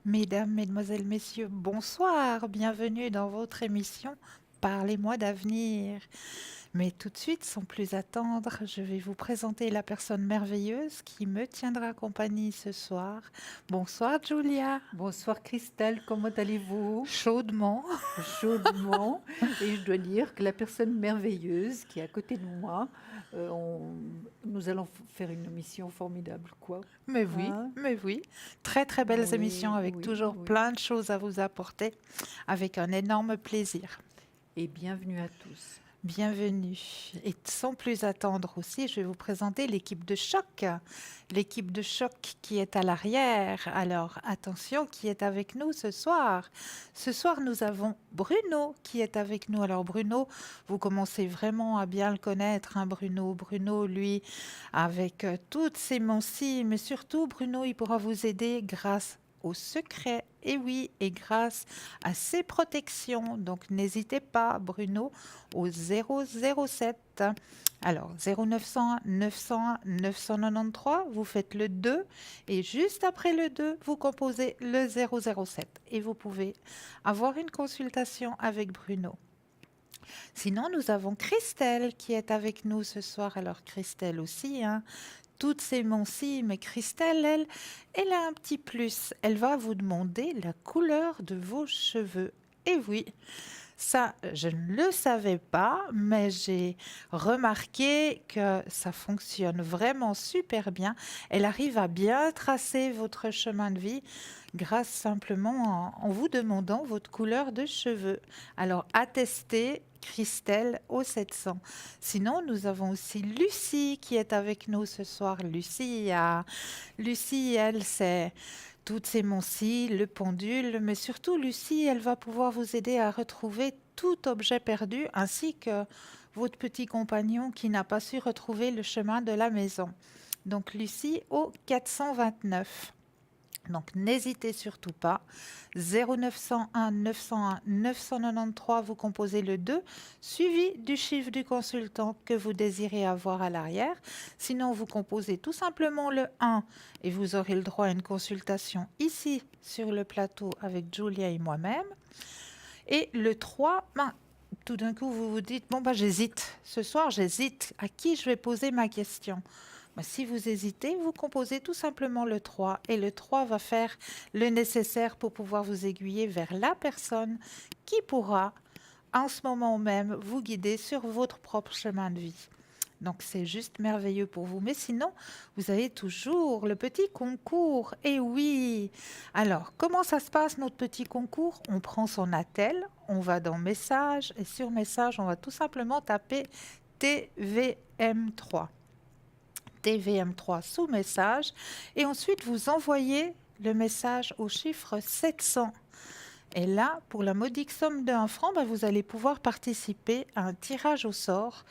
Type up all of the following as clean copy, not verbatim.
Mesdames, Mesdemoiselles, Messieurs, bonsoir, bienvenue dans votre émission Parlez-moi d'avenir. Mais tout de suite, sans plus attendre, je vais vous présenter la personne merveilleuse qui me tiendra compagnie ce soir. Bonsoir Julia, Bonsoir Christelle, comment allez-vous? chaudement. Chaudement. Et je dois dire que la personne merveilleuse qui est à côté de moi, nous allons faire une mission formidable, quoi. Hein? Mais oui, très très belles émissions Oui, avec oui, toujours oui. plein de choses à vous apporter, avec un énorme plaisir. Et bienvenue à tous. Bienvenue. Et sans plus attendre aussi, je vais vous présenter l'équipe de choc. L'équipe de choc qui est à l'arrière. Alors attention, qui est avec nous ce soir? Ce soir, nous avons Bruno qui est avec nous. Alors Bruno, vous commencez vraiment à bien le connaître, hein, Bruno. Bruno, lui, avec toutes ses mancimes, mais surtout, Bruno, il pourra vous aider grâce au secret, et oui, et grâce à ses protections. Donc n'hésitez pas, Bruno, au 007. Alors 0901 901 993, vous faites le 2 et juste après le 2, vous composez le 007 et vous pouvez avoir une consultation avec Bruno. Sinon, nous avons Christelle qui est avec nous ce soir. Alors Christelle aussi, hein, toutes ces mots-ci, mais Christelle, elle a un petit plus. Elle va vous demander la couleur de vos cheveux. Et oui, ça, je ne le savais pas, mais j'ai remarqué que ça fonctionne vraiment super bien. Elle arrive à bien tracer votre chemin de vie grâce simplement en vous demandant votre couleur de cheveux. Alors, attestez Christelle au 700. Sinon, nous avons aussi Lucie qui est avec nous ce soir. Lucie, elle, c'est toutes ces moncies, le pendule, mais surtout Lucie, elle va pouvoir vous aider à retrouver tout objet perdu ainsi que votre petit compagnon qui n'a pas su retrouver le chemin de la maison. Donc Lucie au 429. Donc n'hésitez surtout pas. 0901 901 993, vous composez le 2, suivi du chiffre du consultant que vous désirez avoir à l'arrière. Sinon, vous composez tout simplement le 1 et vous aurez le droit à une consultation ici sur le plateau avec Julia et moi-même. Et le 3, ben, tout d'un coup, vous vous dites, bon, ben, j'hésite. Ce soir, j'hésite. À qui je vais poser ma question? Ben, si vous hésitez, vous composez tout simplement le 3 et le 3 va faire le nécessaire pour pouvoir vous aiguiller vers la personne qui pourra, en ce moment même, vous guider sur votre propre chemin de vie. Donc c'est juste merveilleux pour vous. Mais sinon, vous avez toujours le petit concours. Et oui. Alors, comment ça se passe notre petit concours? On prend son attel, on va dans message et sur message, on va tout simplement taper TVM3. TVM3 sous message et ensuite vous envoyez le message au chiffre 700. Et là, pour la modique somme de 1 franc, ben, vous allez pouvoir participer à un tirage au sort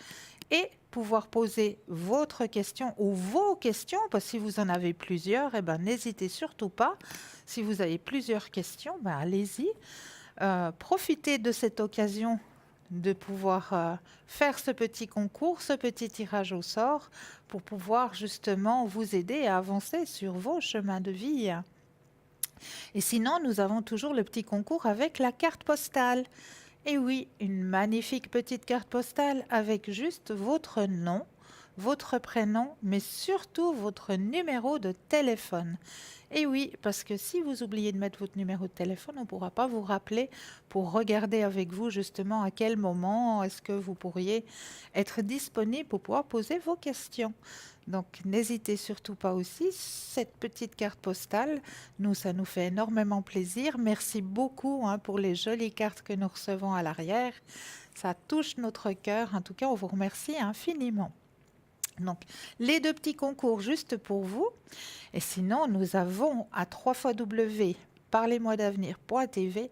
et pouvoir poser votre question ou vos questions, parce que si vous en avez plusieurs, eh ben, n'hésitez surtout pas. Si vous avez plusieurs questions, ben, allez-y. Profitez de cette occasion de pouvoir faire ce petit concours, ce petit tirage au sort, pour pouvoir justement vous aider à avancer sur vos chemins de vie. Et sinon, nous avons toujours le petit concours avec la carte postale. Et oui, une magnifique petite carte postale avec juste votre nom, votre prénom, mais surtout votre numéro de téléphone. Et oui, parce que si vous oubliez de mettre votre numéro de téléphone, on ne pourra pas vous rappeler pour regarder avec vous justement à quel moment est-ce que vous pourriez être disponible pour pouvoir poser vos questions. Donc n'hésitez surtout pas aussi, cette petite carte postale, nous, ça nous fait énormément plaisir. Merci beaucoup hein, pour les jolies cartes que nous recevons à l'arrière. Ça touche notre cœur. En tout cas, on vous remercie infiniment. Donc, les deux petits concours juste pour vous. Et sinon, nous avons à 3 W parlez-moi d'avenir.tv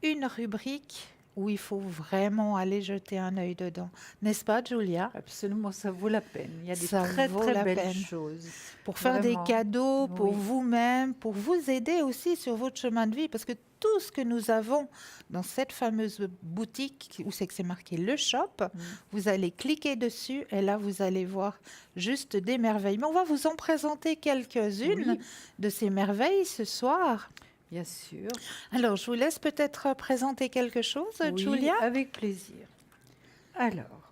une rubrique où il faut vraiment aller jeter un œil dedans. N'est-ce pas, Julia? Absolument, ça vaut la peine. Il y a des Ça très vaut très la belles peine. choses. Pour faire des Vraiment. cadeaux pour Oui. vous-même, pour vous aider aussi sur votre chemin de vie, parce que tout ce que nous avons dans cette fameuse boutique où c'est que c'est marqué le shop, Mm. vous allez cliquer dessus et là vous allez voir juste des merveilles. Mais on va vous en présenter quelques-unes Oui. de ces merveilles ce soir. bien sûr. Alors, je vous laisse peut-être présenter quelque chose, Oui, Julia. avec plaisir. Alors,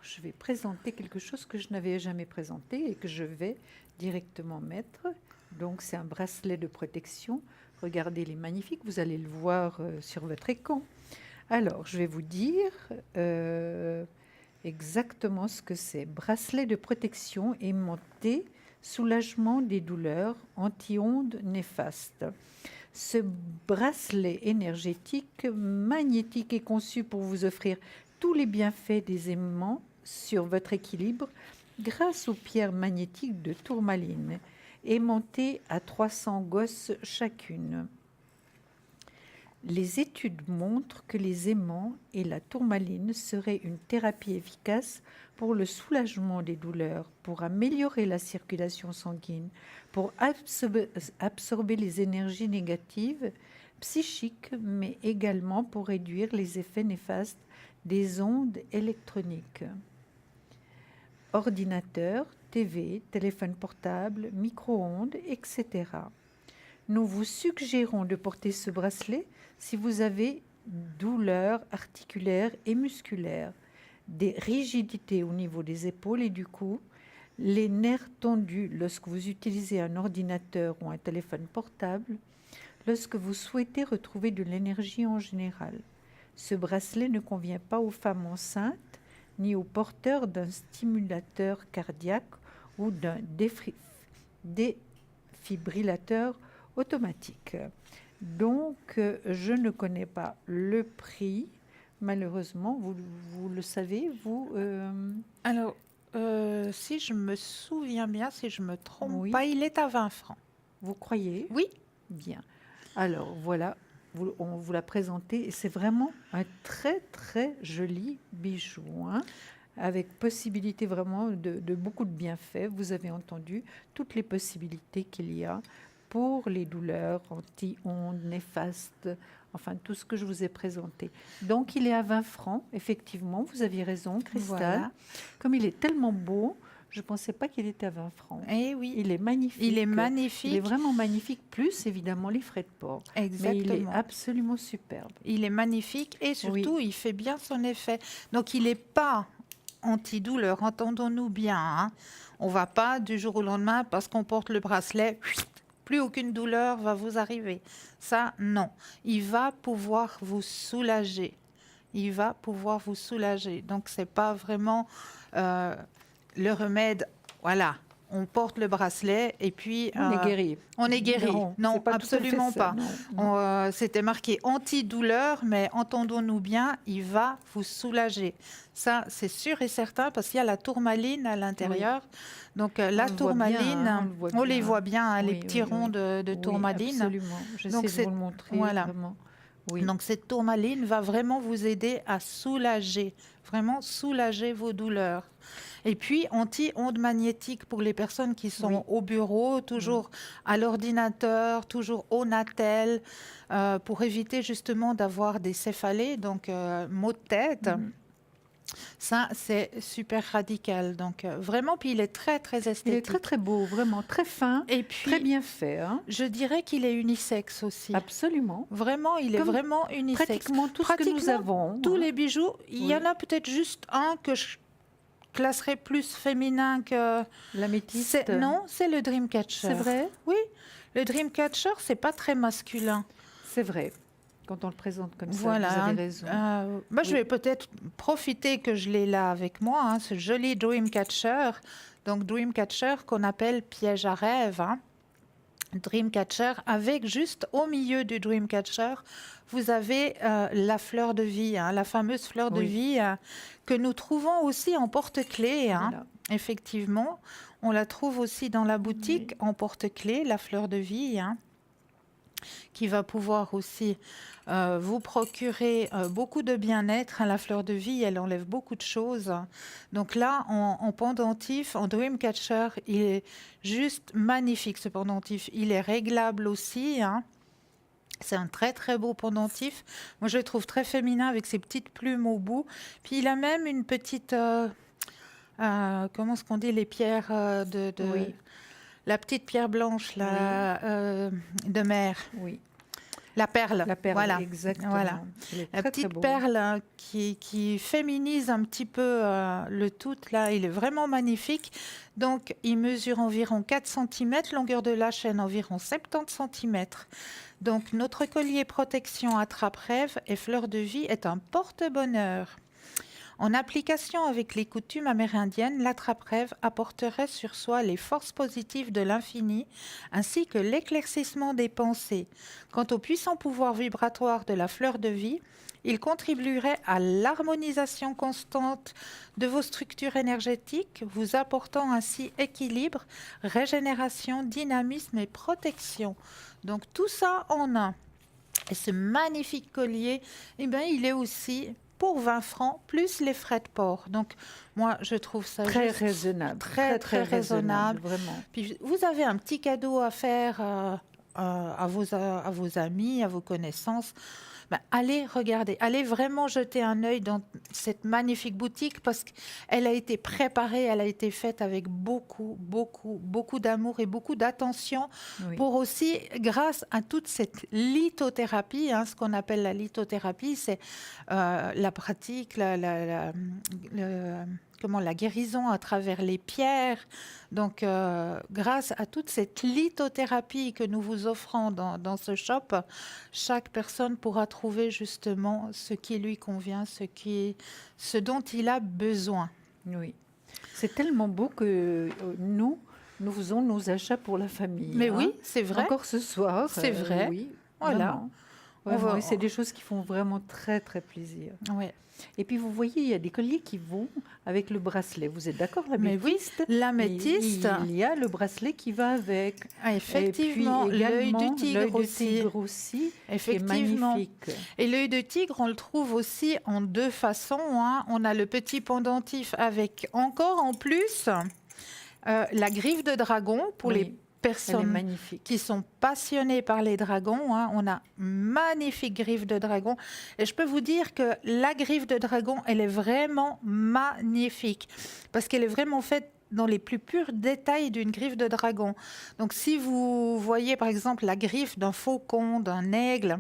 je vais présenter quelque chose que je n'avais jamais présenté et que je vais directement mettre. Donc, c'est un bracelet de protection. Regardez, il est magnifique. Vous allez le voir sur votre écran. Alors, je vais vous dire exactement ce que c'est. Bracelet de protection aimanté, soulagement des douleurs, anti-ondes néfastes. Ce bracelet énergétique magnétique est conçu pour vous offrir tous les bienfaits des aimants sur votre équilibre grâce aux pierres magnétiques de tourmaline, aimantées à 300 gosses chacune. Les études montrent que les aimants et la tourmaline seraient une thérapie efficace pour le soulagement des douleurs, pour améliorer la circulation sanguine, pour absorber les énergies négatives psychiques, mais également pour réduire les effets néfastes des ondes électroniques. Ordinateur, TV, téléphone portable, micro-ondes, etc. Nous vous suggérons de porter ce bracelet si vous avez douleurs articulaires et musculaires, des rigidités au niveau des épaules et du cou, les nerfs tendus lorsque vous utilisez un ordinateur ou un téléphone portable, lorsque vous souhaitez retrouver de l'énergie en général. Ce bracelet ne convient pas aux femmes enceintes ni aux porteurs d'un stimulateur cardiaque ou d'un défibrillateur automatique. Donc, je ne connais pas le prix. Malheureusement, vous le savez, vous Alors, si je me souviens bien, si je me trompe Oui. pas, il est à 20 francs. Vous croyez? Oui. Bien. Alors, voilà, on vous l'a présenté. Et c'est vraiment un très, très joli bijou, hein, avec possibilité vraiment de beaucoup de bienfaits. Vous avez entendu toutes les possibilités qu'il y a pour les douleurs anti-ondes, néfastes, enfin tout ce que je vous ai présenté. Donc, il est à 20 francs, effectivement, vous aviez raison, Cristal. Voilà. Comme il est tellement beau, je ne pensais pas qu'il était à 20 francs. Eh oui. Il est magnifique. Il est magnifique. Il est vraiment magnifique, plus évidemment les frais de port. Exactement. Mais il est absolument superbe. Il est magnifique et surtout, il fait bien son effet. Donc, il n'est pas antidouleur, entendons-nous bien. Hein. On ne va pas du jour au lendemain, parce qu'on porte le bracelet, plus aucune douleur va vous arriver. Ça, non. Il va pouvoir vous soulager. Il va pouvoir vous soulager. Donc, ce n'est pas vraiment le remède. Voilà, on porte le bracelet et puis... On est guéri. On est guéri. Non, pas absolument pas. C'était marqué antidouleur, mais entendons-nous bien, il va vous soulager. Ça, c'est sûr et certain, parce qu'il y a la tourmaline à l'intérieur. Oui. Donc, la tourmaline, on les voit bien, hein, les petits ronds de tourmaline. Absolument, j'essaie de vous le montrer. Voilà. Vraiment. Oui. Donc, cette tourmaline va vraiment vous aider à soulager, vraiment soulager vos douleurs. Et puis, anti-ondes magnétiques pour les personnes qui sont au bureau, toujours à l'ordinateur, toujours au natel, pour éviter justement d'avoir des céphalées, donc maux de tête. Ça, c'est super radical. Donc, vraiment, puis il est très, très esthétique. Il est très, très beau, vraiment, très fin, et puis, très bien fait. Hein. Je dirais qu'il est unisexe aussi. Absolument. Vraiment, il est vraiment unisexe. Pratiquement tout ce que nous avons. Tous les bijoux. Il y en a peut-être juste un que je classerais plus féminin que... L'améthyste. Non, c'est le Dreamcatcher. C'est vrai? Oui. Le Dreamcatcher, c'est pas très masculin. C'est vrai. Quand on le présente comme voilà, ça, vous avez raison. Je vais peut-être profiter que je l'ai là avec moi, hein, ce joli Dreamcatcher. Donc, Dreamcatcher qu'on appelle piège à rêve. Hein. Dreamcatcher avec juste au milieu du Dreamcatcher, vous avez la fleur de vie, hein, la fameuse fleur de vie que nous trouvons aussi en porte-clés. Hein. Voilà. Effectivement, on la trouve aussi dans la boutique en porte-clés, la fleur de vie. Hein, qui va pouvoir aussi vous procurer beaucoup de bien-être. La fleur de vie, elle enlève beaucoup de choses. Donc là, en pendentif, en Dreamcatcher, il est juste magnifique ce pendentif. Il est réglable aussi. Hein. C'est un très, très beau pendentif. Moi, je le trouve très féminin avec ses petites plumes au bout. Puis il a même une petite... comment est-ce qu'on dit, les pierres Oui, la petite pierre blanche là, de mer, oui. la perle, La perle, voilà. Voilà. exactement. Elle est La très, très petite beau. perle hein, qui féminise un petit peu le tout, là, il est vraiment magnifique. Donc, il mesure environ 4 cm, longueur de la chaîne environ 70 cm. Donc, notre collier protection attrape-rêve et fleur de vie est un porte-bonheur. En application avec les coutumes amérindiennes, l'attrape-rêve apporterait sur soi les forces positives de l'infini ainsi que l'éclaircissement des pensées. Quant au puissant pouvoir vibratoire de la fleur de vie, il contribuerait à l'harmonisation constante de vos structures énergétiques, vous apportant ainsi équilibre, régénération, dynamisme et protection. Donc tout ça en un. Et ce magnifique collier, eh ben, il est aussi pour 20 francs, plus les frais de port. Donc, moi, je trouve ça Très juste raisonnable. très, très raisonnable. Vraiment. Puis, vous avez un petit cadeau à faire à vos amis, à vos connaissances. Ben, allez regarder, allez vraiment jeter un œil dans cette magnifique boutique parce qu'elle a été préparée, elle a été faite avec beaucoup, beaucoup, beaucoup d'amour et beaucoup d'attention Oui. pour aussi, grâce à toute cette lithothérapie, hein, ce qu'on appelle la lithothérapie, c'est la pratique, la guérison à travers les pierres. Donc, grâce à toute cette lithothérapie que nous vous offrons dans ce shop, chaque personne pourra trouver justement ce qui lui convient, ce dont il a besoin. Oui. C'est tellement beau que nous faisons nos achats pour la famille. Mais hein. oui, c'est vrai. Encore ce soir. C'est vrai. Oui, Voilà. vraiment. On Vraiment. va- Et c'est des choses qui font vraiment très, très plaisir. Ouais. Et puis, vous voyez, il y a des colliers qui vont avec le bracelet. Vous êtes d'accord, la Mais oui, métiste l'améthyste. Il y a le bracelet qui va avec. Ah, effectivement, Et puis l'œil également, du tigre l'œil de aussi. tigre aussi, qui est Effectivement. magnifique. Et l'œil de tigre, on le trouve aussi en deux façons. Hein. On a le petit pendentif avec encore en plus la griffe de dragon pour Oui, les elle est personnes magnifique. qui sont passionnées par les dragons. Hein. On a magnifique griffe de dragon. Et je peux vous dire que la griffe de dragon, elle est vraiment magnifique parce qu'elle est vraiment faite dans les plus purs détails d'une griffe de dragon. Donc si vous voyez par exemple la griffe d'un faucon, d'un aigle,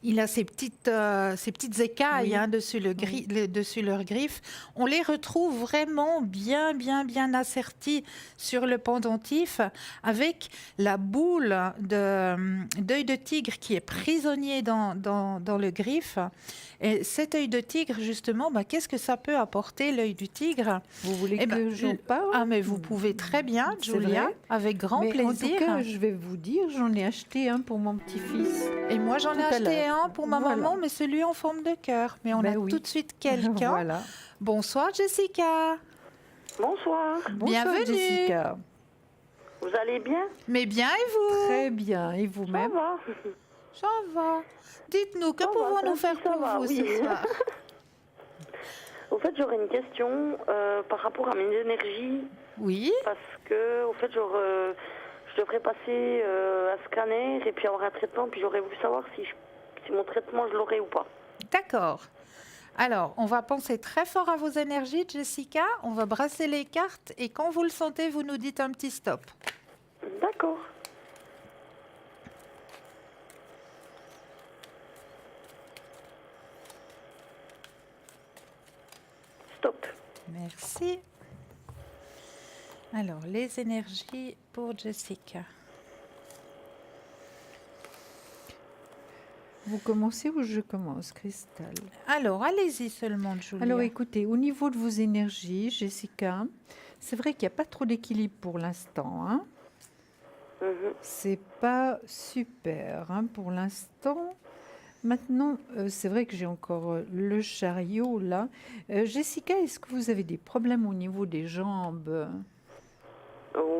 il a ces petites écailles Oui. hein, dessus, dessus leur griffe. On les retrouve vraiment bien, bien, bien asserties sur le pendentif avec la boule d'œil de tigre qui est prisonnier dans le griffe. Et cet œil de tigre, justement, bah, qu'est-ce que ça peut apporter, l'œil du tigre? Vous voulez Eh que ben, j'en parle? Ah, mais vous pouvez très bien, C'est Julia, vrai. avec grand Mais plaisir. en tout cas, je vais vous dire, j'en ai acheté un pour mon petit-fils. Et moi, j'en ai tout à acheté l'heure. un pour ma Voilà. maman, mais celui en forme de cœur. Mais on Ben a oui. tout de suite quelqu'un. Voilà. Bonsoir, Jessica. Bonsoir, Bonsoir, Bienvenue. Jessica. vous allez bien? Mais bien, et vous? Très bien. Et Ça vous-même? va. Ça va. Dites-nous, que Ça va, pouvons-nous ça faire pour va, vous oui. ce soir? Au fait, j'aurais une question par rapport à mes énergies, Oui, parce que, au fait, je devrais passer un scanner et puis avoir un traitement, puis j'aurais voulu savoir si mon traitement, je l'aurais ou pas. d'accord. Alors, on va penser très fort à vos énergies, Jessica. On va brasser les cartes et quand vous le sentez, vous nous dites un petit stop. D'accord. Stop. Merci. Alors, les énergies pour Jessica. Vous commencez ou je commence, Cristal? Alors, allez-y seulement, Julia. Alors écoutez, au niveau de vos énergies, Jessica, c'est vrai qu'il n'y a pas trop d'équilibre pour l'instant. Hein. Mhm. C'est pas super hein, pour l'instant. Maintenant, c'est vrai que j'ai encore le chariot là. Jessica, est-ce que vous avez des problèmes au niveau des jambes?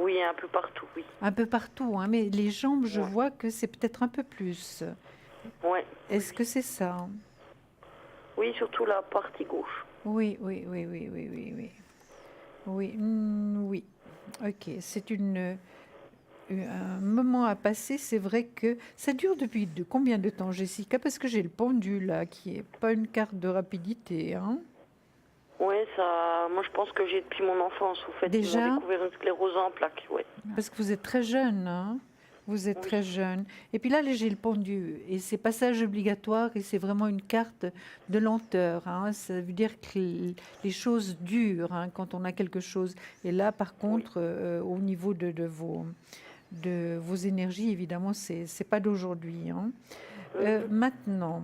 Oui, un peu partout, oui. Un peu partout, hein, mais les jambes, je Ouais. vois que c'est peut-être un peu plus. Ouais. Est-ce que c'est ça? Oui, surtout la partie gauche. Oui, oui, oui, oui, oui, oui, oui. Oui, oui. Ok, c'est un moment à passer. C'est vrai que ça dure depuis combien de temps, Jessica? Parce que j'ai le pendu là, qui est pas une carte de rapidité. Hein. Ouais, ça, moi je pense que j'ai depuis mon enfance, au fait. Ils Déjà? m'ont découvert une sclérose en plaques, ouais. Parce que vous êtes très jeune, hein? Vous êtes Oui, très jeune. Et puis là, j'ai le pendu. Et c'est passage obligatoire et c'est vraiment une carte de lenteur, hein. Ça veut dire que les choses durent, hein, quand on a quelque chose. Et là, par oui. contre, au niveau de vos énergies, évidemment, c'est pas d'aujourd'hui, hein. Mhm. Maintenant,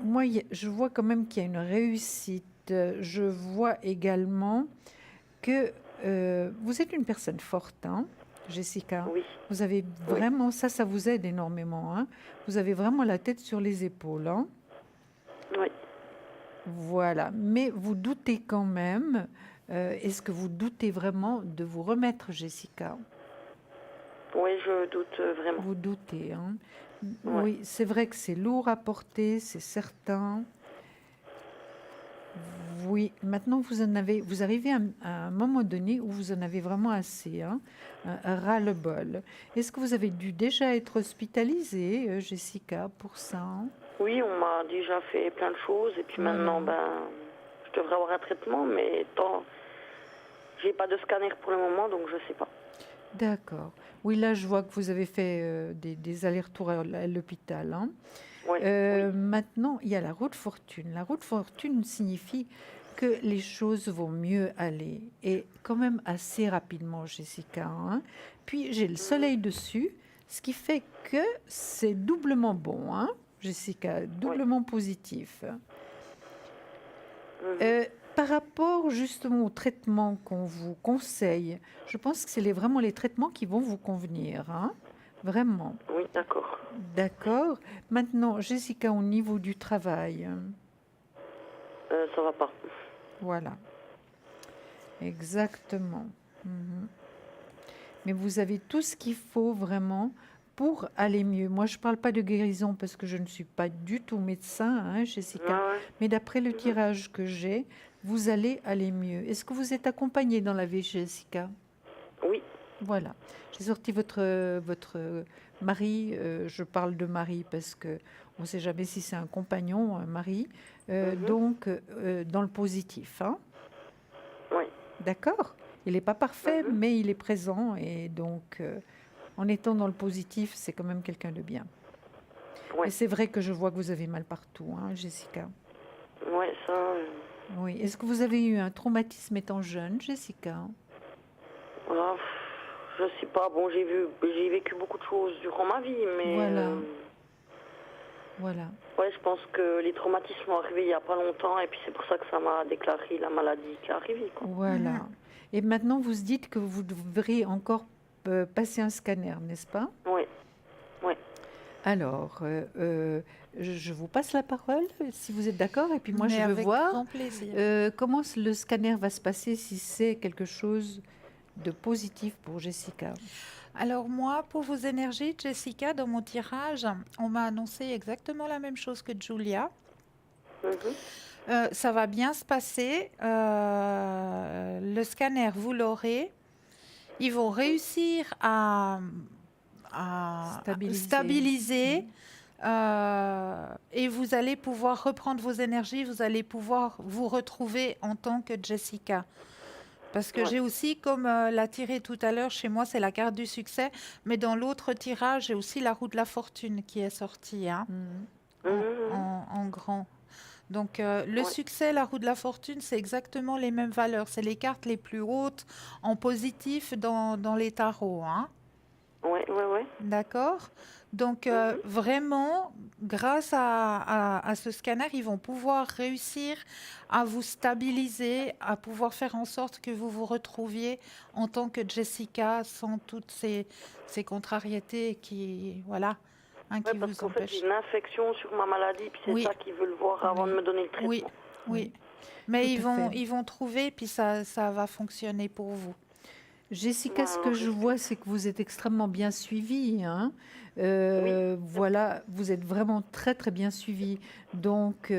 moi, je vois quand même qu'il y a une réussite. Je vois également que vous êtes une personne forte, hein, Jessica. Oui, Vous avez oui, vraiment, ça vous aide énormément, hein. Vous avez vraiment la tête sur les épaules, hein. oui. Voilà. Mais vous doutez quand même. Est-ce que vous doutez vraiment de vous remettre, Jessica? Oui, je doute vraiment. Vous doutez, hein. Ouais. Oui, c'est vrai que c'est lourd à porter, c'est certain. Oui, maintenant vous arrivez à un moment donné où vous en avez vraiment assez, hein, un ras-le-bol. Est-ce que vous avez dû déjà être hospitalisée, Jessica, pour ça, hein? Oui, on m'a déjà fait plein de choses et puis Voilà. maintenant, je devrais avoir un traitement, mais tant, j'ai pas de scanner pour le moment, donc je sais pas. D'accord. Oui, là, je vois que vous avez fait des allers-retours à l'hôpital, hein. Oui, oui, Maintenant, il y a la roue de fortune. La roue de fortune signifie que les choses vont mieux aller et quand même assez rapidement, Jessica, hein. Puis j'ai le mhm, soleil dessus, ce qui fait que c'est doublement bon, hein, Jessica, oui, doublement positif. mhm, Euh, Par rapport justement au traitement qu'on vous conseille, je pense que c'est vraiment les traitements qui vont vous convenir, hein, vraiment. oui, d'accord. D'accord. Maintenant, Jessica, au niveau du travail, Ça va pas. voilà, exactement. Mhm. Mais vous avez tout ce qu'il faut vraiment pour aller mieux. Moi, je ne parle pas de guérison parce que je ne suis pas du tout médecin, hein, Ouais, Jessica. ouais. Mais d'après le Mhm. tirage que j'ai, vous allez aller mieux. Est-ce que vous êtes accompagnée dans la vie, Jessica? Oui, Voilà. J'ai sorti votre mari. Je parle de mari parce que on ne sait jamais si c'est un compagnon, un mari. mhm, Donc, dans le positif, hein. oui, D'accord? Il n'est pas parfait, mhm, mais il est présent. Et donc, en étant dans le positif, c'est quand même quelqu'un de bien. ouais, Mais c'est vrai que je vois que vous avez mal partout, hein, Jessica. ouais, ça, Oui. Est-ce que vous avez eu un traumatisme étant jeune, Jessica? voilà, je sais pas. Bon, j'ai vécu beaucoup de choses durant ma vie, mais Voilà. Voilà. ouais, je pense que les traumatismes sont arrivés il y a pas longtemps, et puis c'est pour ça que ça m'a déclaré la maladie qui est arrivée, quoi. Mhm. Voilà. Et maintenant, vous se dites que vous devriez encore passer un scanner, n'est-ce pas? Oui, oui, Alors, je vous passe la parole, si vous êtes d'accord, et puis moi, Mais je veux avec voir grand plaisir. comment le scanner va se passer si c'est quelque chose de positif pour Jessica. Alors moi, pour vos énergies, Jessica, dans mon tirage, on m'a annoncé exactement la même chose que Julia. mhm, Ça va bien se passer. Le scanner, vous l'aurez. Ils vont réussir à Stabiliser. stabiliser et vous allez pouvoir reprendre vos énergies. Vous allez pouvoir vous retrouver en tant que Jessica. Parce que ouais, j'ai aussi, comme l'a tiré tout à l'heure, chez moi, c'est la carte du succès. Mais dans l'autre tirage, j'ai aussi la roue de la fortune qui est sortie, hein, Mhm. mhm, mhm, en grand. Donc, le ouais, succès, la roue de la fortune, c'est exactement les mêmes valeurs. C'est les cartes les plus hautes en positif dans les tarots, hein. ouais, ouais, ouais, D'accord? Donc, mhm, vraiment, grâce à ce scanner, ils vont pouvoir réussir à vous stabiliser, à pouvoir faire en sorte que vous vous retrouviez en tant que Jessica sans toutes ces contrariétés qui, voilà, hein, ouais, qui parce vous qu'en fait j'ai empêchent. une infection sur ma maladie, puis c'est Oui, ça qu'ils veulent voir avant de oui, me donner le oui, traitement. oui. Oui, Mais tout à fait. ils vont trouver, puis ça va fonctionner pour vous. Ouais, Jessica, ce que alors je j'espère. vois, c'est que vous êtes extrêmement bien suivie, hein. Oui, Voilà, vous êtes vraiment très très bien suivie. Donc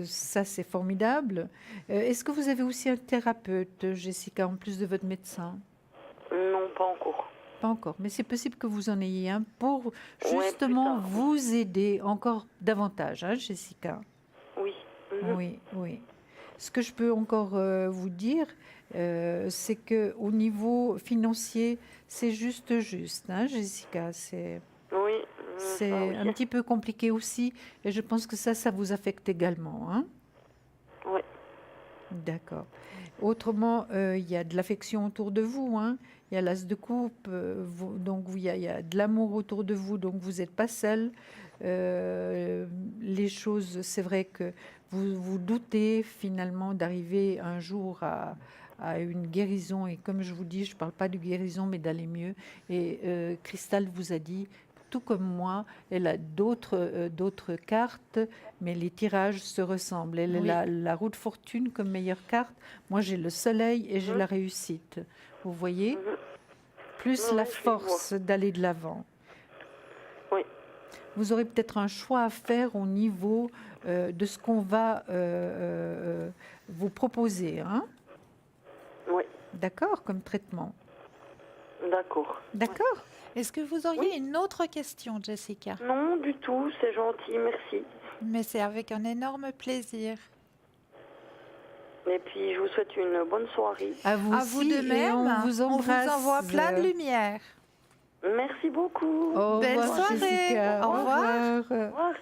ça, c'est formidable. Est-ce que vous avez aussi un thérapeute, Jessica, en plus de votre médecin? non, pas encore. Pas encore, mais c'est possible que vous en ayez un pour Ouais, plus justement tard, oui. vous aider encore davantage, hein, Jessica. Oui, mhm, Oui, oui. Ce que je peux encore vous dire, c'est que au niveau financier, c'est juste, hein, Jessica. Oui, C'est ça, oui. un petit peu compliqué aussi, et je pense que ça vous affecte également, hein? Oui, D'accord. Autrement, il y a de l'affection autour de vous, hein. Il y a l'as de coupe, il y a de l'amour autour de vous, donc vous n'êtes pas seul. Les choses, c'est vrai que vous doutez finalement d'arriver un jour à une guérison. Et comme je vous dis, je ne parle pas de guérison, mais d'aller mieux. Et Christelle vous a dit, tout comme moi, elle a d'autres cartes, mais les tirages se ressemblent. Elle Oui. a la roue de fortune comme meilleure carte. Moi, j'ai le soleil et j'ai Mhm. la réussite. Vous voyez? Mhm. Plus Oui, la oui, je les vois. force d'aller de l'avant. Oui, Vous aurez peut-être un choix à faire au niveau de ce qu'on va vous proposer, hein? oui, D'accord, comme traitement. d'accord. D'accord? Est-ce que vous auriez Oui. une autre question, Jessica? Non, du tout, c'est gentil, merci. Mais c'est avec un énorme plaisir. Et puis, je vous souhaite une bonne soirée. À vous À vous aussi, de et même. on vous On embrasse. vous envoie plein de lumière. Merci beaucoup. Au Belle revoir, soirée. Jessica. Au revoir. Au revoir.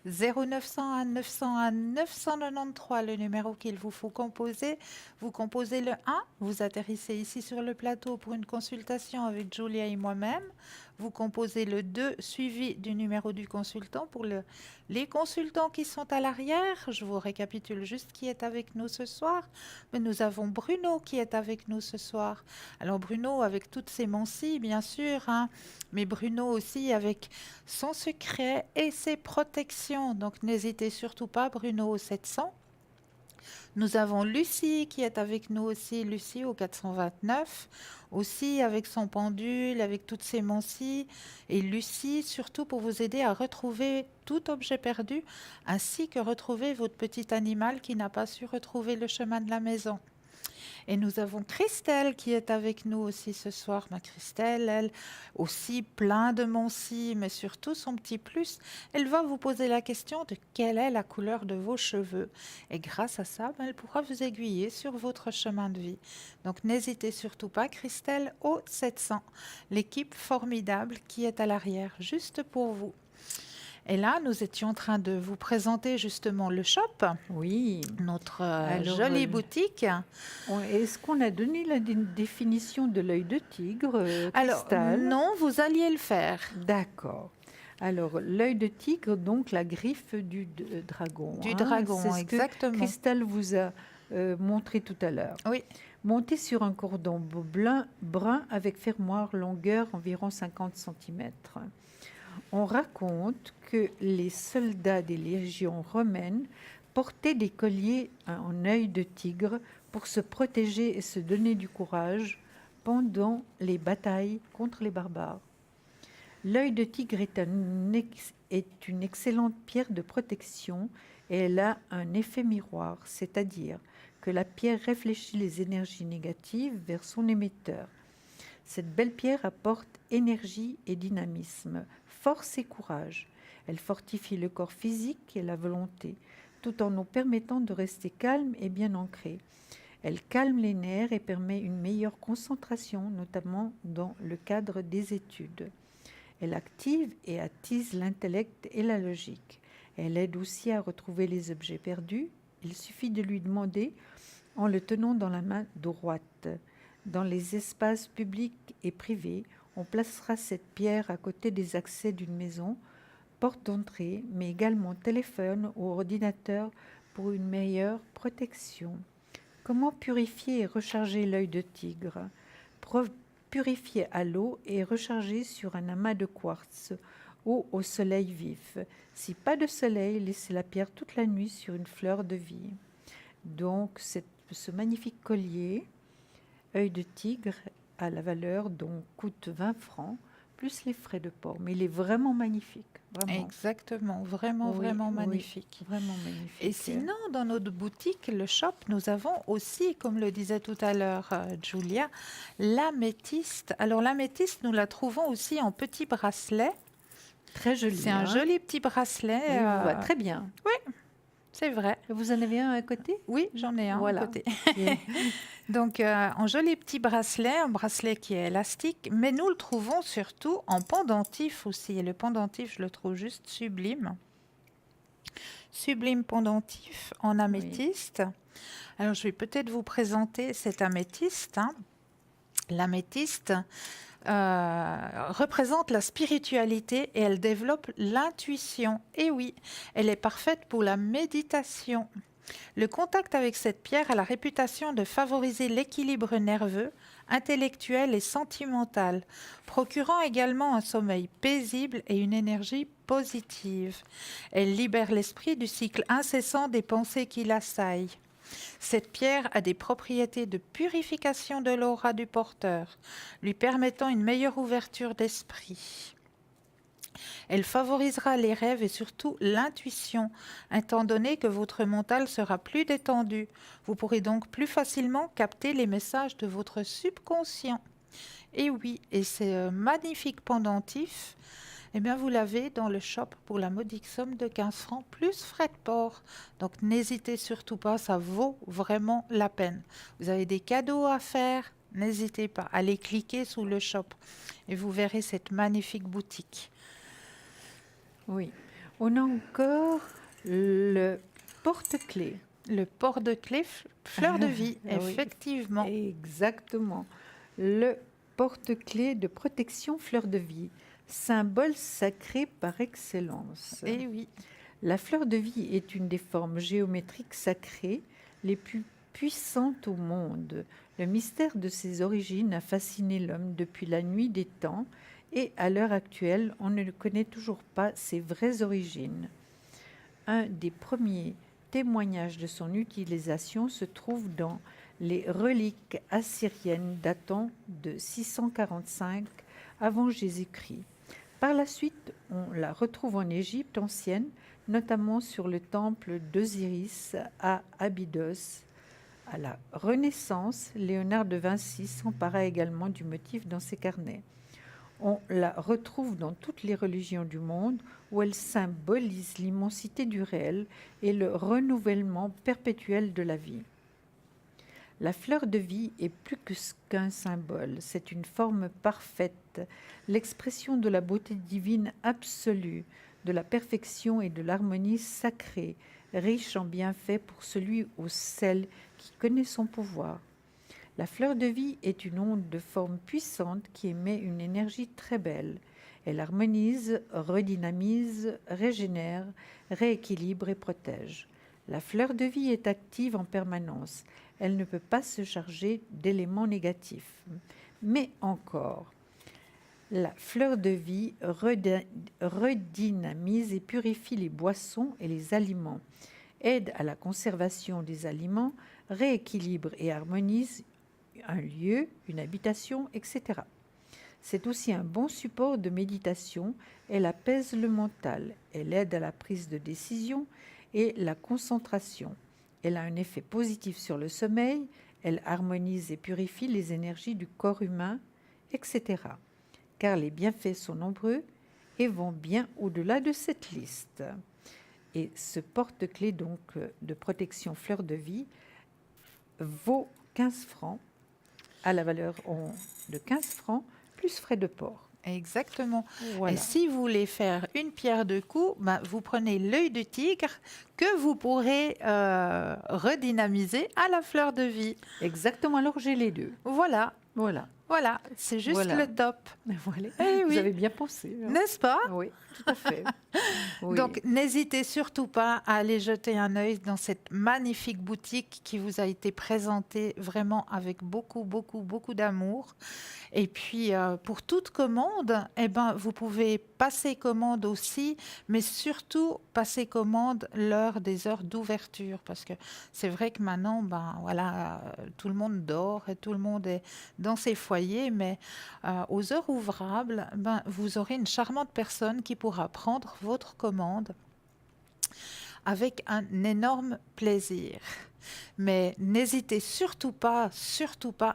0901 901 993, le numéro qu'il vous faut composer. Vous composez le 1, vous atterrissez ici sur le plateau pour une consultation avec Julia et moi-même. Vous composez le 2, suivi du numéro du consultant. Pour les consultants qui sont à l'arrière, je vous récapitule juste qui est avec nous ce soir. Mais nous avons Bruno qui est avec nous ce soir. Alors Bruno avec toutes ses mancies, bien sûr, hein, mais Bruno aussi avec son secret et ses protections. Donc n'hésitez surtout pas, Bruno au 700. Nous avons Lucie qui est avec nous aussi, Lucie au 429, aussi avec son pendule, avec toutes ses mancies. Et Lucie, surtout pour vous aider à retrouver tout objet perdu, ainsi que retrouver votre petit animal qui n'a pas su retrouver le chemin de la maison. Et nous avons Christelle qui est avec nous aussi ce soir. Ma Christelle, elle aussi plein de mancies, mais surtout son petit plus, elle va vous poser la question de quelle est la couleur de vos cheveux. Et grâce à ça, elle pourra vous aiguiller sur votre chemin de vie. Donc n'hésitez surtout pas, Christelle, au 700. L'équipe formidable qui est à l'arrière, juste pour vous. Et là, nous étions en train de vous présenter justement le shop, Oui. notre Alors, jolie boutique. Est-ce qu'on a donné la définition de l'œil de tigre, Alors, Christelle? non, vous alliez le faire. D'accord. Alors, l'œil de tigre, donc la griffe du dragon. Du hein, dragon, c'est ce exactement. que Christelle vous a montré tout à l'heure. Oui, Monté sur un cordon brun avec fermoir, longueur environ 50 cm. On raconte que les soldats des légions romaines portaient des colliers en œil de tigre pour se protéger et se donner du courage pendant les batailles contre les barbares. L'œil de tigre est une excellente pierre de protection et elle a un effet miroir, c'est-à-dire que la pierre réfléchit les énergies négatives vers son émetteur. Cette belle pierre apporte énergie et dynamisme, force et courage. Elle fortifie le corps physique et la volonté, tout en nous permettant de rester calmes et bien ancrés. Elle calme les nerfs et permet une meilleure concentration, notamment dans le cadre des études. Elle active et attise l'intellect et la logique. Elle aide aussi à retrouver les objets perdus. Il suffit de lui demander en le tenant dans la main droite. Dans les espaces publics et privés, on placera cette pierre à côté des accès d'une maison, porte d'entrée, mais également téléphone ou ordinateur pour une meilleure protection. Comment purifier et recharger l'œil de tigre? Purifier à l'eau et recharger sur un amas de quartz ou au soleil vif. Si pas de soleil, laissez la pierre toute la nuit sur une fleur de vie. Donc, ce magnifique collier, œil de tigre, a la valeur dont coûte 20 francs, plus les frais de port. Mais il est vraiment magnifique. Vraiment. exactement. Vraiment, Oui, vraiment oui, magnifique. Vraiment magnifique. Et sinon, dans notre boutique, le shop, nous avons aussi, comme le disait tout à l'heure Julia, l'améthyste. Alors l'améthyste, nous la trouvons aussi en petit bracelet. Très joli. C'est un hein. joli petit bracelet. Il vous va très bien. c'est vrai. Vous en avez un à côté? Oui, j'en ai un Voilà. à côté. Yeah. Donc, en joli petit bracelet, un bracelet qui est élastique, mais nous le trouvons surtout en pendentif aussi. Et le pendentif, je le trouve juste sublime. Sublime pendentif en améthyste. Alors, je vais peut-être vous présenter cet améthyste, hein. L'améthyste représente la spiritualité et elle développe l'intuition. Et oui, elle est parfaite pour la méditation. Le contact avec cette pierre a la réputation de favoriser l'équilibre nerveux, intellectuel et sentimental, procurant également un sommeil paisible et une énergie positive. Elle libère l'esprit du cycle incessant des pensées qui l'assaillent. Cette pierre a des propriétés de purification de l'aura du porteur, lui permettant une meilleure ouverture d'esprit. Elle favorisera les rêves et surtout l'intuition, étant donné que votre mental sera plus détendu. Vous pourrez donc plus facilement capter les messages de votre subconscient. Et oui, et ce magnifique pendentif, eh bien vous l'avez dans le shop pour la modique somme de 15 francs plus frais de port. Donc n'hésitez surtout pas, ça vaut vraiment la peine. Vous avez des cadeaux à faire, n'hésitez pas, allez cliquer sous le shop et vous verrez cette magnifique boutique. Oui. On a encore le porte-clés. Le porte-clés fleur de vie, Ah oui. effectivement. Exactement. Le porte-clés de protection fleur de vie, symbole sacré par excellence. Et oui, La fleur de vie est une des formes géométriques sacrées les plus puissantes au monde. Le mystère de ses origines a fasciné l'homme depuis la nuit des temps et à l'heure actuelle, on ne connaît toujours pas ses vraies origines. Un des premiers témoignages de son utilisation se trouve dans les reliques assyriennes datant de 645 avant Jésus-Christ. Par la suite, on la retrouve en Égypte ancienne, notamment sur le temple d'Osiris à Abydos. À la Renaissance, Léonard de Vinci s'empara également du motif dans ses carnets. On la retrouve dans toutes les religions du monde où elle symbolise l'immensité du réel et le renouvellement perpétuel de la vie. La fleur de vie est plus qu'un symbole, c'est une forme parfaite, l'expression de la beauté divine absolue, de la perfection et de l'harmonie sacrée, riche en bienfaits pour celui ou celle qui connaît son pouvoir. La fleur de vie est une onde de forme puissante qui émet une énergie très belle. Elle harmonise, redynamise, régénère, rééquilibre et protège. La fleur de vie est active en permanence. Elle ne peut pas se charger d'éléments négatifs. Mais encore, la fleur de vie redynamise et purifie les boissons et les aliments, aide à la conservation des aliments, rééquilibre et harmonise un lieu, une habitation, etc. C'est aussi un bon support de méditation. Elle apaise le mental. Elle aide à la prise de décision et la concentration. Elle a un effet positif sur le sommeil. Elle harmonise et purifie les énergies du corps humain, etc. Car les bienfaits sont nombreux et vont bien au-delà de cette liste. Et ce porte-clés donc de protection fleur de vie vaut 15 francs à la valeur de 15 francs plus frais de port. exactement. Voilà. Et si vous voulez faire une pierre deux coups, vous prenez l'œil de tigre que vous pourrez redynamiser à la fleur de vie. Exactement, alors j'ai les deux. Voilà, Voilà. voilà, c'est juste Voilà. le top. Voilà. Eh Vous oui. avez bien pensé. Hein. N'est-ce pas? Oui, tout à fait. Oui. Donc, n'hésitez surtout pas à aller jeter un œil dans cette magnifique boutique qui vous a été présentée vraiment avec beaucoup, beaucoup, beaucoup d'amour. Et puis, pour toute commande, vous pouvez passer commande aussi, mais surtout passer commande l'heure des heures d'ouverture. Parce que c'est vrai que maintenant, tout le monde dort et tout le monde est dans ses foyers, mais aux heures ouvrables, vous aurez une charmante personne qui pourra prendre votre commande avec un énorme plaisir. Mais n'hésitez surtout pas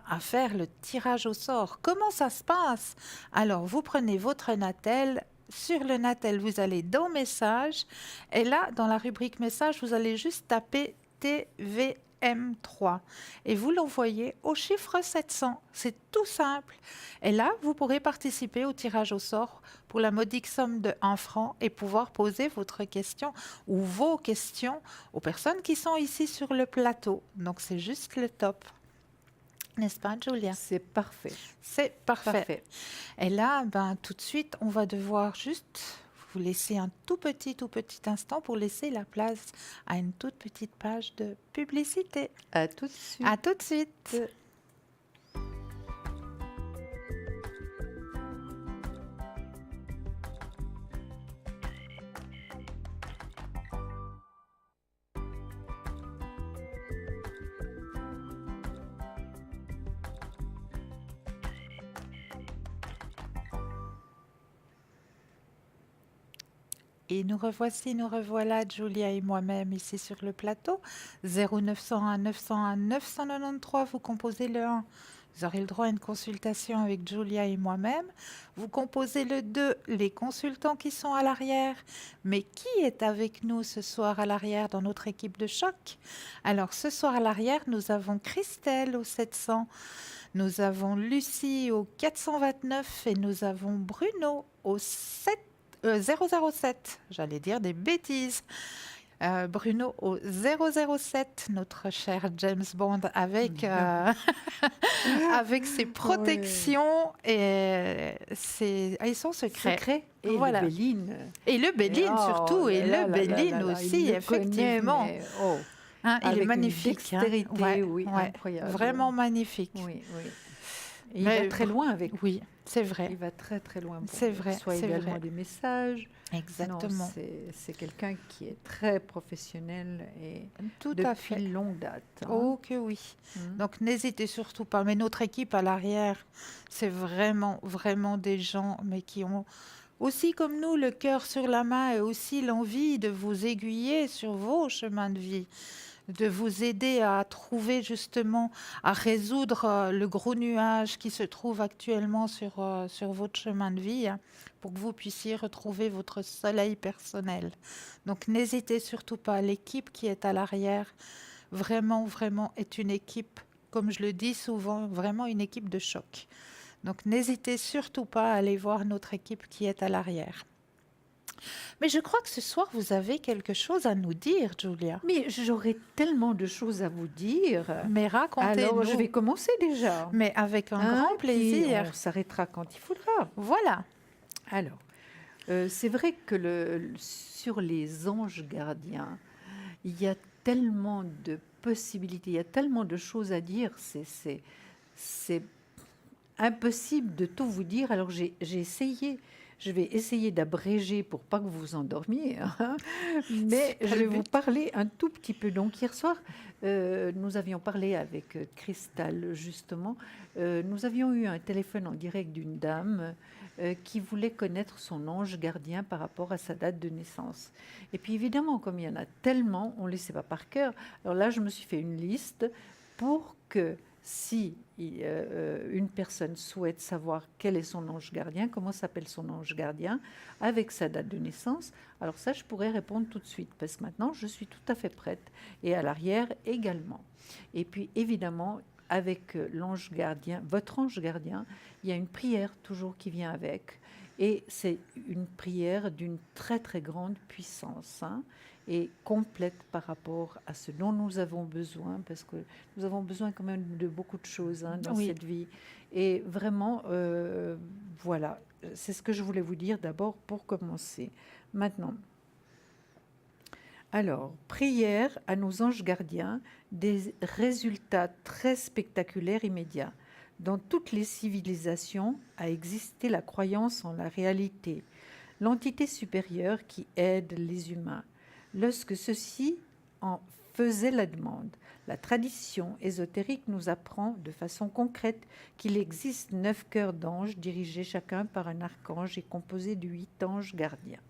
à faire le tirage au sort. Comment ça se passe? Alors, vous prenez votre Natel sur le Natel, vous allez dans Messages. Et là, dans la rubrique Messages, vous allez juste taper TVM3 et vous l'envoyez au chiffre 700. C'est tout simple. Et là, vous pourrez participer au tirage au sort pour la modique somme de 1 franc et pouvoir poser votre question ou vos questions aux personnes qui sont ici sur le plateau. Donc, c'est juste le top. N'est-ce pas, Julia? C'est parfait. C'est parfait. Parfait. Et là, tout de suite, on va devoir juste vous laisser un tout petit instant pour laisser la place à une toute petite page de publicité. À tout de suite. À tout de suite. Et nous revoilà, Julia et moi-même ici sur le plateau. 0901 901 993, vous composez le 1. Vous aurez le droit à une consultation avec Julia et moi-même. Vous composez le 2, les consultants qui sont à l'arrière. Mais qui est avec nous ce soir à l'arrière dans notre équipe de choc? Alors ce soir à l'arrière, nous avons Christelle au 700. Nous avons Lucie au 429 et nous avons Bruno au 007, j'allais dire des bêtises. Bruno au 007, notre cher James Bond avec, avec ses protections et son secret. Et Voilà. le Béline. Et le Béline Oh surtout, et là le là là Béline là là, aussi, il le effectivement. connaît, mais, oh, Hein, il avec est une magnifique. dextérité, oui, ouais, incroyable. vraiment magnifique. Oui, oui. Et il Mais- va très loin avec. Oui, c'est vrai. Il va très très loin. C'est vrai, Il reçoit c'est également vrai. des messages. Exactement. Non, c'est quelqu'un qui est très professionnel et Tout depuis à fait. longue date. hein. Oh que oui. Mhm. Donc n'hésitez surtout pas. Mais notre équipe à l'arrière, c'est vraiment, vraiment des gens, mais qui ont aussi comme nous le cœur sur la main et aussi l'envie de vous aiguiller sur vos chemins de vie, de vous aider à trouver justement, à résoudre le gros nuage qui se trouve actuellement sur votre chemin de vie, hein, pour que vous puissiez retrouver votre soleil personnel. Donc n'hésitez surtout pas. L'équipe qui est à l'arrière, vraiment, vraiment est une équipe, comme je le dis souvent, vraiment une équipe de choc. Donc n'hésitez surtout pas à aller voir notre équipe qui est à l'arrière. Mais je crois que ce soir, vous avez quelque chose à nous dire, Julia. Mais j'aurais tellement de choses à vous dire. Mais racontez-nous. Alors, je vais commencer déjà. Mais avec un Hein, grand puis plaisir. on s'arrêtera quand il faudra. Voilà. Alors, c'est vrai que sur les anges gardiens, il y a tellement de possibilités, il y a tellement de choses à dire, c'est impossible de tout vous dire. Alors j'ai essayé, je vais essayer d'abréger pour pas que vous vous endormiez, hein, mais C'est pas je vais le vous but. parler un tout petit peu. Donc hier soir, nous avions parlé avec Cristal, justement. Nous avions eu un téléphone en direct d'une dame qui voulait connaître son ange gardien par rapport à sa date de naissance. Et puis évidemment, comme il y en a tellement, on ne les sait pas par cœur. Alors là, je me suis fait une liste pour que si une personne souhaite savoir quel est son ange gardien, comment s'appelle son ange gardien, avec sa date de naissance, alors ça, je pourrais répondre tout de suite, parce que maintenant, je suis tout à fait prête. Et à l'arrière également. Et puis, évidemment, avec l'ange gardien, votre ange gardien, il y a une prière toujours qui vient avec. Et c'est une prière d'une très, très grande puissance, hein, et complète par rapport à ce dont nous avons besoin, parce que nous avons besoin quand même de beaucoup de choses, hein, dans Oui. cette vie. Et vraiment, voilà, c'est ce que je voulais vous dire d'abord pour commencer. Maintenant, alors, prière à nos anges gardiens, des résultats très spectaculaires immédiats. Dans toutes les civilisations a existé la croyance en la réalité, l'entité supérieure qui aide les humains. Lorsque ceux-ci en faisaient la demande, la tradition ésotérique nous apprend de façon concrète qu'il existe 9 cœurs d'anges dirigés chacun par un archange et composés de 8 anges gardiens.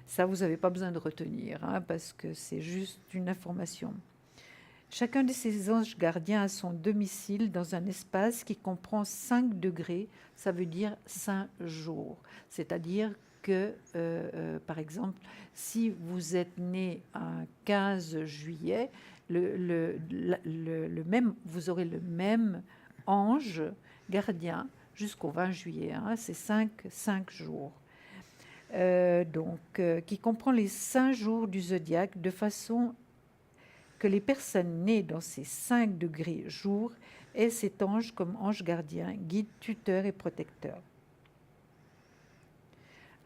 Ça, vous n'avez pas besoin de retenir, hein, parce que c'est juste une information. Chacun de ces anges gardiens a son domicile dans un espace qui comprend 5 degrés, ça veut dire 5 jours. C'est-à-dire que, par exemple, si vous êtes né un 15 juillet, vous aurez le même ange gardien jusqu'au 20 juillet. Hein, c'est 5 jours. Qui comprend les 5 jours du zodiaque, de façon que les personnes nées dans ces 5 degrés jours aient cet ange comme ange gardien, guide, tuteur et protecteur.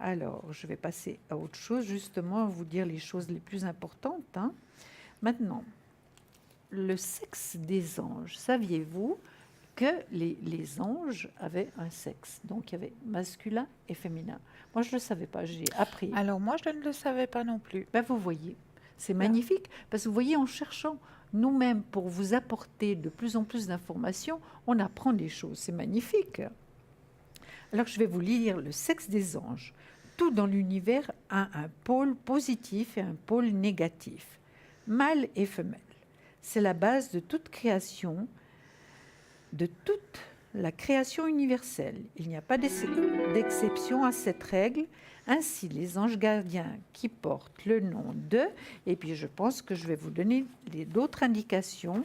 Alors, je vais passer à autre chose, justement, à vous dire les choses les plus importantes. Hein. Maintenant, le sexe des anges. Saviez-vous que les anges avaient un sexe? Donc, il y avait masculin et féminin. Moi, je ne le savais pas, j'ai appris. Alors moi, je ne le savais pas non plus. Ben, vous voyez, c'est magnifique, parce que vous voyez, en cherchant nous-mêmes pour vous apporter de plus en plus d'informations, on apprend des choses, c'est magnifique. Alors, je vais vous lire le sexe des anges. Tout dans l'univers a un pôle positif et un pôle négatif, mâle et femelle. C'est la base de toute création, de toute la création universelle. Il n'y a pas d'exception à cette règle. Ainsi, les anges gardiens qui portent le nom de... Et puis, je pense que je vais vous donner d'autres indications.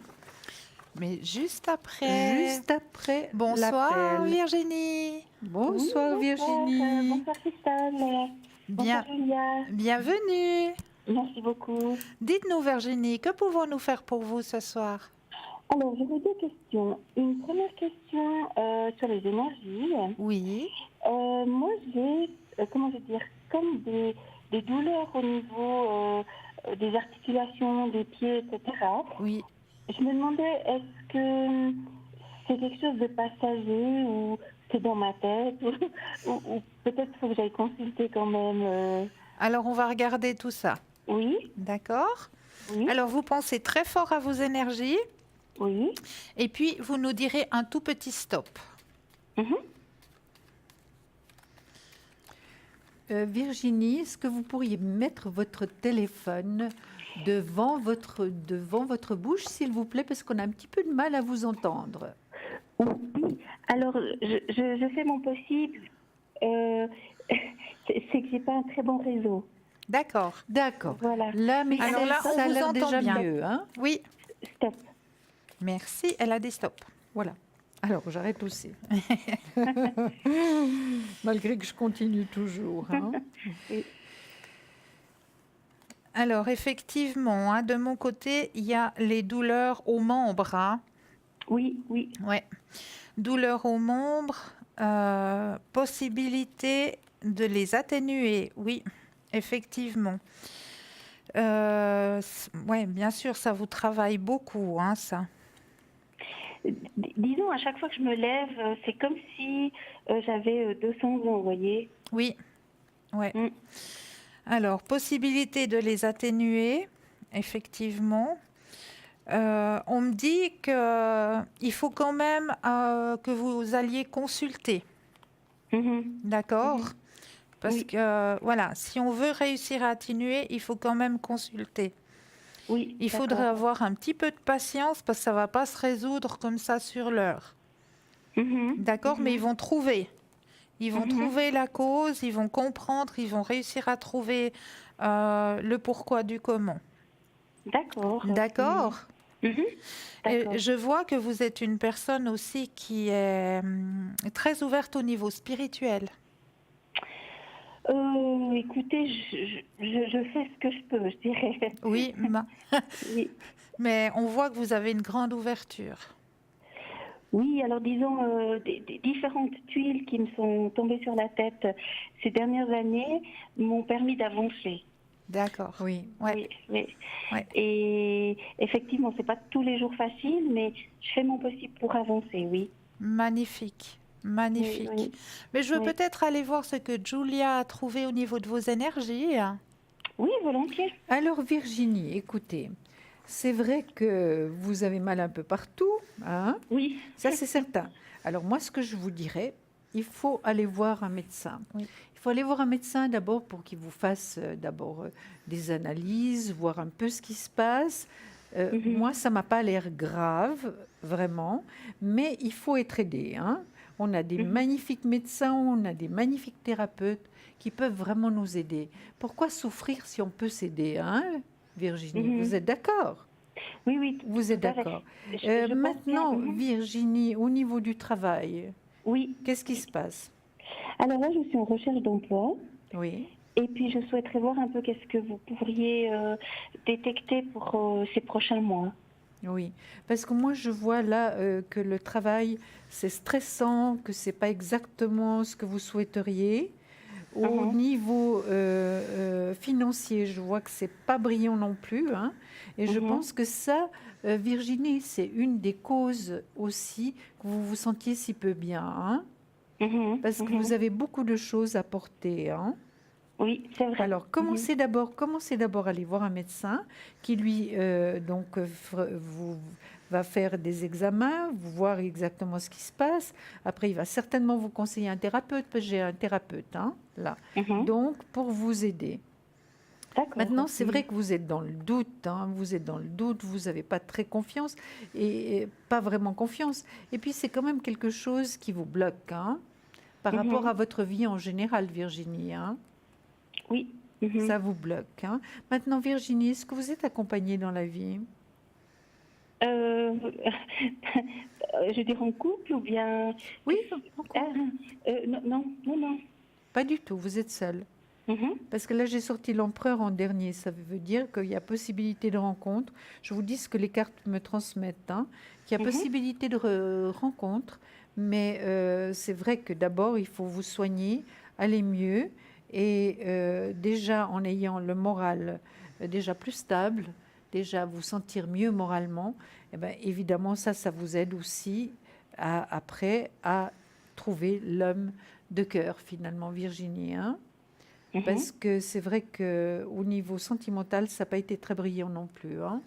Mais juste après bonsoir l'appel. Virginie. Bonsoir Oui, Virginie. bonsoir Christelle. Bonsoir Julia. Bienvenue. Merci beaucoup. Dites-nous Virginie, que pouvons-nous faire pour vous ce soir? Alors, j'aurais 2 questions. Une première question sur les énergies. Oui. Moi, j'ai, comme des douleurs au niveau des articulations, des pieds, etc. Oui. Je me demandais, est-ce que c'est quelque chose de passager ou c'est dans ma tête ou peut-être qu'il faut que j'aille consulter quand même. Alors, on va regarder tout ça. Oui, D'accord? oui, Alors, vous pensez très fort à vos énergies oui. et puis vous nous direz un tout petit stop. Mhm. Virginie, est-ce que vous pourriez mettre votre téléphone devant votre bouche, s'il vous plaît, parce qu'on a un petit peu de mal à vous entendre. Oui, alors je fais mon possible. C'est que j'ai pas un très bon réseau. D'accord. D'accord. Voilà. Là, mais Alors là, ça on a vous l'air entend déjà bien. mieux. Hein. Oui. Stop. Merci. Elle a des stops. Voilà. Alors, j'arrête aussi. Malgré que je continue toujours. Hein. Alors, effectivement, hein, de mon côté, il y a les douleurs aux membres. Hein. Oui, oui. Ouais. Douleurs aux membres, possibilité de les atténuer. Oui, effectivement. Oui, bien sûr, ça vous travaille beaucoup, hein, ça. Disons, à chaque fois que je me lève, c'est comme si j'avais 200 ans, vous voyez. Oui, ouais. Mm. Alors, possibilité de les atténuer, effectivement. On me dit qu'il faut quand même que vous alliez consulter, Mhm. d'accord? Mhm. Parce Oui. que, voilà, si on veut réussir à atténuer, il faut quand même consulter. Oui, Il faudrait d'accord. avoir un petit peu de patience parce que ça ne va pas se résoudre comme ça sur l'heure. Mhm. D'accord? Mais ils vont trouver. Ils vont Mhm. trouver la cause, ils vont comprendre, ils vont réussir à trouver le pourquoi du comment. D'accord. D'accord? Mhm. D'accord. Et je vois que vous êtes une personne aussi qui est très ouverte au niveau spirituel. Écoutez, je fais ce que je peux, je dirais. Oui, Oui. mais on voit que vous avez une grande ouverture. Oui, alors disons, des différentes tuiles qui me sont tombées sur la tête ces dernières années m'ont permis d'avancer. D'accord. Oui. Ouais. Oui, oui. Ouais. Et effectivement, c'est pas tous les jours facile, mais je fais mon possible pour avancer, oui. Magnifique. Magnifique. Oui, oui. Mais je veux Oui. peut-être aller voir ce que Julia a trouvé au niveau de vos énergies. Oui, volontiers. Alors, Virginie, écoutez, c'est vrai que vous avez mal un peu partout, hein? Oui. Ça, c'est certain. Alors, moi, ce que je vous dirais, il faut aller voir un médecin. Oui. Il faut aller voir un médecin d'abord pour qu'il vous fasse des analyses, voir un peu ce qui se passe. Mhm. Moi, ça m'a pas l'air grave, vraiment, mais il faut être aidé. Hein. On a des Mhm. magnifiques médecins, on a des magnifiques thérapeutes qui peuvent vraiment nous aider. Pourquoi souffrir si on peut s'aider, hein, Virginie? Mhm. Vous êtes d'accord? Oui, oui, Vous êtes tout à fait. d'accord. Je pense bien. Maintenant, Virginie, au niveau du travail, Oui. qu'est-ce qui se passe? Alors là, je suis en recherche d'emploi. Oui. Et puis, je souhaiterais voir un peu qu'est-ce que vous pourriez détecter pour ces prochains mois. Oui, parce que moi je vois là que le travail c'est stressant, que c'est pas exactement ce que vous souhaiteriez. Au Mhm. niveau financier, je vois que c'est pas brillant non plus, hein. Et je Mhm. pense que ça, Virginie, c'est une des causes aussi que vous vous sentiez si peu bien, hein, Mhm. parce que Mhm. vous avez beaucoup de choses à porter, hein. Oui, c'est vrai. Alors, Mhm. commencez d'abord à aller voir un médecin qui lui vous va faire des examens, vous voir exactement ce qui se passe. Après, il va certainement vous conseiller un thérapeute, parce que j'ai un thérapeute, hein, là. Mhm. Donc, pour vous aider. D'accord. Maintenant, c'est Mhm. vrai que vous êtes dans le doute, hein, vous êtes dans le doute, vous n'avez pas très confiance et pas vraiment confiance. Et puis, c'est quand même quelque chose qui vous bloque, hein, par rapport Mhm. à votre vie en général, Virginie, hein. Oui. Mhm. Ça vous bloque, hein. Maintenant, Virginie, est-ce que vous êtes accompagnée dans la vie? Euh, je dirais en couple ou bien... Oui, en Ah, couple. non, non, non, non. Pas du tout, vous êtes seule. Mhm. Parce que là, j'ai sorti l'empereur en dernier. Ça veut dire qu'il y a possibilité de rencontre. Je vous dis ce que les cartes me transmettent, hein, qu'il y a Mhm. possibilité de rencontre. Mais c'est vrai que d'abord, il faut vous soigner, aller mieux. Et déjà, en ayant le moral déjà plus stable, déjà vous sentir mieux moralement, eh ben, évidemment, ça vous aide aussi après à trouver l'homme de cœur, finalement, Virginie, hein. Mhm. Parce que c'est vrai que au niveau sentimental, ça n'a pas été très brillant non plus, hein.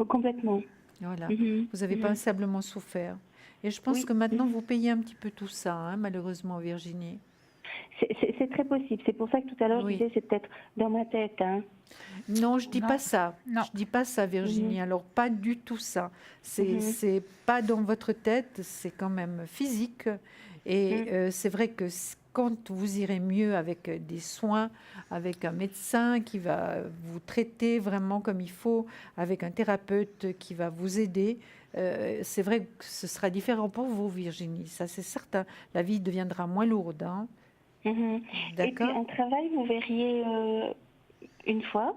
Complètement. Voilà, Mhm. vous avez Mhm. passablement souffert. Et je pense Oui. que maintenant, Mhm. vous payez un petit peu tout ça, hein, malheureusement, Virginie. C'est très possible. C'est pour ça que tout à l'heure, je Oui. disais, c'est peut-être dans ma tête. Hein. Non, je dis Non, pas ça. non. Je dis pas ça, Mhm. Virginie. Alors, pas du tout ça. Mhm. C'est pas dans votre tête, c'est quand même physique. Et Mhm. c'est vrai que quand vous irez mieux avec des soins, avec un médecin qui va vous traiter vraiment comme il faut, avec un thérapeute qui va vous aider, c'est vrai que ce sera différent pour vous, Virginie. Ça, c'est certain. La vie deviendra moins lourde, hein. Mhm. Et puis D'accord? en travail, vous verriez une fois.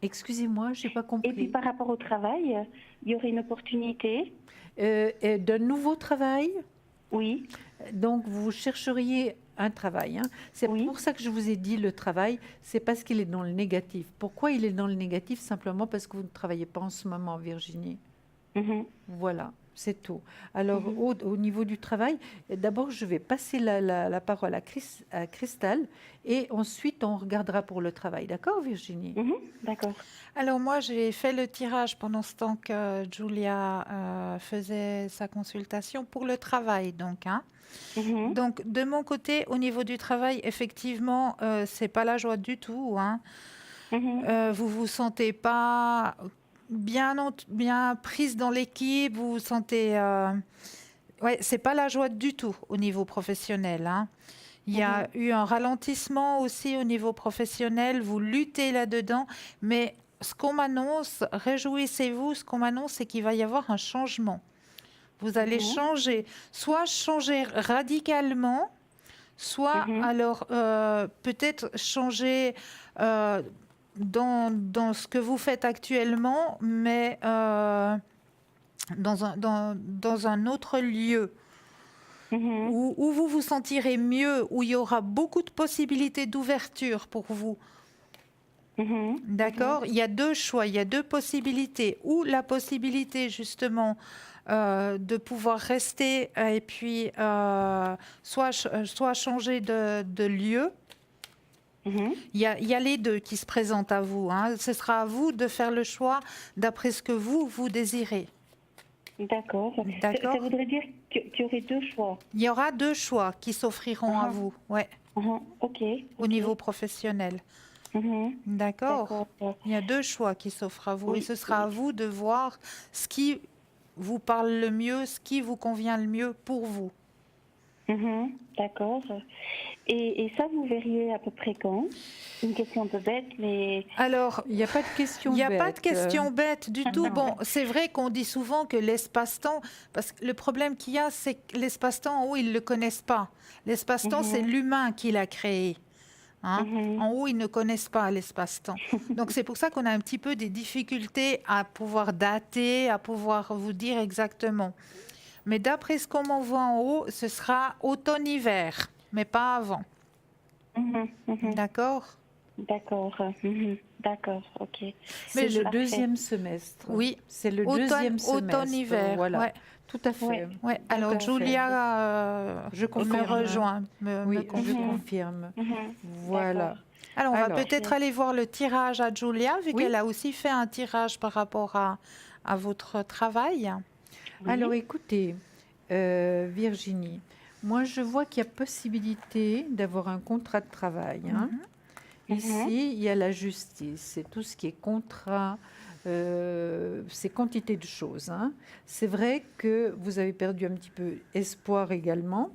Excusez-moi, j'ai pas Et puis compris. par rapport au travail, il y aurait une opportunité. Et d'un nouveau travail? Oui, Donc, vous chercheriez un travail, hein. C'est oui. pour ça que je vous ai dit le travail, c'est parce qu'il est dans le négatif. Pourquoi il est dans le négatif? Simplement parce que vous ne travaillez pas en ce moment, Virginie. Mhm. Voilà, c'est tout. Alors, Mhm. au niveau du travail, d'abord, je vais passer la parole à Cristal et ensuite, on regardera pour le travail. D'accord, Virginie? Mhm. D'accord. Alors moi, j'ai fait le tirage pendant ce temps que Julia faisait sa consultation pour le travail, donc, hein. Mhm. Donc, de mon côté, au niveau du travail, effectivement, c'est pas la joie du tout, hein. Mhm. Vous vous sentez pas bien prise dans l'équipe, vous vous sentez, ouais, c'est pas la joie du tout au niveau professionnel, hein. Il y a eu un ralentissement aussi au niveau professionnel, vous luttez là-dedans, mais ce qu'on m'annonce, réjouissez-vous, ce qu'on m'annonce, c'est qu'il va y avoir un changement. Vous allez Mhm. changer, soit changer radicalement, soit Mhm. alors peut-être changer dans ce que vous faites actuellement, mais dans un autre lieu Mhm. où vous vous sentirez mieux, où il y aura beaucoup de possibilités d'ouverture pour vous. Mhm. D'accord? Il y a deux choix, il y a deux possibilités. Ou la possibilité justement de pouvoir rester et puis soit changer de lieu. Mhm. Il y a les deux qui se présentent à vous, hein. Ce sera à vous de faire le choix d'après ce que vous désirez. D'accord. Ça D'accord? voudrait dire qu'il y aurait deux choix. Il y aura deux choix qui s'offriront à Ah, vous, ouais, ah, ok. au Ok. niveau professionnel. Mhm. D'accord? D'accord. Il y a deux choix qui s'offrent à vous et Oui, ce sera à oui. vous de voir ce qui vous parle le mieux, ce qui vous convient le mieux pour vous. D'accord. Et ça, vous verriez à peu près quand? Une question un peu bête, mais... Alors, Il n'y a pas de question il n'y a bête. pas de question bête du tout. Non. Bon, c'est vrai qu'on dit souvent que l'espace-temps, parce que le problème qu'il y a, c'est que l'espace-temps, en haut, ils ne le connaissent pas. L'espace-temps, c'est l'humain qui l'a créé. Hein. En haut, ils ne connaissent pas l'espace-temps. Donc, c'est pour ça qu'on a un petit peu des difficultés à pouvoir dater, à pouvoir vous dire exactement. Mais d'après ce qu'on m'envoie en haut, ce sera automne-hiver, mais pas avant. D'accord? D'accord. D'accord, ok. C'est Mais le parfait. deuxième semestre. Oui. C'est le deuxième semestre. Automne-hiver. Voilà. Ouais. Tout à fait. Ouais. Ouais. à Alors, fait. Julia Je me confirme. rejoint. Oui, me je confirme. confirme. Voilà. Alors, on va Alors. peut-être aller voir le tirage à Julia, vu Oui. qu'elle a aussi fait un tirage par rapport à votre travail. Alors écoutez, Virginie, moi je vois qu'il y a possibilité d'avoir un contrat de travail. Hein. Ici, il y a la justice, c'est tout ce qui est contrat, c'est quantité de choses. Hein. C'est vrai que vous avez perdu un petit peu espoir également.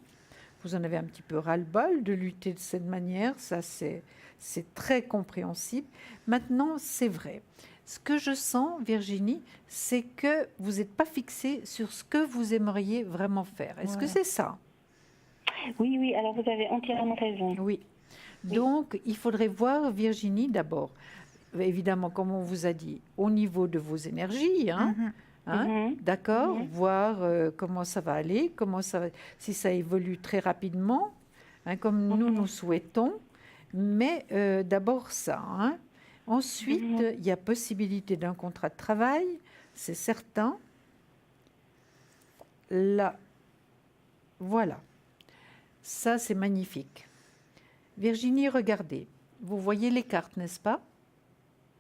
Vous en avez un petit peu ras-le-bol de lutter de cette manière, ça c'est très compréhensible. Maintenant, c'est vrai. Ce que je sens, Virginie, c'est que vous n'êtes pas fixée sur ce que vous aimeriez vraiment faire. Est-ce que c'est ça? Oui, alors vous avez entièrement raison. Oui. Donc, il faudrait voir, Virginie, d'abord, évidemment, comme on vous a dit, au niveau de vos énergies, hein, d'accord, voir comment ça va aller, si ça évolue très rapidement, hein, comme nous souhaitons, mais d'abord ça. Hein. Ensuite, il y a possibilité d'un contrat de travail, c'est certain. Là, voilà. Ça, c'est magnifique. Virginie, regardez. Vous voyez les cartes, n'est-ce pas?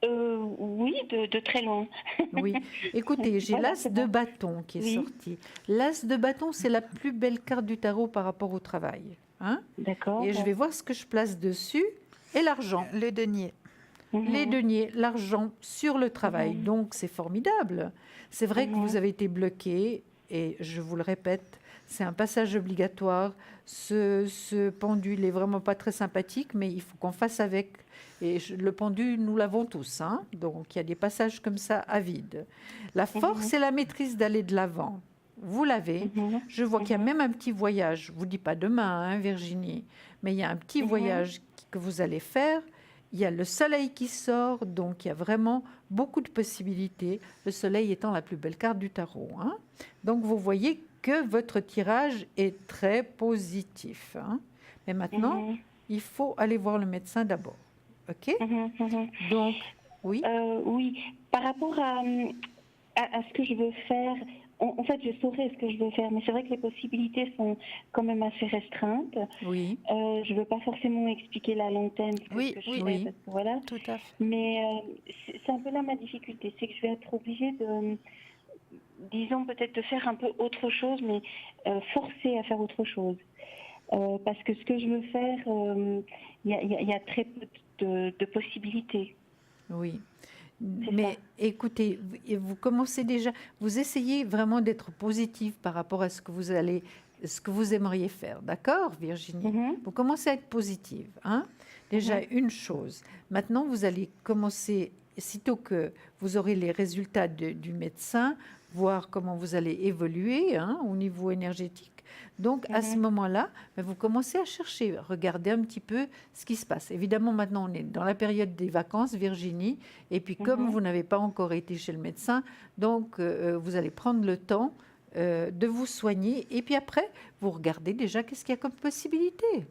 Oui, de très loin. Oui. Écoutez, j'ai Voilà, l'as c'est de bon. bâton qui est Oui. sorti. L'as de bâton, c'est la plus belle carte du tarot par rapport au travail. Hein? D'accord. Et je vais voir ce que je place dessus. Et l'argent. Le denier. Les deniers, l'argent sur le travail. Donc, c'est formidable. C'est vrai que vous avez été bloqué, et je vous le répète, c'est un passage obligatoire. Ce pendu, il n'est vraiment pas très sympathique, mais il faut qu'on fasse avec. Et le pendu, nous l'avons tous. Hein. Donc, il y a des passages comme ça à vide. La force et la maîtrise d'aller de l'avant. Vous l'avez. Je vois qu'il y a même un petit voyage. Je ne vous dis pas demain, hein, Virginie, mais il y a un petit voyage que vous allez faire. Il y a le soleil qui sort, donc il y a vraiment beaucoup de possibilités. Le soleil étant la plus belle carte du tarot. Hein. Donc vous voyez que votre tirage est très positif. Hein. Mais maintenant, il faut aller voir le médecin d'abord. OK? Donc, oui. Oui, par rapport à ce que je veux faire, en fait, je saurais ce que je veux faire, mais c'est vrai que les possibilités sont quand même assez restreintes. Oui. Je ne veux pas forcément expliquer la long terme ce que je fais, parce que voilà. Tout à fait. Mais c'est un peu là ma difficulté, c'est que je vais être obligée de, disons, peut-être de faire un peu autre chose, mais forcer à faire autre chose. Parce que ce que je veux faire, il y a très peu de possibilités. Oui. Mais écoutez, vous commencez déjà, vous essayez vraiment d'être positif par rapport à ce que vous aimeriez faire, d'accord, Virginie? Vous commencez à être positive, hein? Déjà une chose. Maintenant, vous allez commencer, sitôt que vous aurez les résultats du médecin, voir comment vous allez évoluer, hein, au niveau énergétique. Donc, à ce moment-là, vous commencez à chercher, regardez un petit peu ce qui se passe. Évidemment, maintenant, on est dans la période des vacances, Virginie, et puis comme vous n'avez pas encore été chez le médecin, donc vous allez prendre le temps de vous soigner, et puis après, vous regardez déjà qu'est-ce qu'il y a comme possibilité.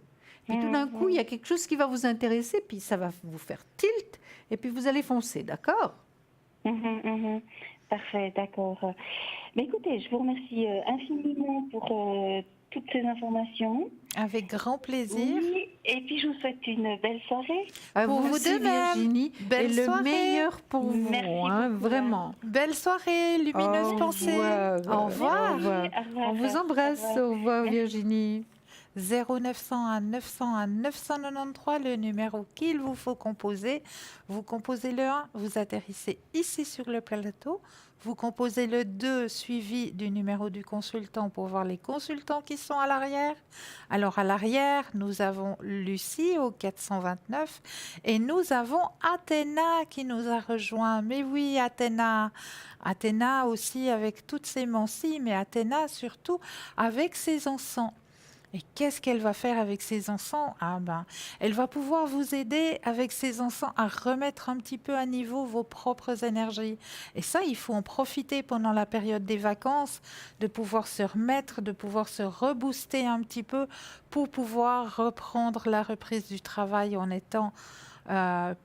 Puis tout d'un coup, il y a quelque chose qui va vous intéresser, puis ça va vous faire tilt, et puis vous allez foncer, d'accord? Parfait, d'accord. Mais écoutez, je vous remercie infiniment pour toutes ces informations. Avec grand plaisir. Oui, et puis je vous souhaite une belle soirée. À Pour vous aussi, de même. Virginie, Belle et le soirée. meilleur pour vous, Merci hein, beaucoup. vraiment. Belle soirée, lumineuse Au pensée. revoir. Au revoir. Au revoir. Au revoir. On vous embrasse. Au revoir. Au revoir, Virginie. 0901 901 993, le numéro qu'il vous faut composer. Vous composez le 1, vous atterrissez ici sur le plateau. Vous composez le 2 suivi du numéro du consultant pour voir les consultants qui sont à l'arrière. Alors à l'arrière, nous avons Lucie au 429 et nous avons Athéna qui nous a rejoint. Mais oui, Athéna. Athéna aussi avec toutes ses mancies, mais Athéna surtout avec ses encens. Et qu'est-ce qu'elle va faire avec ses encens? Ah ben, elle va pouvoir vous aider avec ses encens à remettre un petit peu à niveau vos propres énergies. Et ça, il faut en profiter pendant la période des vacances, de pouvoir se remettre, de pouvoir se rebooster un petit peu pour pouvoir reprendre la reprise du travail en étant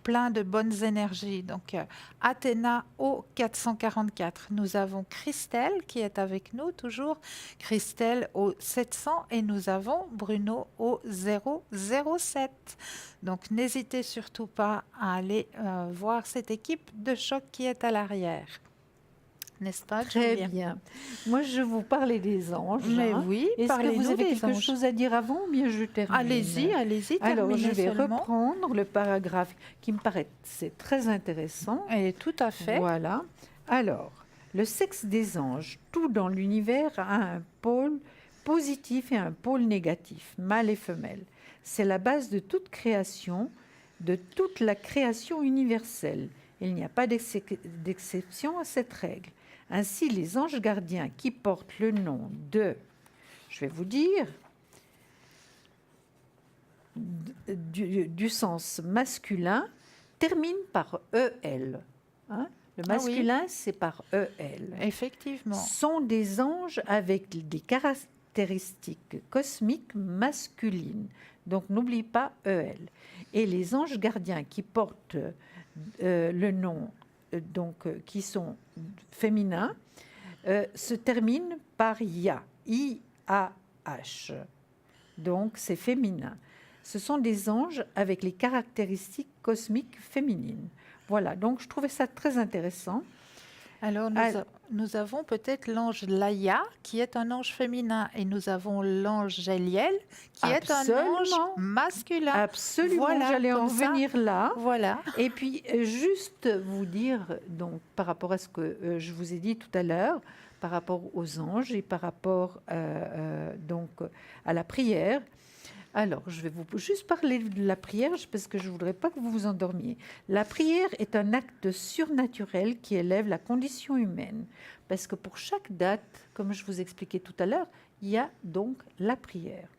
plein de bonnes énergies. Donc, Athéna au 444. Nous avons Christelle qui est avec nous toujours. Christelle au 700 et nous avons Bruno au 007. Donc, n'hésitez surtout pas à aller voir cette équipe de choc qui est à l'arrière. N'est-ce pas, Très Julia? bien. Moi, je vous parlais des anges. Mais hein. oui, Est-ce que parlez-nous vous avez des quelque anges. chose à dire avant ou bien je termine? Allez-y, allez-y, Alors, je terminez vais seulement. reprendre le paragraphe qui me paraît c'est très intéressant. Et tout à fait. Voilà. Alors, le sexe des anges, tout dans l'univers a un pôle positif et un pôle négatif, mâle et femelle. C'est la base de toute création, de toute la création universelle. Il n'y a pas d'exception à cette règle. Ainsi, les anges gardiens qui portent le nom de, je vais vous dire, du sens masculin, terminent par EL. Hein? Le Ah oui. masculin, c'est par EL. Effectivement. Sont des anges avec des caractéristiques cosmiques masculines. Donc, n'oublie pas EL. Et les anges gardiens qui portent le nom, qui sont féminins, se terminent par IA, I-A-H. Donc, c'est féminin. Ce sont des anges avec les caractéristiques cosmiques féminines. Voilà, donc je trouvais ça très intéressant. Alors, nous avons peut-être l'ange Laïa, qui est un ange féminin, et nous avons l'ange Géliel, qui est un ange Absolument. masculin. Absolument, Voilà, j'allais en comme ça. venir là. Voilà. Et puis, juste vous dire, donc, par rapport à ce que je vous ai dit tout à l'heure, par rapport aux anges et par rapport donc, à la prière. Alors, je vais vous juste parler de la prière parce que je ne voudrais pas que vous vous endormiez. La prière est un acte surnaturel qui élève la condition humaine. Parce que pour chaque date, comme je vous expliquais tout à l'heure, il y a donc la prière.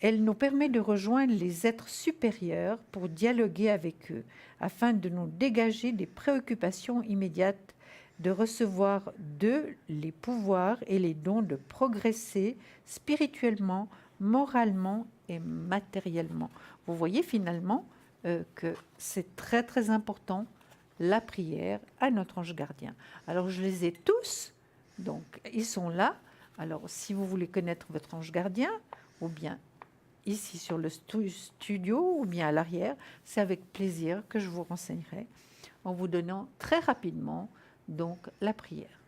Elle nous permet de rejoindre les êtres supérieurs pour dialoguer avec eux, afin de nous dégager des préoccupations immédiates, de recevoir d'eux les pouvoirs et les dons de progresser spirituellement, moralement et matériellement. Vous voyez finalement que c'est très très important la prière à notre ange gardien. Alors je les ai tous, donc ils sont là. Alors si vous voulez connaître votre ange gardien, ou bien ici sur le studio, ou bien à l'arrière, c'est avec plaisir que je vous renseignerai en vous donnant très rapidement donc la prière.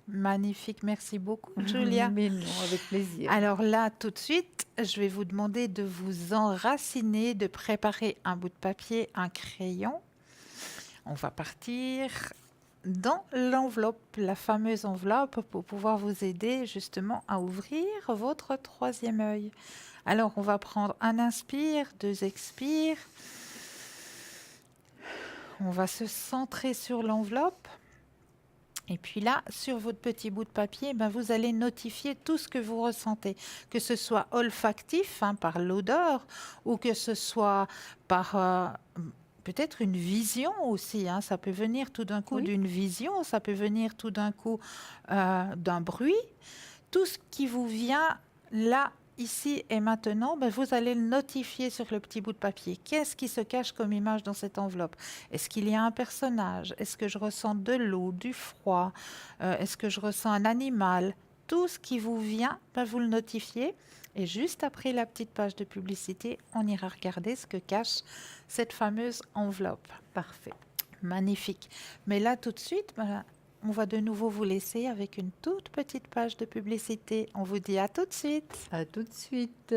Magnifique, merci beaucoup, Julia. Mais non, avec plaisir. Alors là, tout de suite, je vais vous demander de vous enraciner, de préparer un bout de papier, un crayon. On va partir dans l'enveloppe, la fameuse enveloppe, pour pouvoir vous aider justement à ouvrir votre troisième œil. Alors, on va prendre un inspire, deux expires. On va se centrer sur l'enveloppe. Et puis là, sur votre petit bout de papier, vous allez notifier tout ce que vous ressentez, que ce soit olfactif, par l'odeur, ou que ce soit par peut-être une vision aussi. Ça peut venir tout d'un coup d'une vision, ça peut venir tout d'un coup d'un bruit. Tout ce qui vous vient là, ici et maintenant, vous allez le notifier sur le petit bout de papier. Qu'est-ce qui se cache comme image dans cette enveloppe? Est-ce qu'il y a un personnage? Est-ce que je ressens de l'eau, du froid? Est-ce que je ressens un animal? Tout ce qui vous vient, vous le notifiez. Et juste après la petite page de publicité, on ira regarder ce que cache cette fameuse enveloppe. Parfait. Magnifique. Mais là, tout de suite, on va de nouveau vous laisser avec une toute petite page de publicité. On vous dit à tout de suite. À tout de suite.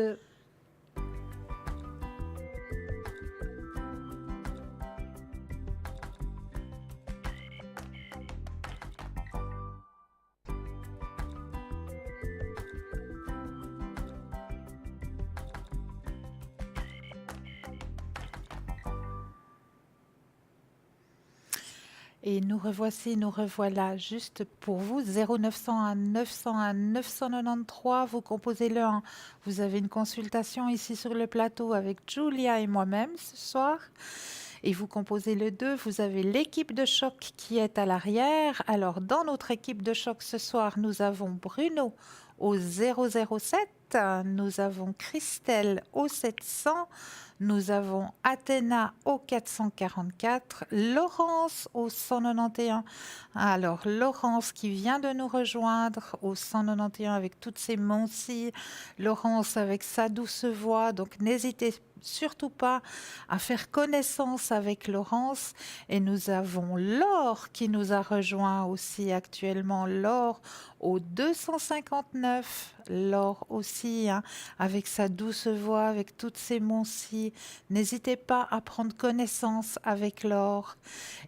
Et nous revoici, nous revoilà juste pour vous. 0901 901 993, vous composez le 1. Vous avez une consultation ici sur le plateau avec Julia et moi-même ce soir. Et vous composez le 2, vous avez l'équipe de choc qui est à l'arrière. Alors, dans notre équipe de choc ce soir, nous avons Bruno au 007, nous avons Christelle au 700, nous avons Athéna au 444, Laurence au 191. Alors, Laurence qui vient de nous rejoindre au 191 avec toutes ses moncies, Laurence avec sa douce voix. Donc, n'hésitez surtout pas à faire connaissance avec Laurence. Et nous avons Laure qui nous a rejoint aussi actuellement, Laure au 259, Laure aussi, hein, avec sa douce voix, avec toutes ses moncies. N'hésitez pas à prendre connaissance avec Laure.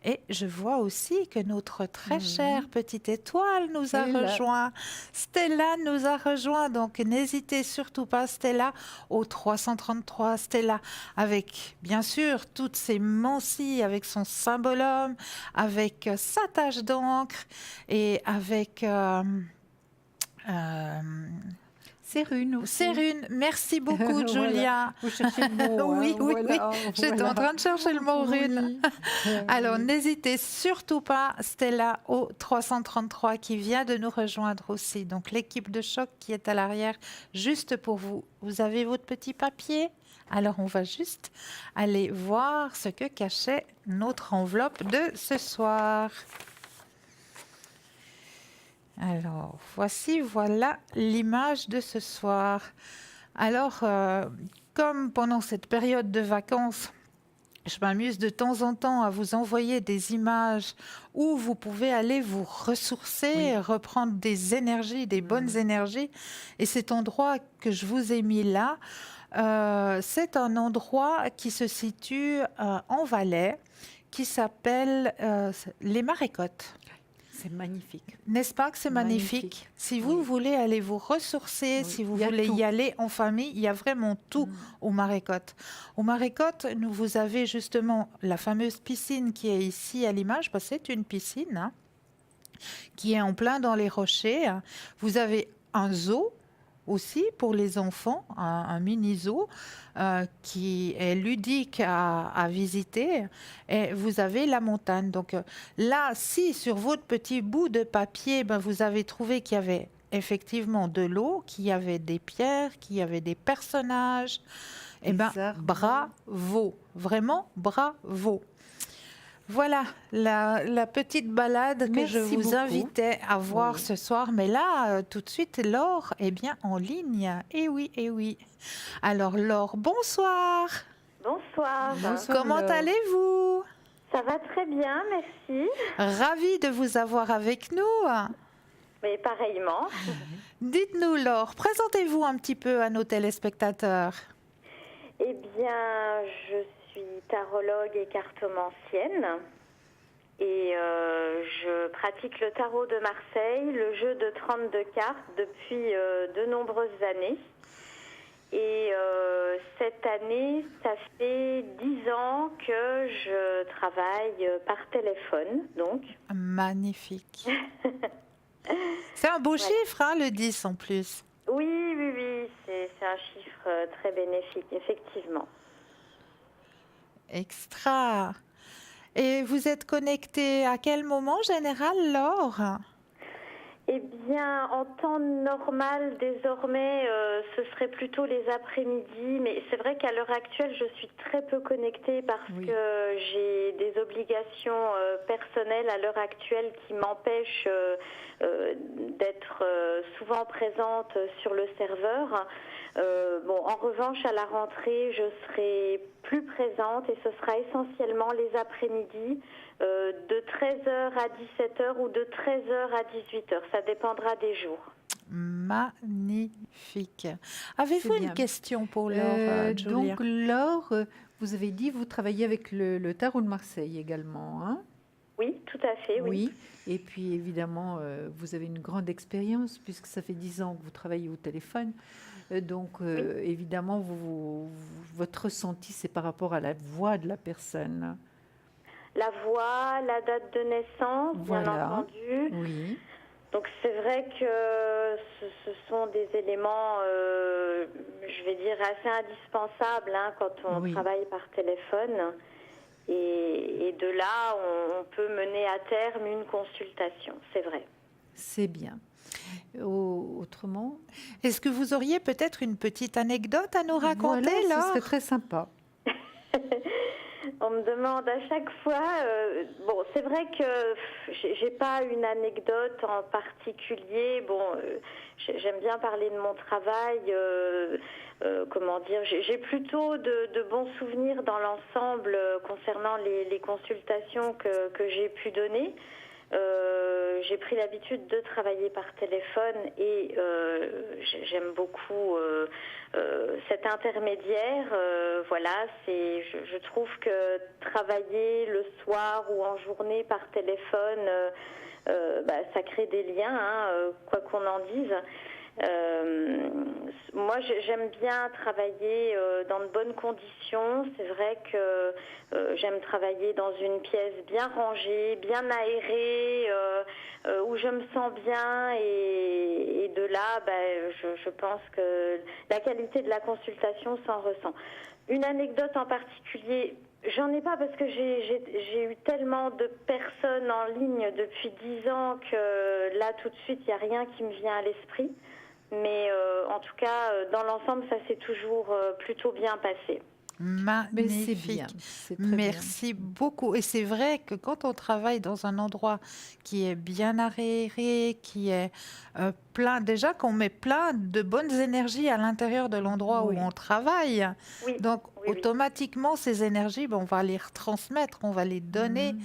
Et je vois aussi que notre très chère petite étoile nous a rejoint. Stella nous a rejoint, donc n'hésitez surtout pas, Stella, au 333. Stella, avec bien sûr toutes ses moncies, avec son symbolum, avec sa tache d'encre et avec... Cérune aussi. Cérune, merci beaucoup, Julia. Voilà. Vous cherchez le mot. Oui, hein, oui, voilà, oui. J'étais en train de chercher le mot rune. Oui. Alors, n'hésitez surtout pas, Stella au 333 qui vient de nous rejoindre aussi. Donc, l'équipe de choc qui est à l'arrière, juste pour vous. Vous avez votre petit papier? Alors, on va juste aller voir ce que cachait notre enveloppe de ce soir. Alors, voilà l'image de ce soir. Alors, comme pendant cette période de vacances, je m'amuse de temps en temps à vous envoyer des images où vous pouvez aller vous ressourcer, reprendre des énergies, des bonnes énergies. Et cet endroit que je vous ai mis là, c'est un endroit qui se situe en Valais, qui s'appelle les Marécottes. C'est magnifique. N'est-ce pas que c'est magnifique? Si vous voulez aller vous ressourcer, si vous voulez y aller en famille, il y a vraiment tout aux Marécottes. Aux Marécottes, vous avez justement la fameuse piscine qui est ici à l'image, parce que c'est une piscine hein, qui est en plein dans les rochers. Vous avez un zoo aussi pour les enfants, un mini zoo qui est ludique à visiter. Et vous avez la montagne. Donc là, si sur votre petit bout de papier, vous avez trouvé qu'il y avait effectivement de l'eau, qu'il y avait des pierres, qu'il y avait des personnages, eh bien, bravo, vraiment bravo. Voilà la petite balade que je vous invitais à voir ce soir. Mais là, tout de suite, Laure est bien en ligne. Eh oui, eh oui. Alors Laure, bonsoir. Bonsoir. Comment allez-vous? Ça va très bien, merci. Ravie de vous avoir avec nous. Mais pareillement. Dites-nous Laure, présentez-vous un petit peu à nos téléspectateurs. Eh bien, je suis tarologue et cartomancienne et je pratique le tarot de Marseille, le jeu de 32 cartes depuis de nombreuses années. Et cette année, ça fait 10 ans que je travaille par téléphone, donc. Magnifique. C'est un beau chiffre, hein, le 10 en plus. Oui, c'est un chiffre très bénéfique, effectivement. Extra. Et vous êtes connecté à quel moment en général, Laure? Eh bien, en temps normal, désormais, ce serait plutôt les après-midi. Mais c'est vrai qu'à l'heure actuelle, je suis très peu connectée parce que j'ai des obligations personnelles à l'heure actuelle qui m'empêchent d'être souvent présente sur le serveur. En revanche, à la rentrée, je serai plus présente et ce sera essentiellement les après-midi de 13h à 17h ou de 13h à 18h. Ça dépendra des jours. Magnifique. Avez-vous une question pour Laure, Julia? Donc, Laure, vous avez dit vous travaillez avec le tarot de Marseille également, hein? Oui, tout à fait, oui. Et puis, évidemment, vous avez une grande expérience puisque ça fait 10 ans que vous travaillez au téléphone. Évidemment, votre ressenti, c'est par rapport à la voix de la personne. la voix, la date de naissance, bien Voilà. entendu. Oui. Donc c'est vrai que ce sont des éléments, je vais dire, assez indispensables quand on travaille par téléphone. Et de là, on peut mener à terme une consultation, c'est vrai. C'est bien. Autrement, Est-ce que vous auriez peut-être une petite anecdote à nous raconter, voilà, ce Laure? serait très sympa. On me demande à chaque fois. Bon, c'est vrai que j'ai pas une anecdote en particulier. Bon, j'aime bien parler de mon travail. Comment dire, j'ai plutôt de bons souvenirs dans l'ensemble concernant les consultations que j'ai pu donner. J'ai pris l'habitude de travailler par téléphone et j'aime beaucoup cet intermédiaire. Voilà, je trouve que travailler le soir ou en journée par téléphone, ça crée des liens, quoi qu'on en dise. Moi, j'aime bien travailler dans de bonnes conditions. C'est vrai que j'aime travailler dans une pièce bien rangée, bien aérée, où je me sens bien. Et de là, je pense que la qualité de la consultation s'en ressent. Une anecdote en particulier, j'en ai pas parce que j'ai eu tellement de personnes en ligne depuis 10 ans que là, tout de suite, il n'y a rien qui me vient à l'esprit. Mais en tout cas, dans l'ensemble, ça s'est toujours plutôt bien passé. Mais c'est Magnifique. bien. C'est très Merci beaucoup. Et c'est vrai que quand on travaille dans un endroit qui est bien aéré, qui est plein, déjà qu'on met plein de bonnes énergies à l'intérieur de l'endroit Oui. où on travaille. Oui. Donc, Oui, oui. automatiquement, ces énergies, on va les retransmettre, on va les donner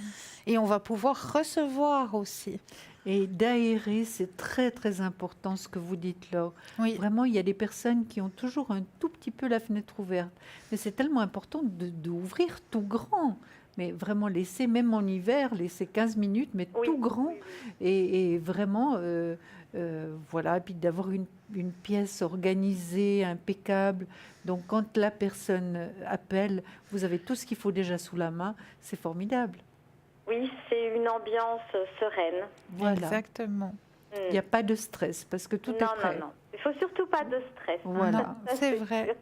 et on va pouvoir recevoir aussi. Et d'aérer, c'est très très important ce que vous dites, Laure. Oui. Vraiment, il y a des personnes qui ont toujours un tout petit peu la fenêtre ouverte. Mais c'est tellement important d'ouvrir tout grand. Mais vraiment laisser, même en hiver, laisser 15 minutes, mais Oui, tout grand. oui, Et vraiment, voilà, et puis d'avoir une pièce organisée, impeccable. Donc quand la personne appelle, vous avez tout ce qu'il faut déjà sous la main. C'est formidable. Oui, c'est une ambiance sereine. Voilà. Exactement. Il n'y a pas de stress parce que tout est prêt. Non. Il faut surtout pas de stress. Voilà. Non, c'est vrai.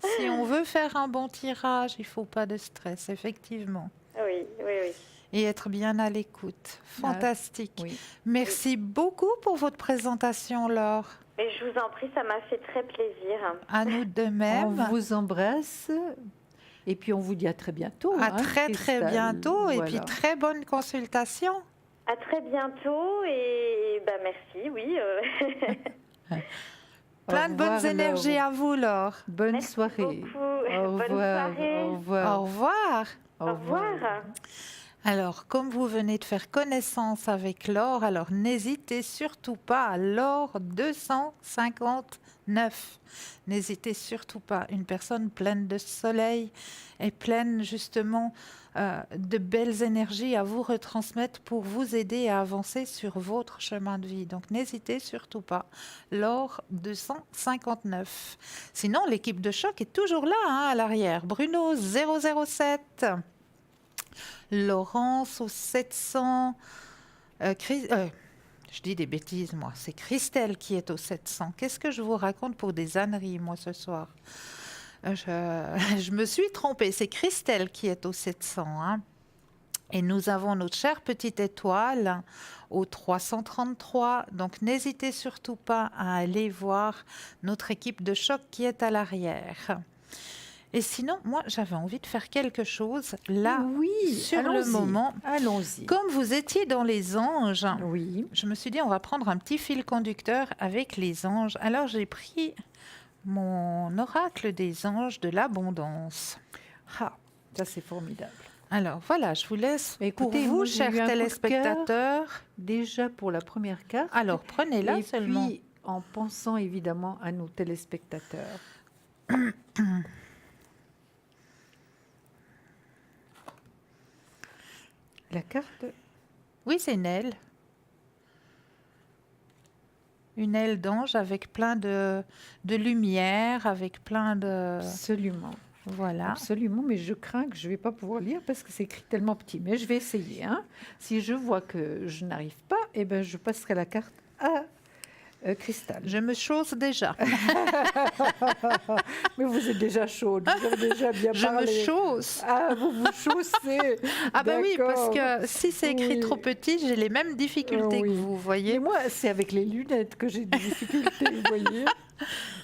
Si on veut faire un bon tirage, il faut pas de stress, effectivement. Oui. Et être bien à l'écoute. Fantastique. Oui. Merci beaucoup pour votre présentation, Laure. Mais je vous en prie, ça m'a fait très plaisir. À nous de On même. vous embrasse et puis on vous dit à très bientôt. À très Christelle. bientôt et Voilà. puis très bonne consultation. À très bientôt et merci, oui. Plein Au de bonnes revoir, énergies Laure. à vous, Laure. Bonne Merci soirée. beaucoup. Au Bonne revoir. soirée. Au revoir. Au revoir. Au revoir. Alors, comme vous venez de faire connaissance avec Laure, alors n'hésitez surtout pas, Laure 259. N'hésitez surtout pas. Une personne pleine de soleil et pleine justement de belles énergies à vous retransmettre pour vous aider à avancer sur votre chemin de vie. Donc, n'hésitez surtout pas. Laure 259. Sinon, l'équipe de choc est toujours là à l'arrière. Bruno 007. Laurence au 700. Je dis des bêtises, moi. C'est Christelle qui est au 700. Qu'est-ce que je vous raconte pour des âneries, moi, ce soir? Je me suis trompée. C'est Christelle qui est au 700. Hein. Et nous avons notre chère petite étoile au 333. Donc, n'hésitez surtout pas à aller voir notre équipe de choc qui est à l'arrière. Et sinon, moi, j'avais envie de faire quelque chose là, sur le allons-y. moment. Allons-y. Comme vous étiez dans les anges, Oui. je me suis dit, on va prendre un petit fil conducteur avec les anges. Alors, j'ai pris mon oracle des anges de l'abondance. Ah, ça c'est formidable. Alors, voilà, je vous laisse Écoutez, pour moi, vous, j'ai eu chers un coup de téléspectateurs. Déjà pour la première carte. Alors, prenez-la et seulement. puis en pensant évidemment à nos téléspectateurs. La carte, Oui, c'est une aile. Une aile d'ange avec plein de lumière, avec plein de... absolument. Voilà. Absolument, mais je crains que je ne vais pas pouvoir lire parce que c'est écrit tellement petit. Mais je vais essayer. Hein. Si je vois que je n'arrive pas, eh ben, je passerai la carte à Cristal. Je me chausse déjà. Mais vous êtes déjà chaude, vous avez déjà bien parlé. Je me chausse. Ah, vous vous chaussez. Ah ben oui, parce D'accord. que si c'est écrit Oui. trop petit, j'ai les mêmes difficultés que Oui. vous, Et voyez. moi, c'est avec les lunettes que j'ai des difficultés, vous voyez.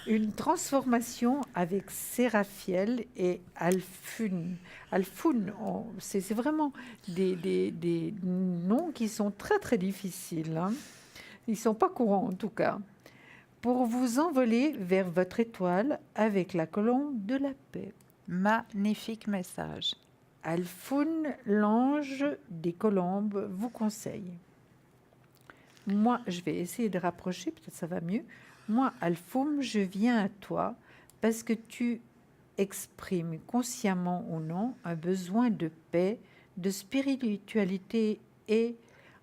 Une transformation avec Séraphiel et Alphune. Alphune, c'est vraiment des noms qui sont très très difficiles. Hein. Ils ne sont pas courants en tout cas. Pour vous envoler vers votre étoile avec la colombe de la paix. Magnifique message. Alphune, l'ange des colombes, vous conseille. Moi, je vais essayer de rapprocher, peut-être ça va mieux. Moi, Alphoum, je viens à toi parce que tu exprimes consciemment ou non un besoin de paix, de spiritualité et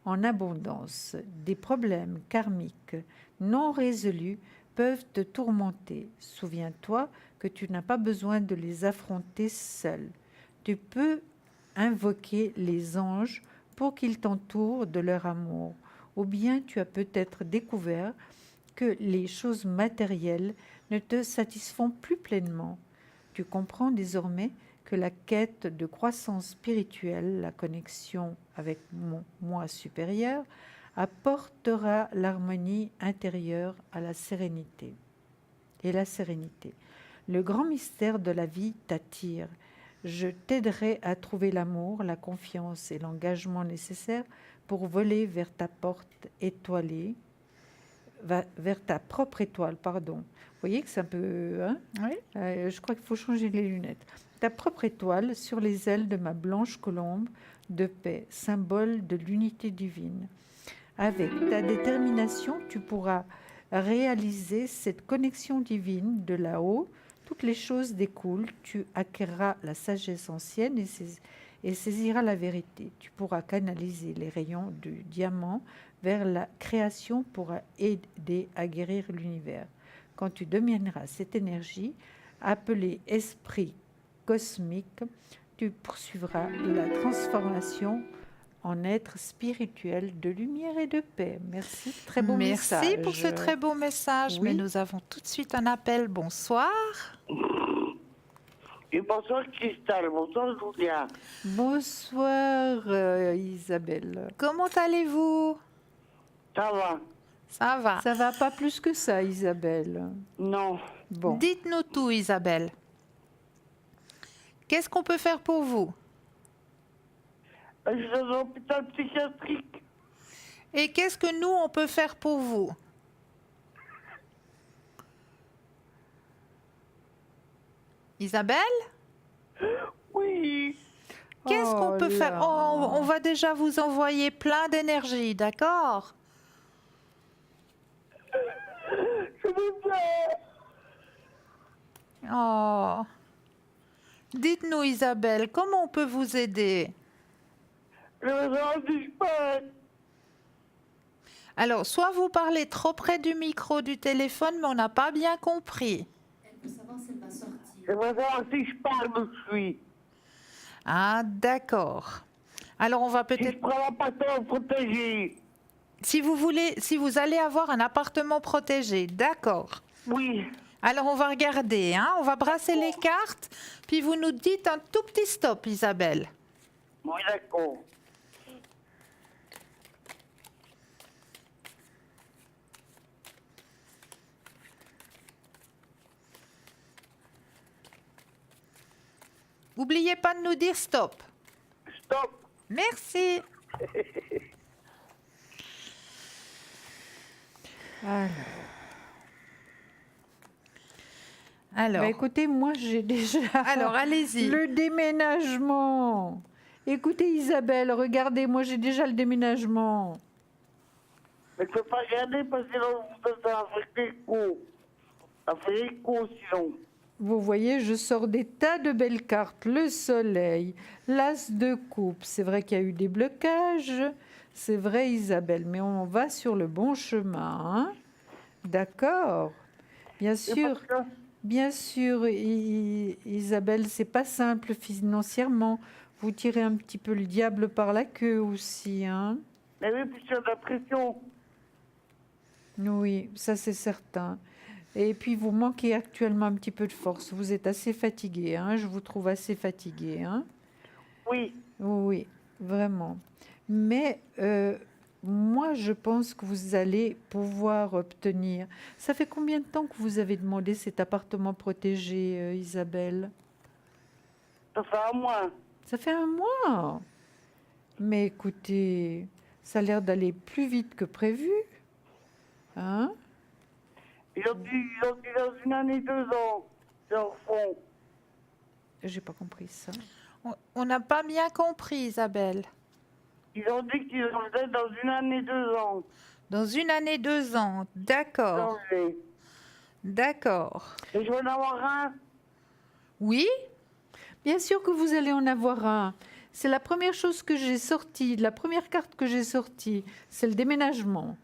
en abondance. Des problèmes karmiques non résolus peuvent te tourmenter. Souviens-toi que tu n'as pas besoin de les affronter seul. Tu peux invoquer les anges pour qu'ils t'entourent de leur amour. Ou bien tu as peut-être découvert que les choses matérielles ne te satisfont plus pleinement. Tu comprends désormais que la quête de croissance spirituelle, la connexion avec mon moi supérieur, apportera l'harmonie intérieure à la sérénité. Et la sérénité. Le grand mystère de la vie t'attire. Je t'aiderai à trouver l'amour, la confiance et l'engagement nécessaires pour voler vers ta porte étoilée, vers ta propre étoile, pardon. Vous voyez que c'est un peu... Hein, Oui. je crois qu'il faut changer les lunettes. Ta propre étoile sur les ailes de ma blanche colombe de paix, symbole de l'unité divine. Avec ta détermination, tu pourras réaliser cette connexion divine de là-haut. Toutes les choses découlent, tu acquerras la sagesse ancienne et saisiras la vérité. Tu pourras canaliser les rayons du diamant vers la création pour aider à guérir l'univers. Quand tu domineras cette énergie, appelée esprit cosmique, tu poursuivras la transformation en être spirituel de lumière et de paix. Merci, très beau message. Merci pour ce très beau message. Oui. Mais nous avons tout de suite un appel. Bonsoir. Et bonsoir Cristal, bonsoir Julia. Bonsoir Isabelle. Comment allez-vous? Ça va? Ça va. Ça va pas plus que ça, Isabelle. Non. Bon. Dites-nous tout, Isabelle. Qu'est-ce qu'on peut faire pour vous? Je suis dans un hôpital psychiatrique. Et qu'est-ce que nous, on peut faire pour vous? Isabelle? Oui. Qu'est-ce qu'on peut faire? là. On va déjà vous envoyer plein d'énergie, d'accord? Je veux bien. Oh. Dites-nous, Isabelle, comment on peut vous aider? Je veux savoir si je peux. Alors, soit vous parlez trop près du micro du téléphone, mais on n'a pas bien compris. Je veux savoir si je parle où je suis. Ah, d'accord. Alors, on va Si je peut-être... prends l'appartement protégé. Si vous voulez, si vous allez avoir un appartement protégé, d'accord. Oui. Alors, on va regarder, hein, on va brasser les cartes, puis vous nous dites un tout petit stop, Isabelle. Oui, d'accord. N'oubliez pas de nous dire stop. Stop. Merci. Alors, Bah, écoutez, moi j'ai déjà alors allez-y. le déménagement. Écoutez Isabelle, regardez, moi j'ai déjà le déménagement. Mais je peux pas regarder parce que sinon vous êtes un frico. Un frico sinon. Vous voyez, je sors des tas de belles cartes. Le soleil, l'as de coupe. C'est vrai qu'il y a eu des blocages. C'est vrai Isabelle, mais on va sur le bon chemin. Hein. D'accord. Bien Et sûr. parce que Bien sûr, Isabelle, c'est pas simple financièrement. Vous tirez un petit peu le diable par la queue aussi, hein? Mais oui, puis sur la pression. Oui, ça c'est certain. Et puis vous manquez actuellement un petit peu de force. Vous êtes assez fatigué, hein? Je vous trouve assez fatigué, hein? Oui. Oui, vraiment. Mais moi, je pense que vous allez pouvoir obtenir. Ça fait combien de temps que vous avez demandé cet appartement protégé, Isabelle? Ça fait un mois. Ça fait un mois. Mais écoutez, ça a l'air d'aller plus vite que prévu. Hein? Ils ont dit dans une année, 2 ans. C'est en fond. J'ai pas compris ça. On n'a pas bien compris, Isabelle. Ils ont dit qu'ils en faisaient dans une année, 2 ans. Dans une année, 2 ans. D'accord. Changer. D'accord. Et je vais en avoir un. Oui? Bien sûr que vous allez en avoir un. C'est la première chose que j'ai sortie, la première carte que j'ai sortie, c'est le déménagement.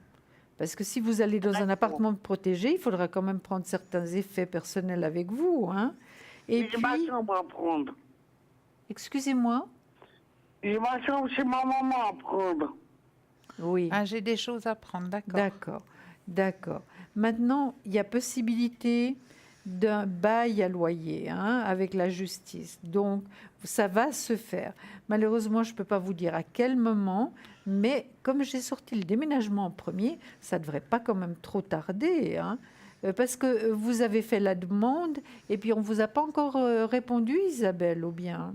Parce que si vous allez dans un appartement protégé, il faudra quand même prendre certains effets personnels avec vous, hein. Et J'ai ma puis, chambre à prendre. excusez-moi. J'ai ma chambre chez ma maman à prendre. Oui. Ah, j'ai des choses à prendre, d'accord. D'accord, d'accord. Maintenant, il y a possibilité d'un bail à loyer, hein, avec la justice. Donc, ça va se faire. Malheureusement, je ne peux pas vous dire à quel moment, mais comme j'ai sorti le déménagement en premier, ça ne devrait pas quand même trop tarder, hein, parce que vous avez fait la demande et puis on ne vous a pas encore répondu, Isabelle, ou bien?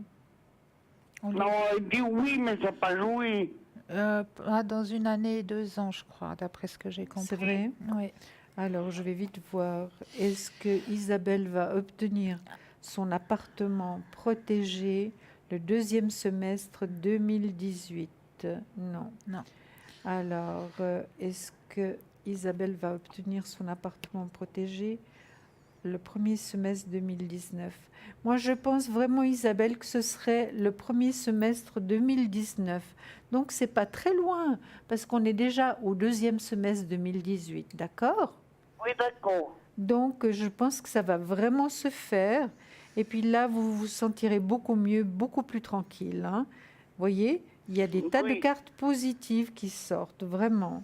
Non, elle dit oui, mais c'est pas joué. Dans une année, 2 ans, je crois, d'après ce que j'ai compris. C'est vrai? Oui. Alors, je vais vite voir. Est-ce que Isabelle va obtenir son appartement protégé le deuxième semestre 2018? Non. Non. Alors, est-ce que Isabelle va obtenir son appartement protégé le premier semestre 2019? Moi, je pense vraiment, Isabelle, que ce serait le premier semestre 2019. Donc, c'est pas très loin, parce qu'on est déjà au deuxième semestre 2018, d'accord? Oui, d'accord. Donc, je pense que ça va vraiment se faire. Et puis là, vous vous sentirez beaucoup mieux, beaucoup plus tranquille, hein. Vous voyez, il y a des tas de Oui. cartes positives qui sortent, vraiment.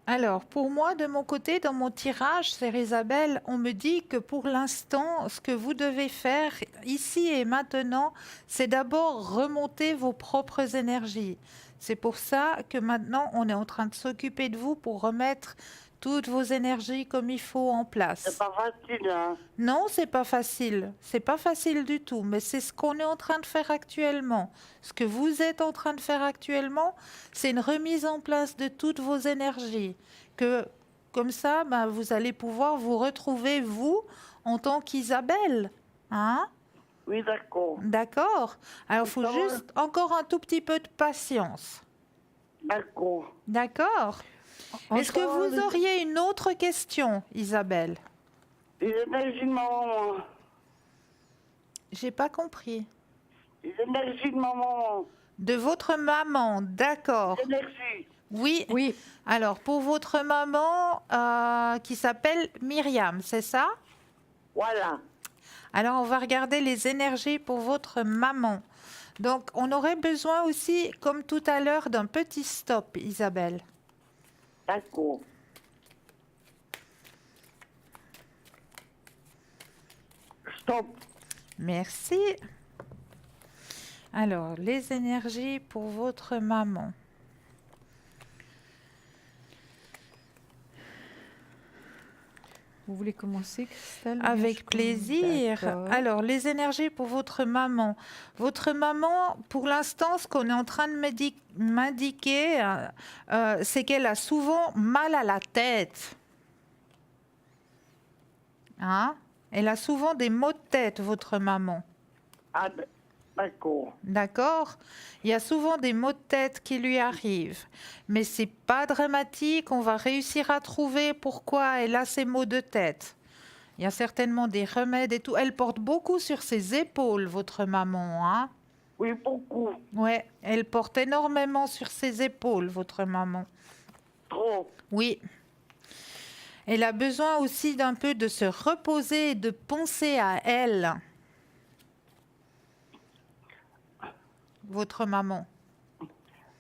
Alors, pour moi, de mon côté, dans mon tirage, chère Isabelle, on me dit que pour l'instant, ce que vous devez faire ici et maintenant, c'est d'abord remonter vos propres énergies. C'est pour ça que maintenant, on est en train de s'occuper de vous pour remettre toutes vos énergies comme il faut en place. C'est pas facile, hein. Non, c'est pas facile. C'est pas facile du tout, mais c'est ce qu'on est en train de faire actuellement. Ce que vous êtes en train de faire actuellement, c'est une remise en place de toutes vos énergies. Que comme ça, ben, vous allez pouvoir vous retrouver vous en tant qu'Isabelle, hein? Oui, d'accord. D'accord. Alors, il faut Ça va. juste encore un tout petit peu de patience. D'accord. D'accord. Est-ce que vous auriez une autre question, Isabelle? Les énergies de ma maman. J'ai pas compris. Les énergies de ma maman. De votre maman, d'accord. Les énergies. Oui. Oui, Alors, pour votre maman qui s'appelle Myriam, c'est ça? Voilà. Alors, on va regarder les énergies pour votre maman. Donc, on aurait besoin aussi, comme tout à l'heure, d'un petit stop, Isabelle. D'accord. Stop. Merci. Alors, les énergies pour votre maman. vous voulez commencer, Christelle? Avec plaisir. D'accord. Alors, les énergies pour votre maman. Votre maman, pour l'instant, ce qu'on est en train de m'indiquer, c'est qu'elle a souvent mal à la tête. Hein? Elle a souvent des maux de tête, votre maman. Ah, d'accord. D'accord? Il y a souvent des maux de tête qui lui arrivent. Mais c'est pas dramatique, on va réussir à trouver pourquoi elle a ces maux de tête. Il y a certainement des remèdes et tout. Elle porte beaucoup sur ses épaules, votre maman, hein? Oui, beaucoup. Ouais, elle porte énormément sur ses épaules, votre maman. Trop. Oui. Elle a besoin aussi d'un peu de se reposer et de penser à elle. Votre maman.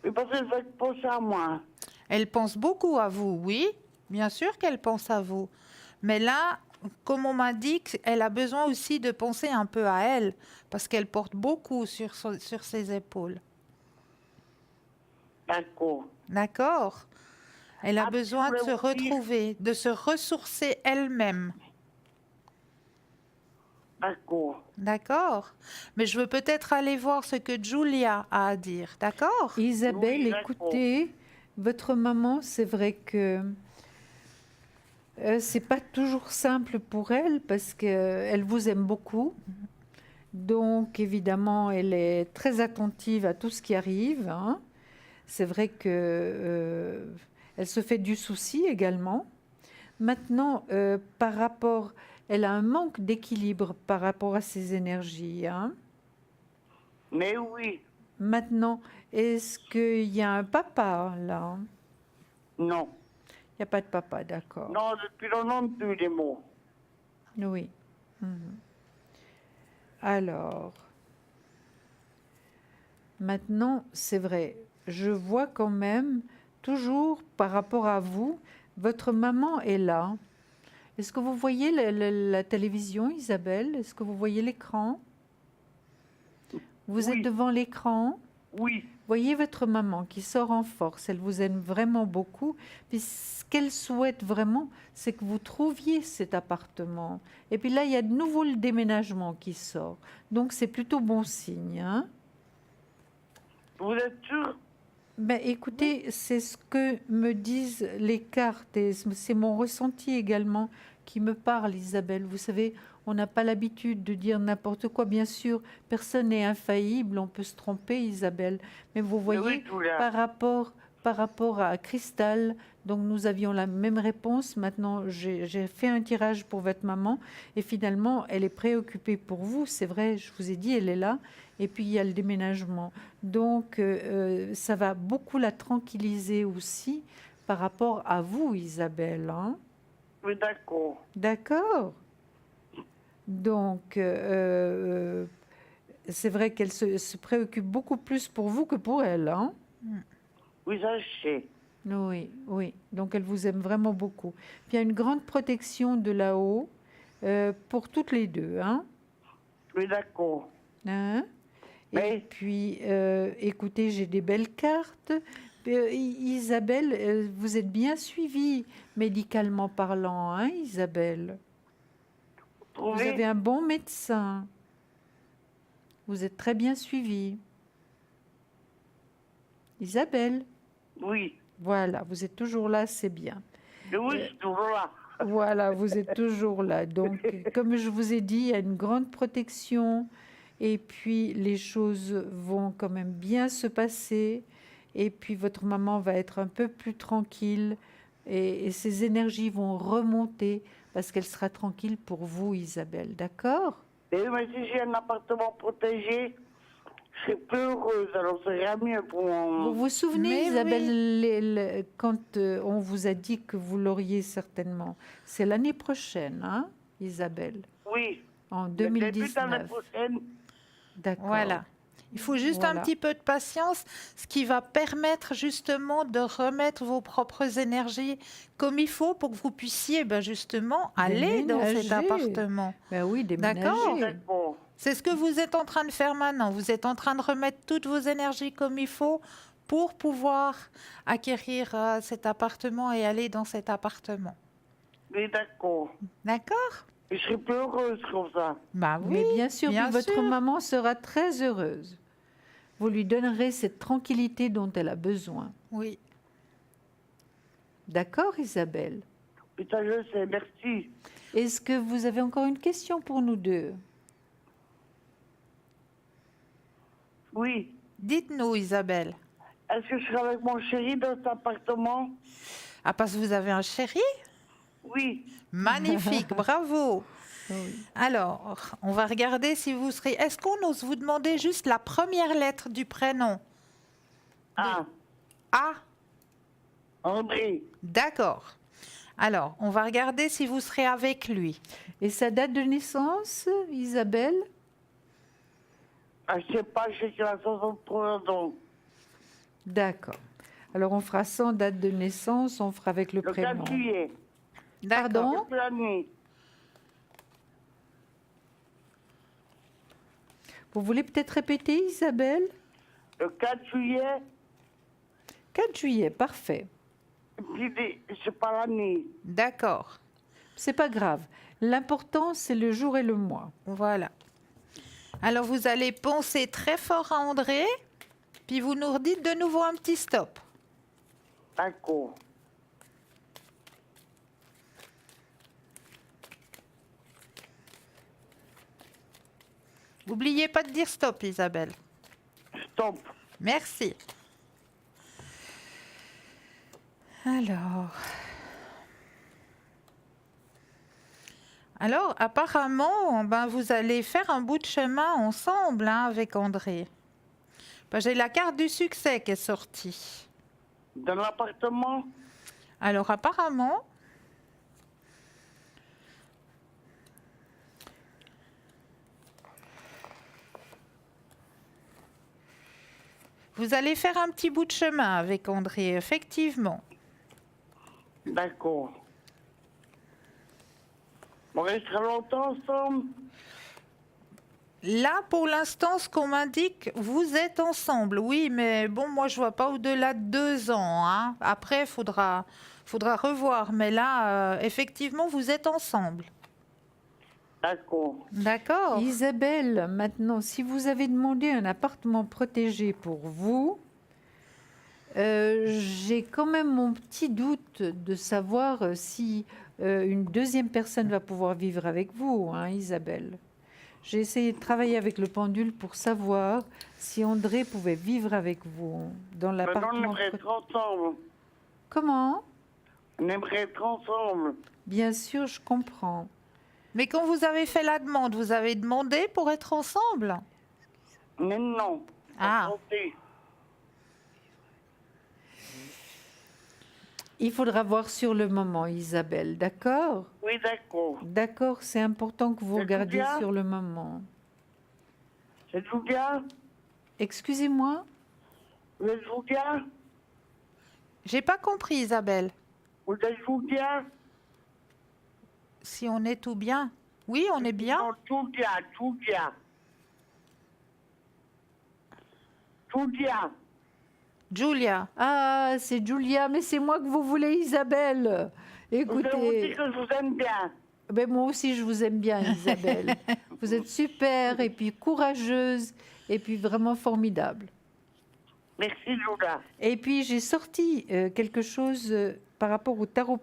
Mais parce qu'elle fait penser à moi. Elle pense beaucoup à vous, oui. Bien sûr qu'elle pense à vous. Mais là, comme on m'a dit, elle a besoin aussi de penser un peu à elle, parce qu'elle porte beaucoup sur ses épaules. D'accord. D'accord? Elle a Ah, besoin de je se voulais vous dire- retrouver, de se ressourcer elle-même. D'accord. D'accord? Mais je veux peut-être aller voir ce que Julia a à dire. D'accord? Isabelle, Oui, d'accord. écoutez, votre maman, c'est vrai que c'est pas toujours simple pour elle parce qu'elle vous aime beaucoup. Donc, évidemment, elle est très attentive à tout ce qui arrive, hein. C'est vrai que elle se fait du souci également. Maintenant, par rapport, elle a un manque d'équilibre par rapport à ses énergies, hein. Mais oui. Maintenant, est-ce qu'il y a un papa là? Non. Il n'y a pas de papa, d'accord. Non, depuis longtemps, plus les mots. Oui. Mhm. Alors, maintenant, c'est vrai, je vois quand même, toujours par rapport à vous, votre maman est là. Est-ce que vous voyez la télévision, Isabelle? Est-ce que vous voyez l'écran? Vous Oui. êtes devant l'écran? Oui. Voyez votre maman qui sort en force, elle vous aime vraiment beaucoup. Puis ce qu'elle souhaite vraiment, c'est que vous trouviez cet appartement. Et puis là, il y a de nouveau le déménagement qui sort. Donc c'est plutôt bon signe, hein? Vous êtes sûr? Ben, écoutez, c'est ce que me disent les cartes et c'est mon ressenti également qui me parle, Isabelle. Vous savez, on n'a pas l'habitude de dire n'importe quoi. Bien sûr, personne n'est infaillible, on peut se tromper, Isabelle. Mais vous Mais voyez, oui, tout là. par rapport à Cristal, donc nous avions la même réponse. Maintenant, j'ai fait un tirage pour votre maman et finalement, elle est préoccupée pour vous. C'est vrai, je vous ai dit, elle est là. Et puis, il y a le déménagement. Donc, ça va beaucoup la tranquilliser aussi par rapport à vous, Isabelle, hein? Oui, d'accord. D'accord. Donc, c'est vrai qu'elle se préoccupe beaucoup plus pour vous que pour elle, hein? Oui, ça, je sais. Oui, oui. Donc, elle vous aime vraiment beaucoup. Puis, il y a une grande protection de là-haut pour toutes les deux, hein? Oui, d'accord. Hein? Et Oui. puis, écoutez, j'ai des belles cartes. Isabelle, vous êtes bien suivie médicalement parlant, hein, Isabelle? Vous Trouvez? avez un bon médecin. Vous êtes très bien suivie. Isabelle, Oui. voilà, vous êtes toujours là, c'est bien. Mais oui, je suis toujours là. Voilà, vous êtes toujours là. Donc, comme je vous ai dit, il y a une grande protection et puis les choses vont quand même bien se passer et puis votre maman va être un peu plus tranquille et ses énergies vont remonter parce qu'elle sera tranquille pour vous, Isabelle. D'accord? Et mais si j'ai un appartement protégé, je serais plus heureuse. Alors, c'est rien mieux pour mon... Vous vous souvenez, Mais Isabelle, quand on vous a dit que vous l'auriez certainement? C'est l'année prochaine, hein, Isabelle? Oui. En Le début de l'année 2019. prochaine. D'accord. Voilà. Il faut juste un Voilà. petit peu de patience, ce qui va permettre justement de remettre vos propres énergies comme il faut pour que vous puissiez cet Déménager. appartement. Ben oui, D'accord. déménager. D'accord. C'est ce que vous êtes en train de faire maintenant. Vous êtes en train de remettre toutes vos énergies comme il faut pour pouvoir acquérir cet appartement et aller dans cet appartement. Oui, d'accord. D'accord? Je serais plus heureuse comme ça. Bah oui, Mais bien sûr, bien puis votre sûr. maman sera très heureuse. Vous lui donnerez cette tranquillité dont elle a besoin. Oui. D'accord, Isabelle? Putain, je sais, merci. Est-ce que vous avez encore une question pour nous deux? Oui. Dites-nous, Isabelle. Est-ce que je serai avec mon chéri dans cet appartement? Ah, parce que vous avez un chéri? Oui. Magnifique, bravo. Oui. Alors, on va regarder si vous serez... Est-ce qu'on ose vous demander juste la première lettre du prénom? Ah, A. André. D'accord. Alors, on va regarder si vous serez avec lui. Et sa date de naissance, Isabelle? Je sais pas, j'ai qu'il a 63 ans. D'accord. Alors, on fera sans date de naissance, on fera avec le Le prénom. 4 juillet. Pardon? Depuis la nuit. Vous voulez peut-être répéter, Isabelle? Le 4 juillet, 4 juillet, parfait. et puis c'est pas la nuit. D'accord. C'est pas grave. L'important, c'est le jour et le mois. Voilà. Alors, vous allez poncer très fort à André, puis vous nous redites de nouveau un petit stop. D'accord. N'oubliez pas de dire stop, Isabelle. Stop. Merci. Alors, apparemment, ben, vous allez faire un bout de chemin ensemble hein, avec André. Ben, j'ai la carte du succès qui est sortie. Dans l'appartement, Alors, apparemment, vous allez faire un petit bout de chemin avec André, effectivement. d'accord. On restera longtemps ensemble. Là, pour l'instant, ce qu'on m'indique, vous êtes ensemble. Oui, mais bon, moi, je vois pas au-delà de 2 ans. Hein. Après, faudra revoir. Mais là, effectivement, vous êtes ensemble. D'accord. D'accord. Isabelle, maintenant, si vous avez demandé un appartement protégé pour vous, j'ai quand même mon petit doute de savoir si une deuxième personne va pouvoir vivre avec vous, hein, Isabelle. J'ai essayé de travailler avec le pendule pour savoir si André pouvait vivre avec vous dans Maintenant, on l'appartement. aimerait être ensemble. Comment? On aimerait être ensemble. Bien sûr, je comprends. Mais quand vous avez fait la demande, vous avez demandé pour être ensemble? Mais non. Ah. Santé. Il faudra voir sur le moment, Isabelle, d'accord? Oui, d'accord. D'accord, c'est important que vous C'est regardiez bien. sur le moment. C'est tout bien? Excusez-moi? Vous êtes tout bien? J'ai pas compris, Isabelle. Vous êtes tout bien? Si on est tout bien. Oui, on est bien. Non, tout bien, tout bien. Tout bien. Julia. Ah, c'est Julia, mais c'est moi que vous voulez, Isabelle. Je vous dis Écoutez, que je vous aime bien. ben moi aussi je vous aime bien, Isabelle. Vous êtes super, et puis courageuse, et puis vraiment formidable. Merci, Lola. Et puis j'ai sorti quelque chose par rapport au tarot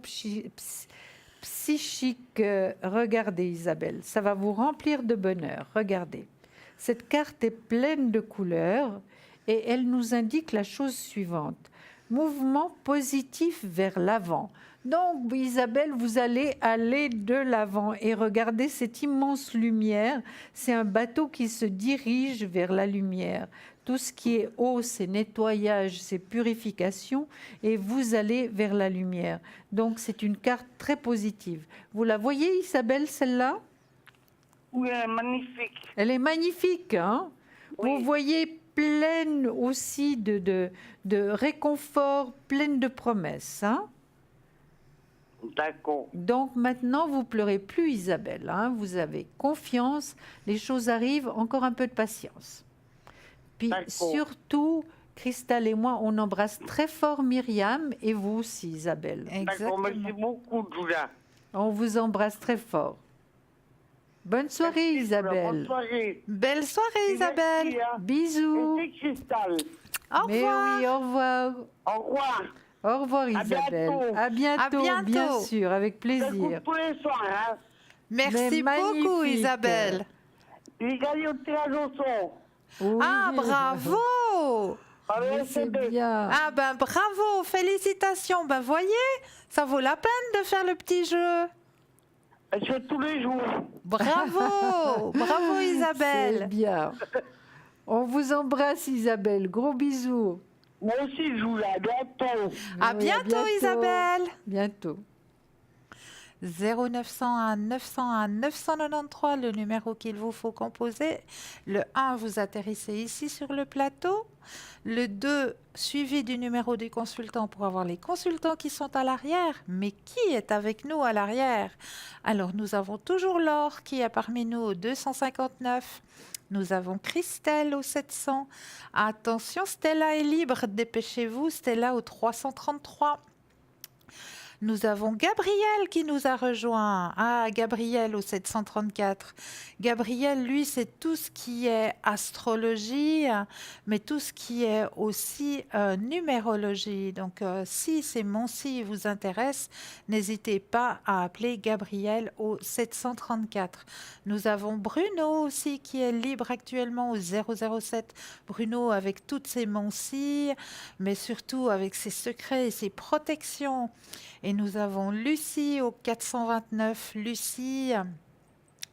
psychique. Regardez, Isabelle, ça va vous remplir de bonheur. Regardez. Cette carte est pleine de couleurs et elle nous indique la chose suivante. Mouvement positif vers l'avant. Donc, Isabelle, vous allez aller de l'avant et regardez cette immense lumière. C'est un bateau qui se dirige vers la lumière. Tout ce qui est eau, c'est nettoyage, c'est purification, et vous allez vers la lumière. Donc, c'est une carte très positive. Vous la voyez, Isabelle, celle-là? Oui, elle est magnifique. Elle est magnifique, hein? Oui. Vous voyez, pleine aussi de réconfort, pleine de promesses, hein? D'accord. Donc maintenant, vous pleurez plus, Isabelle, hein? Vous avez confiance, les choses arrivent, encore un peu de patience. Puis D'accord. surtout, Christelle et moi, on embrasse très fort Myriam et vous aussi, Isabelle. D'accord, merci Exactement. beaucoup, Lola. On vous embrasse très fort. Bonne soirée, Merci, Lola. Bonne Isabelle. soirée. Belle soirée, Isabelle. Merci, hein. Bisous. Et c'est Cristal. Au Mais revoir. oui, au revoir. Au revoir. Au revoir, Isabelle. bientôt. À bientôt, À bientôt. bien sûr, avec plaisir. J'écoute tous les soirs, hein. Merci Mais beaucoup, magnifique. Isabelle. Il gagne au tirage au sort. Oui. Ah, bravo. Allez, Mais c'est bien. Ah ben bravo, félicitations. Ben voyez, ça vaut la peine de faire le petit jeu. Je fais tous les jours. Bravo, bravo C'est Isabelle. bien. On vous embrasse, Isabelle. Gros bisous. Moi aussi, je vous dis à bientôt. À Oui, bientôt, Isabelle. Bientôt. 0901 901 993, le numéro qu'il vous faut composer. Le 1, vous atterrissez ici sur le plateau. Le 2, suivi du numéro du consultant pour avoir les consultants qui sont à l'arrière. Mais qui est avec nous à l'arrière? Alors, nous avons toujours Laure qui est parmi nous au 259. Nous avons Christelle au 700. Attention, Stella est libre. Dépêchez-vous, Stella au 333. Nous avons Gabriel qui nous a rejoint. Ah, Gabriel au 734. Gabriel, lui, c'est tout ce qui est astrologie, mais tout ce qui est aussi numérologie. Donc, si ces monts-ci vous intéressent, n'hésitez pas à appeler Gabriel au 734. Nous avons Bruno aussi qui est libre actuellement au 007. Bruno avec toutes ses monts-ci, mais surtout avec ses secrets et ses protections. Et nous avons Lucie au 429. Lucie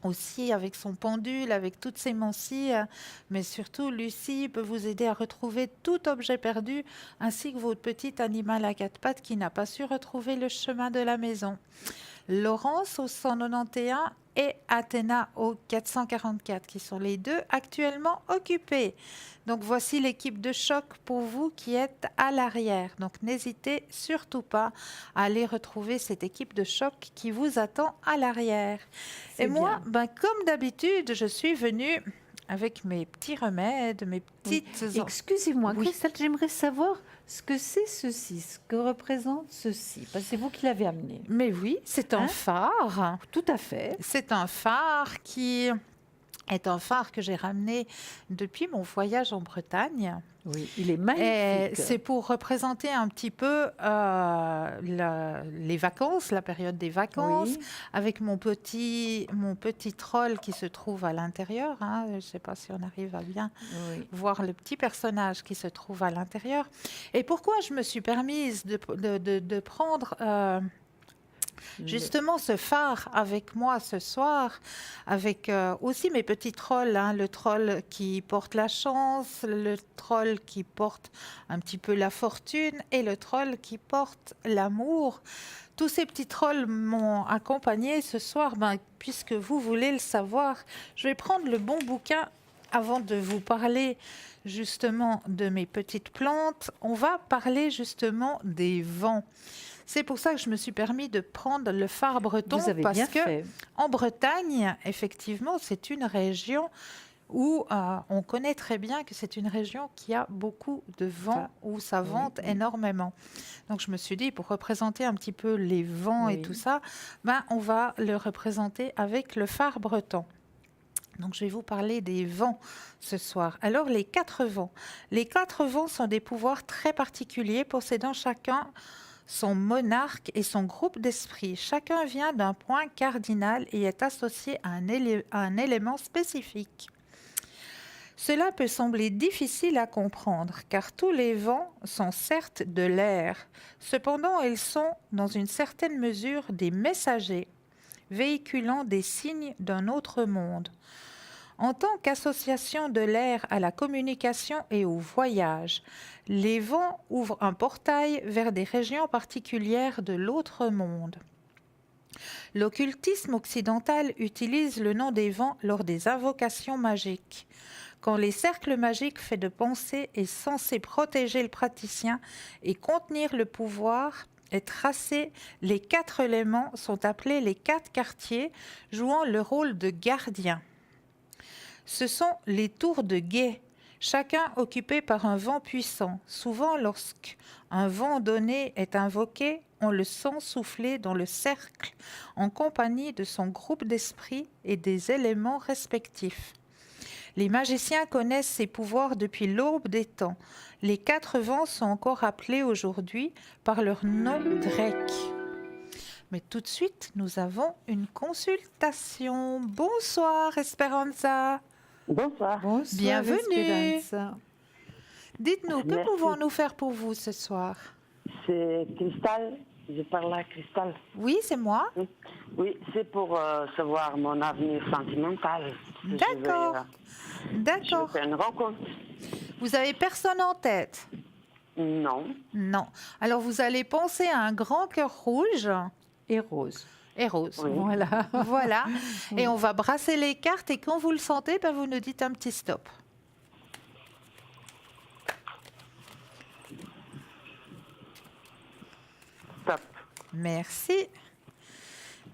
aussi avec son pendule, avec toutes ses moncies, mais surtout Lucie peut vous aider à retrouver tout objet perdu, ainsi que votre petit animal à quatre pattes qui n'a pas su retrouver le chemin de la maison. Laurence au 191 et Athéna au 444, qui sont les deux actuellement occupés. Donc voici l'équipe de choc pour vous qui êtes à l'arrière. Donc n'hésitez surtout pas à aller retrouver cette équipe de choc qui vous attend à l'arrière. Et moi, comme d'habitude, je suis venue avec mes petits remèdes, mes petites... Oui. Excusez-moi, Christelle, j'aimerais savoir ce que c'est ceci, ce que représente ceci, parce que c'est vous qui l'avez amené. Mais oui, c'est un phare. Tout à fait. C'est un phare qui est un phare que j'ai ramené depuis mon voyage en Bretagne. Oui, il est magnifique. C'est pour représenter un petit peu les vacances, la période des vacances, avec mon petit troll qui se trouve à l'intérieur. Je ne sais pas si on arrive à bien voir le petit personnage qui se trouve à l'intérieur. Et pourquoi je me suis permise de prendre... justement ce phare avec moi ce soir, avec aussi mes petits trolls, le troll qui porte la chance, le troll qui porte un petit peu la fortune et le troll qui porte l'amour. Tous ces petits trolls m'ont accompagné ce soir. Puisque vous voulez le savoir, je vais prendre le bon bouquin avant de vous parler justement de mes petites plantes. On va parler justement des vents. C'est pour ça que je me suis permis de prendre le phare breton, parce que en Bretagne, effectivement, c'est une région où on connaît très bien que c'est une région qui a beaucoup de vent, où ça vente énormément. Donc je me suis dit, pour représenter un petit peu les vents et tout ça, on va le représenter avec le phare breton. Donc, je vais vous parler des vents ce soir. Alors, les 4 vents. Les 4 vents sont des pouvoirs très particuliers, possédant chacun son monarque et son groupe d'esprit. Chacun vient d'un point cardinal et est associé à un élément spécifique. Cela peut sembler difficile à comprendre, car tous les vents sont certes de l'air. Cependant, ils sont, dans une certaine mesure, des messagers, véhiculant des signes d'un autre monde. En tant qu'association de l'air à la communication et au voyage, les vents ouvrent un portail vers des régions particulières de l'autre monde. L'occultisme occidental utilise le nom des vents lors des invocations magiques. Quand les cercles magiques faits de pensée est censé protéger le praticien et contenir le pouvoir est tracé, les 4 éléments sont appelés les 4 quartiers, jouant le rôle de gardiens. Ce sont les tours de guet, chacun occupé par un vent puissant. Souvent, lorsqu'un vent donné est invoqué, on le sent souffler dans le cercle en compagnie de son groupe d'esprit et des éléments respectifs. Les magiciens connaissent ces pouvoirs depuis l'aube des temps. Les 4 vents sont encore appelés aujourd'hui par leur nom grec. Mais tout de suite, nous avons une consultation. Bonsoir, Esperanza. Bonsoir. Bonsoir, bienvenue. Esperanza. Dites-nous, que pouvons-nous faire pour vous ce soir? C'est Cristal. Je parle à Cristal. Oui, c'est moi. Oui, c'est pour savoir mon avenir sentimental. D'accord. D'accord. Je fais une rencontre. Vous avez personne en tête? Non. Non. Alors, vous allez penser à un grand cœur rouge. Et rose. et rose. Oui. Voilà. Voilà. Et on va brasser les cartes et quand vous le sentez, ben, vous nous dites un petit stop. Stop. Merci.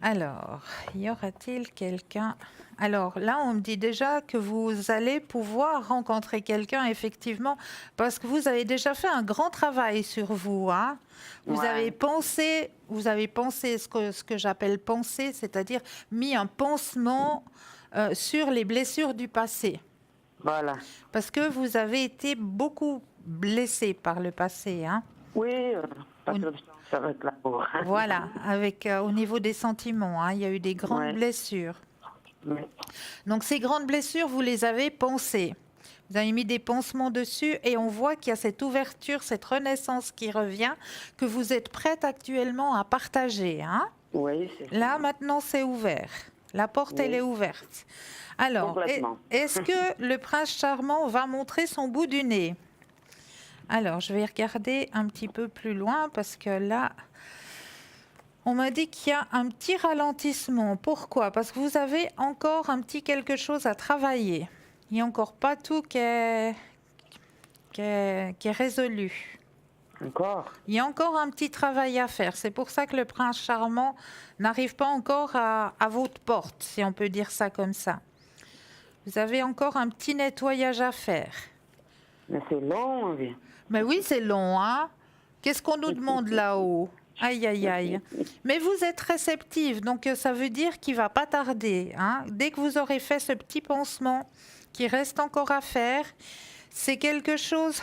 Alors, y aura-t-il quelqu'un? Alors là, on me dit déjà que vous allez pouvoir rencontrer quelqu'un, effectivement, parce que vous avez déjà fait un grand travail sur vous, hein. Vous Ouais. avez pensé ce que j'appelle penser, c'est-à-dire mis un pansement sur les blessures du passé. Voilà. Parce que vous avez été beaucoup blessé par le passé, hein. Oui, parce que ça va être l'amour. Voilà, avec au niveau des sentiments, hein, il y a eu des grandes Ouais. blessures. Oui. Donc ces grandes blessures, vous les avez pansées. Vous avez mis des pansements dessus et on voit qu'il y a cette ouverture, cette renaissance qui revient, que vous êtes prête actuellement à partager, hein. Oui, c'est ça. Là, maintenant, c'est ouvert. La porte, elle Oui. est ouverte. Alors, Complètement. est-ce que le prince charmant va montrer son bout du nez? Alors, je vais regarder un petit peu plus loin parce que là, on m'a dit qu'il y a un petit ralentissement. Pourquoi? Parce que vous avez encore un petit quelque chose à travailler. Il n'y a encore pas tout qui est résolu. Encore? Il y a encore un petit travail à faire. C'est pour ça que le prince charmant n'arrive pas encore à votre porte, si on peut dire ça comme ça. Vous avez encore un petit nettoyage à faire. Mais c'est long, oui. Mais oui, c'est long, hein? Qu'est-ce qu'on nous demande là-haut? Aïe, aïe, aïe. Mais vous êtes réceptive, donc ça veut dire qu'il ne va pas tarder, hein? Dès que vous aurez fait ce petit pansement qui reste encore à faire, c'est quelque chose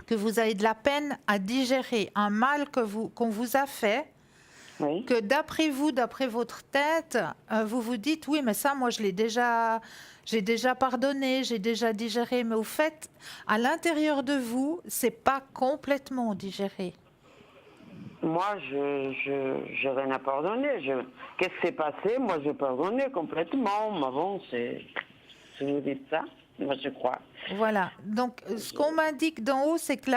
que vous avez de la peine à digérer, un mal qu'on vous a fait, Oui. que d'après vous, d'après votre tête, vous vous dites, oui, mais ça, moi, j'ai déjà pardonné, j'ai déjà digéré. Mais au fait, à l'intérieur de vous, c'est pas complètement digéré. Moi, je rien à pardonner. Qu'est-ce qui s'est passé? Moi, j'ai pardonné complètement. Mais bon, si vous dites ça, moi, je crois. Voilà. Donc, ce qu'on m'indique d'en haut, c'est que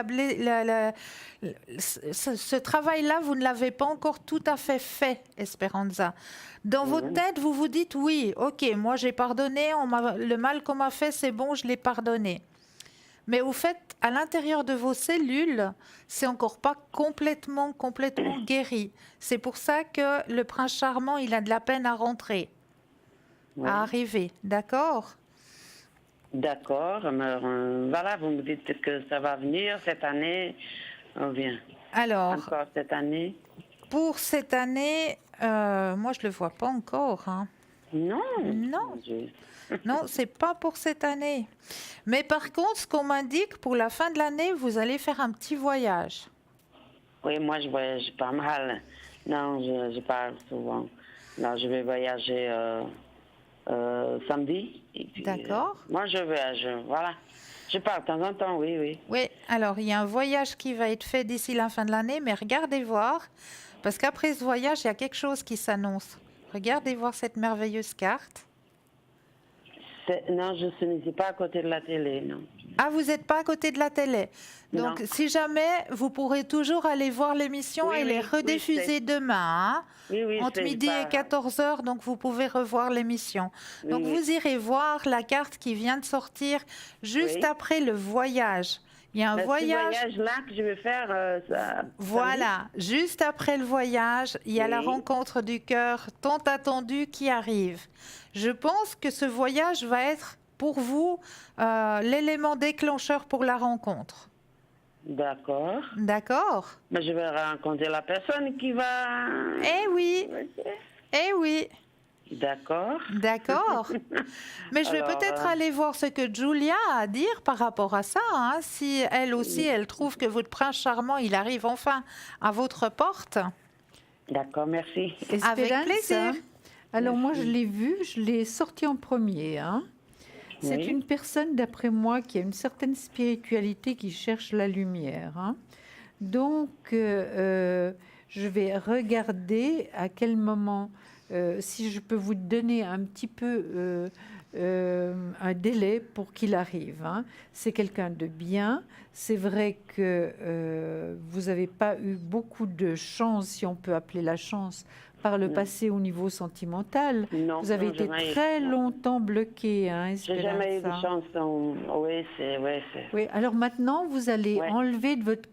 ce travail-là, vous ne l'avez pas encore tout à fait, Esperanza. Dans votre tête, vous vous dites, oui, ok, moi j'ai pardonné, le mal qu'on m'a fait, c'est bon, je l'ai pardonné. Mais au fait, à l'intérieur de vos cellules, c'est encore pas complètement guéri. C'est pour ça que le prince charmant, il a de la peine à rentrer, Ouais. à arriver. D'accord? D'accord, mais voilà, vous me dites que ça va venir cette année, on vient. Alors, Encore cette année? pour cette année, moi je le vois pas encore, hein. Non. Non. Mon Dieu. Non, c'est pas pour cette année. Mais par contre, ce qu'on m'indique, pour la fin de l'année, vous allez faire un petit voyage. Oui, moi je voyage pas mal. Non, je pars souvent. Non, je vais voyager samedi. Et puis, D'accord. moi je voyage, voilà. Je pars de temps en temps, oui, oui. Oui, alors il y a un voyage qui va être fait d'ici la fin de l'année, mais regardez voir, parce qu'après ce voyage, il y a quelque chose qui s'annonce. Regardez voir cette merveilleuse carte. Non, je ne suis pas à côté de la télé, non. Ah, vous n'êtes pas à côté de la télé. Donc, Non. si jamais, vous pourrez toujours aller voir l'émission. Oui, Elle oui, est oui, rediffusée c'est- demain, hein, Oui, oui, entre c'est midi pas- et 14 heures, donc vous pouvez revoir l'émission. Oui, Donc, oui. vous irez voir la carte qui vient de sortir juste Oui. après le voyage. Il y a un Mais ce voyage. voyage-là que je vais faire, ça... Voilà, juste après le voyage, il y a la Oui. rencontre du cœur tant attendue qui arrive. Je pense que ce voyage va être pour vous l'élément déclencheur pour la rencontre. D'accord. D'accord? Mais je vais rencontrer la personne qui va... Eh oui, eh oui, D'accord. d'accord. Mais je vais Alors, peut-être aller voir ce que Julia a à dire par rapport à ça, hein, si elle aussi, elle trouve que votre prince charmant, il arrive enfin à votre porte. D'accord, merci. Avec Esperanza, plaisir. Alors moi, je l'ai vu, je l'ai sorti en premier, hein. C'est Oui. une personne, d'après moi, qui a une certaine spiritualité, qui cherche la lumière, hein. Donc, je vais regarder à quel moment, si je peux vous donner un petit peu un délai pour qu'il arrive, hein. C'est quelqu'un de bien. C'est vrai que vous n'avez pas eu beaucoup de chance, si on peut appeler la chance, par le passé au niveau sentimental. Non, Vous avez non, été jamais eu. très longtemps bloqué, hein, J'ai jamais eu de Esperanza. chance. Oui, c'est... Oui, alors maintenant, vous allez Ouais. enlever de votre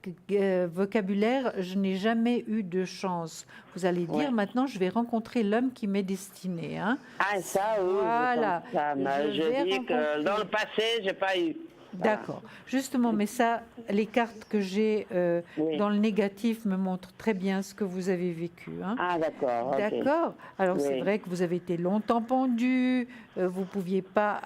vocabulaire « je n'ai jamais eu de chance ». Vous allez dire Ouais. maintenant « je vais rencontrer l'homme qui m'est destiné hein. ». Ah, ça, oui. Voilà. Je pense ça, mais Je je vais dis que rencontrer- dans le passé, j'ai pas eu. Voilà. D'accord. Justement, mais ça, les cartes que j'ai Oui. dans le négatif me montrent très bien ce que vous avez vécu. Hein. Ah, d'accord. ok. D'accord. Alors c'est Oui. vrai que vous avez été longtemps pendu, vous ne pouviez pas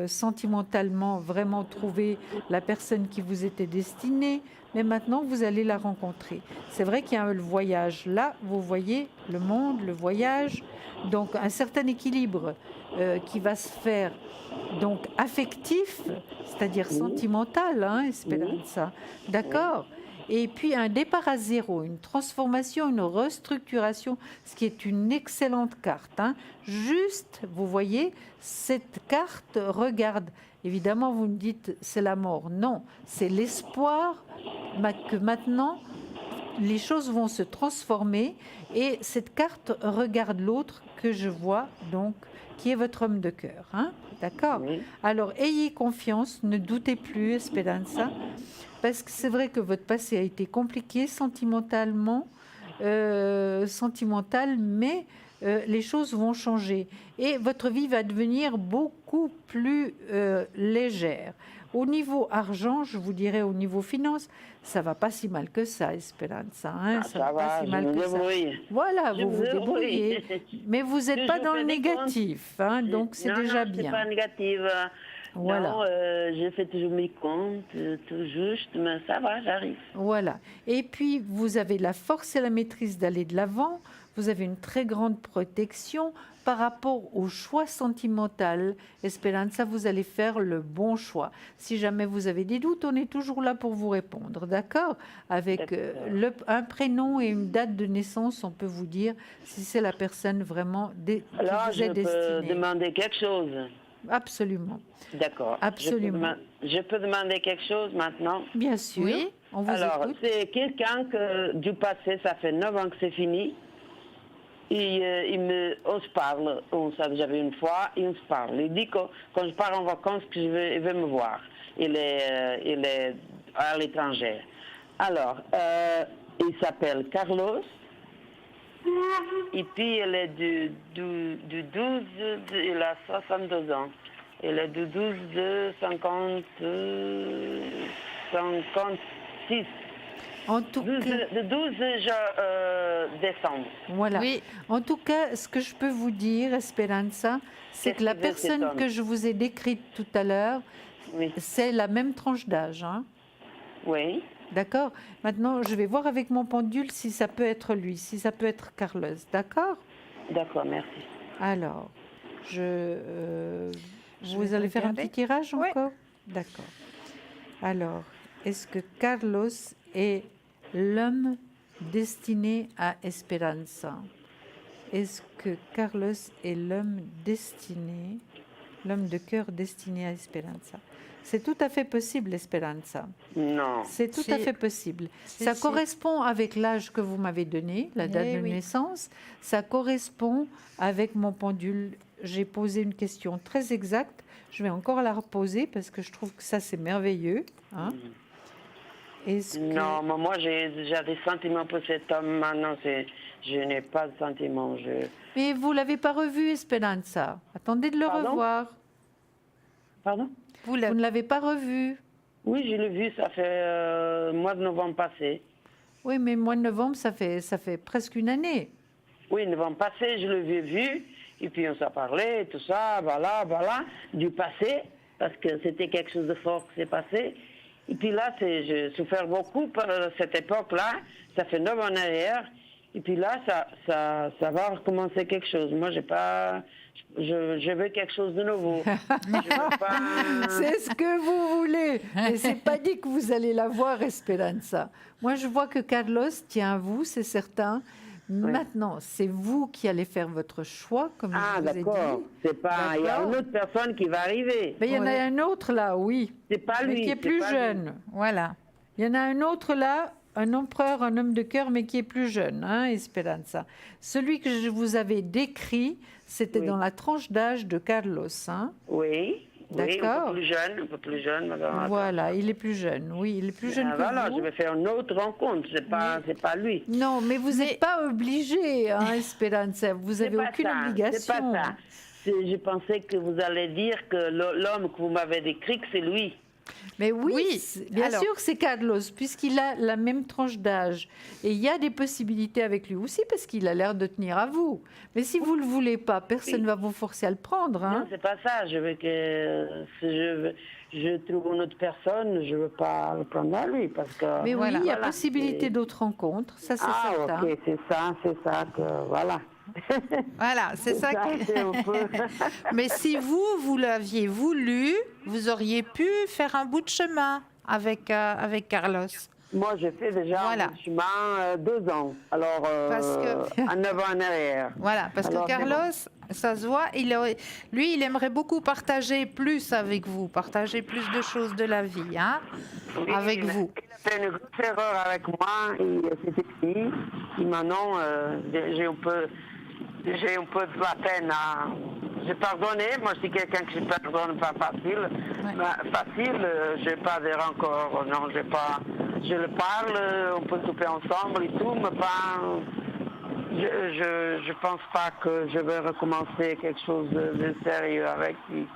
sentimentalement vraiment trouver la personne qui vous était destinée, mais maintenant vous allez la rencontrer. C'est vrai qu'il y a le voyage. Là, vous voyez le monde, le voyage, donc un certain équilibre qui va se faire donc affectif, c'est-à-dire sentimental, hein, Esperanza. D'accord. Et puis un départ à zéro, une transformation, une restructuration, ce qui est une excellente carte. Hein. Juste, vous voyez, cette carte regarde. Évidemment, vous me dites c'est la mort. Non, c'est l'espoir que maintenant les choses vont se transformer et cette carte regarde l'autre que je vois donc qui est votre homme de cœur. Hein. D'accord. Oui. Alors ayez confiance, ne doutez plus, Esperanza. Parce que c'est vrai que votre passé a été compliqué sentimentalement, mais les choses vont changer. Et votre vie va devenir beaucoup plus légère. Au niveau argent, je vous dirais au niveau finance, ça va pas si mal que ça, Esperanza. Hein, Ah, ça va, je me débrouille. Voilà, Je vous vous me débrouille. débrouillez. Mais vous n'êtes pas Je dans fais le des négatif, hein, donc c'est Non, déjà non, bien. c'est pas négative. Voilà. Non, je fais toujours mes comptes, tout juste, mais ça va, j'arrive. Voilà. Et puis, vous avez la force et la maîtrise d'aller de l'avant. Vous avez une très grande protection par rapport au choix sentimental. Esperanza, vous allez faire le bon choix. Si jamais vous avez des doutes, on est toujours là pour vous répondre, d'accord? Avec un prénom et une date de naissance, on peut vous dire si c'est la personne vraiment qui Alors, vous je est peux destinée. demander quelque chose. Absolument. D'accord. Absolument. Je peux demander quelque chose maintenant. Bien sûr. Oui. On vous Alors, écoute. c'est quelqu'un que du passé, ça fait 9 ans que c'est fini. Et on se parle, j'avais une fois, et on se parle. Il dit que quand je pars en vacances, il veut me voir. Il est à l'étranger. Alors, il s'appelle Carlos. Et puis, il est du 12, il a 62 ans. Il est du 12 de 56. En tout cas, Le 12 décembre. voilà. Oui. En tout cas, ce que je peux vous dire, Esperanza, c'est Qu'est-ce que la qu'il veut, cet personne homme? que je vous ai décrite tout à l'heure, Oui. c'est la même tranche d'âge. Hein. Oui. D'accord. Maintenant, je vais voir avec mon pendule si ça peut être lui, si ça peut être Carlos. D'accord. D'accord, merci. Alors, Je vous vais allez faire un regarder. petit tirage Oui. encore. D'accord. Alors, est-ce que Carlos est l'homme destiné à Esperanza? Est-ce que Carlos est l'homme de cœur destiné à Esperanza? C'est tout à fait possible, Esperanza. Non. C'est tout à fait possible. Ça si. correspond avec l'âge que vous m'avez donné, la date Eh de oui. naissance. Ça correspond avec mon pendule. J'ai posé une question très exacte. Je vais encore la reposer parce que je trouve que ça, c'est merveilleux. Hein. Est-ce que- Non, mais moi j'ai déjà des sentiments pour cet homme. Maintenant, je n'ai pas de sentiments. Mais vous l'avez pas revu, Esperanza. Attendez de le Pardon revoir. Pardon? Vous Vous ne l'avez pas revu. Oui, je l'ai vu, ça fait mois de novembre passé. Oui, mais mois de novembre, ça fait presque une année. Oui, novembre passé, je l'ai vu. Et puis on s'est parlé, tout ça, voilà, du passé, parce que c'était quelque chose de fort qui s'est passé. Et puis là, j'ai souffert beaucoup par cette époque-là. Ça fait 9 ans en arrière. Et puis là, ça va recommencer quelque chose. Moi, je veux quelque chose de nouveau. Je veux pas... C'est ce que vous voulez. Mais c'est pas dit que vous allez la voir, Esperanza. Moi, je vois que Carlos tient à vous, c'est certain. Maintenant, c'est vous qui allez faire votre choix, comme Ah, je vous ai d'accord. dit. C'est pas... Il y a D'accord. une autre personne qui va arriver. Mais il y en a un autre là, oui. C'est pas Mais lui. qui est c'est plus pas lui. jeune. Voilà. Il y en a un autre là, un empereur, un homme de cœur, mais qui est plus jeune, hein, Esperanza. Celui que je vous avais décrit, c'était Oui. dans la tranche d'âge de Carlos. Hein. Oui. Oui, D'accord. un peu plus jeune, madame. Voilà, il est plus jeune. Oui, il est plus jeune que Voilà, vous. je vais faire une autre rencontre, c'est pas lui. Non, mais vous n'êtes pas obligé, hein, Esperanza. Vous C'est n'avez pas aucune ça, obligation. C'est pas ça. Je pensais que vous allez dire que l'homme que vous m'avez décrit, que c'est lui. Mais oui, Oui, bien alors- sûr que c'est Carlos, puisqu'il a la même tranche d'âge. Et il y a des possibilités avec lui aussi, parce qu'il a l'air de tenir à vous. Mais si vous ne le voulez pas, personne ne va vous forcer à le prendre. Hein. Non, c'est pas ça. Je veux que si je trouve une autre personne, je veux pas le prendre à lui parce que. Mais oui, il y a voilà, possibilité c'est- d'autres rencontres, ça c'est Ah, certain. ok, c'est ça que voilà. Voilà, c'est ça. c'est un peu. Mais si vous l'aviez voulu, vous auriez pu faire un bout de chemin avec Carlos. Moi, j'ai fait déjà Voilà. un chemin 2 ans. Alors, Parce que- à 9 ans en arrière. Voilà, parce Alors, que Carlos, ça se voit, lui, il aimerait beaucoup partager plus avec vous, partager plus de choses de la vie, hein, Oui, avec vous. Il a fait une grosse erreur avec moi et c'était fini. Et maintenant, j'ai un peu de la peine à. J'ai pardonné, moi je suis quelqu'un que je pardonne pas facile. Ouais. Facile, j'ai pas de rancor, non, j'ai pas. Je le parle, on peut souper ensemble et tout, mais pas. Je pense pas que je vais recommencer quelque chose de sérieux avec lui.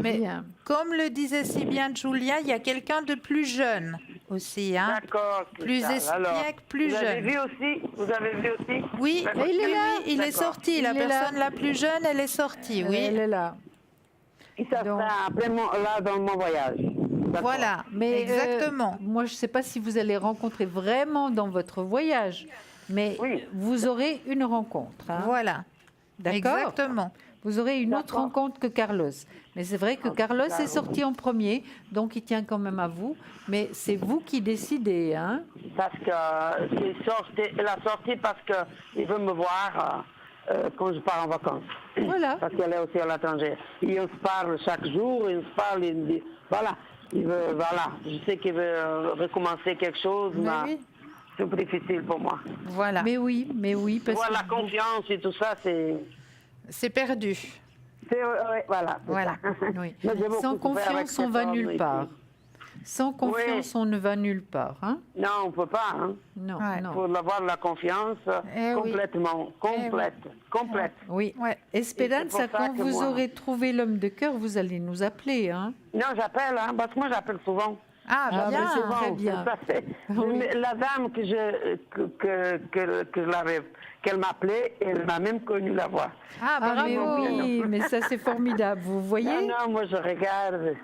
Mais Bien. comme le disait si bien Julia, il y a quelqu'un de plus jeune aussi, hein. D'accord. Plus Cristal. Alors, espiègle, plus vous avez jeune. vu aussi. Oui, D'accord. oui, il est là. oui, il est D'accord. sorti. La Il est là. personne la plus jeune, elle est sortie, oui. Elle est là. Et ça Donc- sera après là dans mon voyage. D'accord. Voilà, Mais exactement. moi, je ne sais pas si vous allez rencontrer vraiment dans votre voyage, mais Oui. vous aurez une rencontre. Hein. Voilà, D'accord. exactement. Vous aurez une autre D'accord. rencontre que Carlos. Mais c'est vrai que Carlos est Carlos. sorti en premier, donc il tient quand même à vous. Mais c'est vous qui décidez. Hein. Parce que elle a sorti parce qu'il veut me voir quand je pars en vacances. Voilà. Parce qu'elle est aussi à l'étranger. Et on se parle chaque jour, et on se parle, et il me dit, voilà, voilà, je sais qu'il veut recommencer quelque chose, Mais mais oui. c'est plus difficile pour moi. Voilà, Mais oui, parce Voilà, la que confiance et tout ça, c'est... c'est perdu. ouais, voilà. c'est Voilà. ça. oui. Mais j'ai beaucoup Sans souffert avec confiance, on cette va homme nulle ici. part. Sans confiance, on ne va nulle part. Hein. Non, on ne peut pas, hein. Non, Ouais. Il non. faut avoir la confiance Eh oui. complètement, complète. Oui. Ouais. Esperanza, Et c'est pour ça quand que vous moi- aurez trouvé l'homme de cœur, vous allez nous appeler. Hein. Non, j'appelle, hein, parce que moi j'appelle souvent. Ah, Ah, bien. ben, c'est bon. Très bien. Ça fait- Oui. La dame qu'elle m'appelait, elle m'a même connu la voix. Ah, Ah, mais bravo. oui, mais ça c'est formidable. Vous voyez. Non, non, moi je regarde,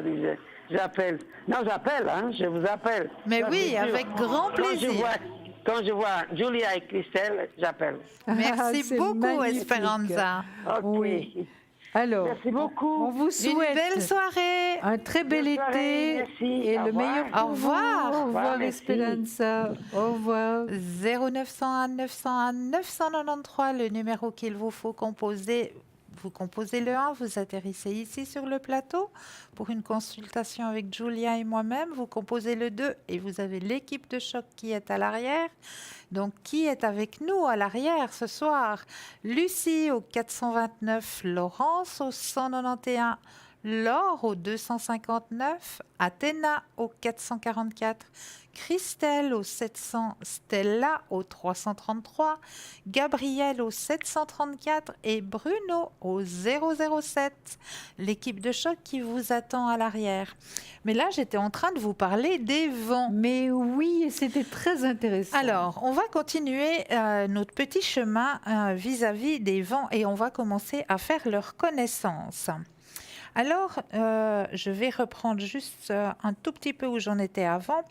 et j'appelle. Non, j'appelle, hein, je vous appelle. Mais Ça, oui, c'est sûr. avec grand plaisir. Quand je vois Julia et Christelle, j'appelle. Merci C'est beaucoup, magnifique. Esperanza. Ok. Oui. Alors, Merci beaucoup. on vous Une souhaite belle soirée. un très bel Bonne soirée, été merci. et Au le revoir. meilleur pour Au revoir. vous. Au revoir, Merci. Esperanza. Au revoir. 0901 901 993, le numéro qu'il vous faut composer. Vous composez le 1, vous atterrissez ici sur le plateau pour une consultation avec Julia et moi-même. Vous composez le 2 et vous avez l'équipe de choc qui est à l'arrière. Donc, qui est avec nous à l'arrière ce soir? Lucie au 429, Laurence au 191, Laure au 259, Athéna au 444, Christelle au 700, Stella au 333, Gabriel au 734 et Bruno au 007. L'équipe de choc qui vous attend à l'arrière. Mais là, j'étais en train de vous parler des vents. Mais oui, c'était très intéressant. Alors, on va continuer notre petit chemin vis-à-vis des vents et on va commencer à faire leur connaissance. Alors, je vais reprendre juste un tout petit peu où j'en étais avant.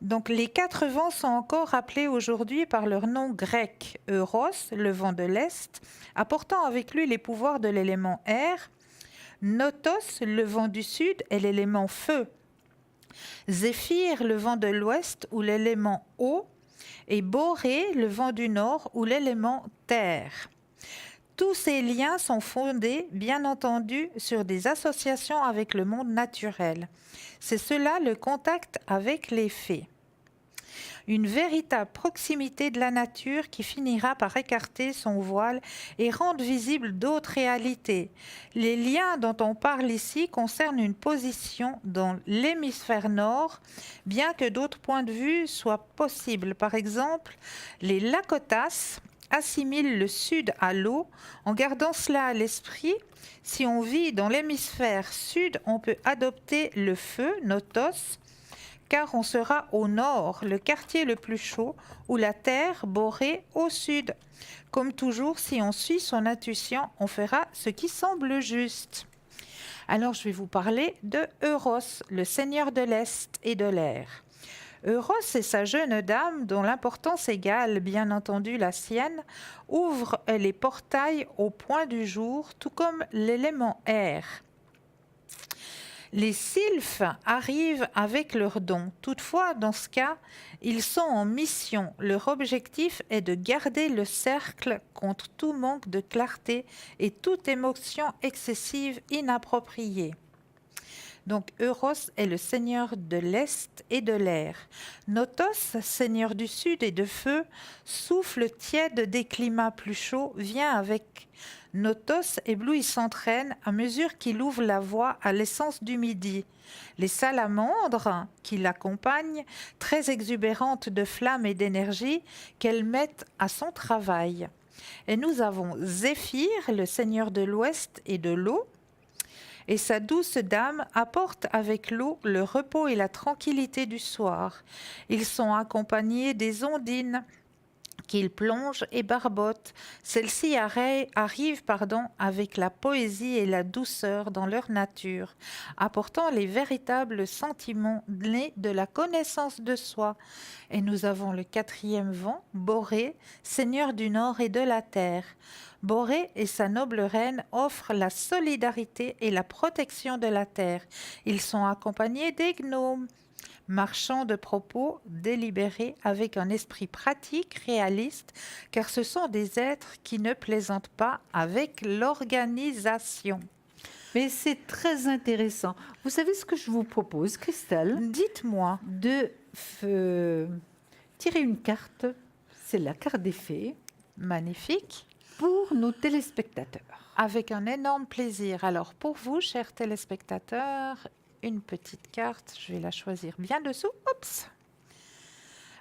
Donc, les 4 vents sont encore appelés aujourd'hui par leur nom grec. Euros, le vent de l'Est, apportant avec lui les pouvoirs de l'élément air. Notos, le vent du Sud, et l'élément feu. Zéphyr, le vent de l'Ouest, ou l'élément eau. Et Borée, le vent du Nord, ou l'élément terre. Tous ces liens sont fondés, bien entendu, sur des associations avec le monde naturel. C'est cela le contact avec les fées. une véritable proximité de la nature qui finira par écarter son voile et rendre visible d'autres réalités. Les liens dont on parle ici concernent une position dans l'hémisphère nord, bien que d'autres points de vue soient possibles. Par exemple, les Lakotas assimilent le sud à l'eau. En gardant cela à l'esprit, si on vit dans l'hémisphère sud, on peut adopter le feu, Notos, car on sera au nord, le quartier le plus chaud, ou la terre, Borée, au sud. Comme toujours, si on suit son intuition, on fera ce qui semble juste. Alors, je vais vous parler de Euros, le seigneur de l'Est et de l'air. Euros et sa jeune dame, dont l'importance égale bien entendu la sienne, ouvrent les portails au point du jour, tout comme l'élément air. Les sylphes arrivent avec leurs dons. Toutefois, dans ce cas, ils sont en mission. Leur objectif est de garder le cercle contre tout manque de clarté et toute émotion excessive inappropriée. Donc Euros est le seigneur de l'Est et de l'air. Notos, seigneur du Sud et de feu, souffle tiède des climats plus chauds, vient avec Notos éblouit s'entraîne à mesure qu'il ouvre la voie à l'essence du midi. Les salamandres qui l'accompagnent, très exubérantes de flammes et d'énergie, qu'elles mettent à son travail. Et nous avons Zéphyr, le seigneur de l'Ouest et de l'eau, et sa douce dame apporte avec l'eau le repos et la tranquillité du soir. Ils sont accompagnés des ondines qu'ils plongent et barbotent. Celles-ci arrivent avec la poésie et la douceur dans leur nature, apportant les véritables sentiments nés de la connaissance de soi. Et nous avons le 4e vent, Borée, seigneur du nord et de la terre. Borée et sa noble reine offrent la solidarité et la protection de la terre. Ils sont accompagnés des gnomes, marchands de propos délibérés avec un esprit pratique, réaliste, car ce sont des êtres qui ne plaisantent pas avec l'organisation. Mais c'est très intéressant. Vous savez ce que je vous propose, Christelle? Dites-moi. De tirer une carte, c'est la carte des fées. Magnifique. Pour nos téléspectateurs. Avec un énorme plaisir. Alors pour vous, chers téléspectateurs, une petite carte, je vais la choisir bien dessous. Oups.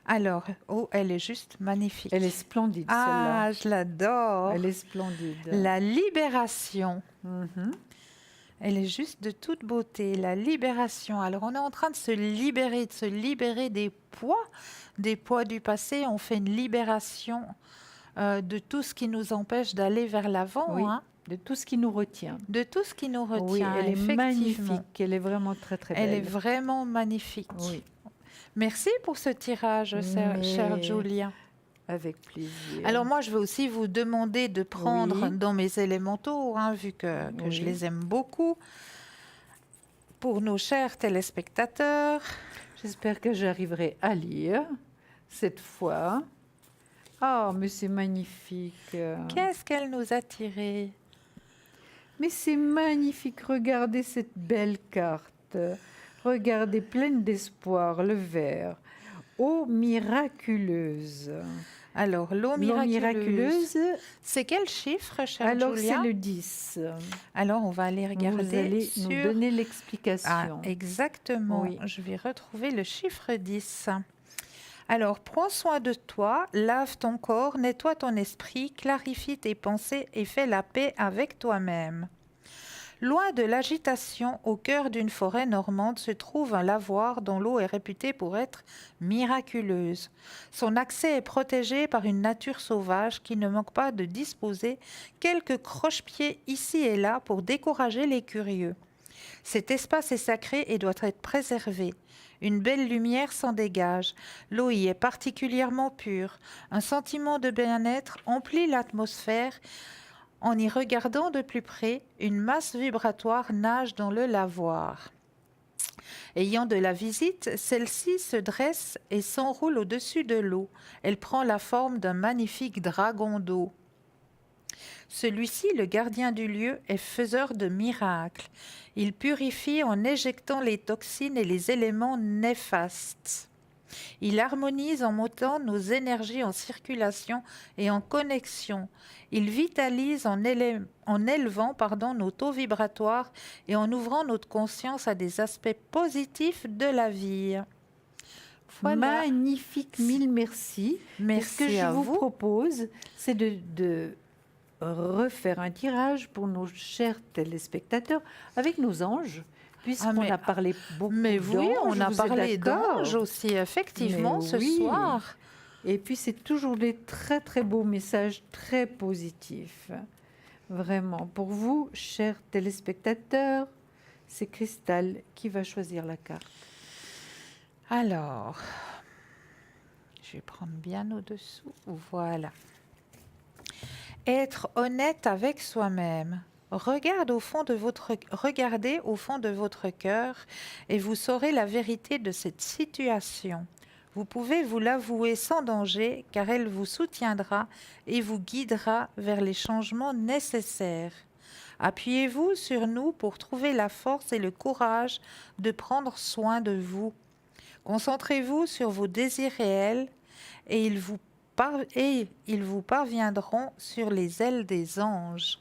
Alors, oh, elle est juste magnifique. Elle est splendide, celle-là. Ah, je l'adore. Elle est splendide. La libération. Mhm. Elle est juste de toute beauté. La libération. Alors, on est en train de se libérer des poids du passé. On fait une libération de tout ce qui nous empêche d'aller vers l'avant. Oui. Hein. De tout ce qui nous retient. De tout ce qui nous retient. Oui, elle est effectivement. magnifique. Elle est vraiment très, très belle. Elle est vraiment magnifique. Oui. Merci pour ce tirage, cher Julia. Avec plaisir. Alors moi, je vais aussi vous demander de prendre Oui. dans mes élémentaux, hein, vu que Oui. je les aime beaucoup, pour nos chers téléspectateurs. J'espère que j'arriverai à lire cette fois. Oh, mais c'est magnifique. Qu'est-ce qu'elle nous a tiré? Mais c'est magnifique. Regardez cette belle carte. Regardez, pleine d'espoir, le vert. Eau miraculeuse. Alors, l'eau miraculeuse, c'est quel chiffre, cher Alors, Julia? c'est le 10. Alors, on va aller regarder Vous allez sur... nous donner l'explication. Ah, exactement. Oui. Je vais retrouver le chiffre 10. Alors, prends soin de toi, lave ton corps, nettoie ton esprit, clarifie tes pensées et fais la paix avec toi-même. Loin de l'agitation, au cœur d'une forêt normande, se trouve un lavoir dont l'eau est réputée pour être miraculeuse. Son accès est protégé par une nature sauvage qui ne manque pas de disposer quelques croche-pieds ici et là pour décourager les curieux. Cet espace est sacré et doit être préservé. Une belle lumière s'en dégage. L'eau y est particulièrement pure. Un sentiment de bien-être emplit l'atmosphère. En y regardant de plus près, une masse vibratoire nage dans le lavoir. Ayant de la visite, celle-ci se dresse et s'enroule au-dessus de l'eau. Elle prend la forme d'un magnifique dragon d'eau. Celui-ci, le gardien du lieu, est faiseur de miracles. Il purifie en éjectant les toxines et les éléments néfastes. Il harmonise en mettant nos énergies en circulation et en connexion. Il vitalise en élevant nos taux vibratoires et en ouvrant notre conscience à des aspects positifs de la vie. Voilà. Magnifique, mille merci. Merci Ce que je à vous vous. propose, c'est de refaire un tirage pour nos chers téléspectateurs avec nos anges, puisqu'on a parlé beaucoup Mais oui, d'anges. on a vous êtes parlé d'accord? d'anges aussi, effectivement, Mais ce oui. soir. Et puis, c'est toujours des très, très beaux messages, très positifs. Vraiment. Pour vous, chers téléspectateurs, c'est Christelle qui va choisir la carte. Alors, je vais prendre bien au-dessous. Voilà. Être honnête avec soi-même. Regardez au fond de votre cœur et vous saurez la vérité de cette situation. Vous pouvez vous l'avouer sans danger car elle vous soutiendra et vous guidera vers les changements nécessaires. Appuyez-vous sur nous pour trouver la force et le courage de prendre soin de vous. Concentrez-vous sur vos désirs réels et ils vous parviendront sur les ailes des anges.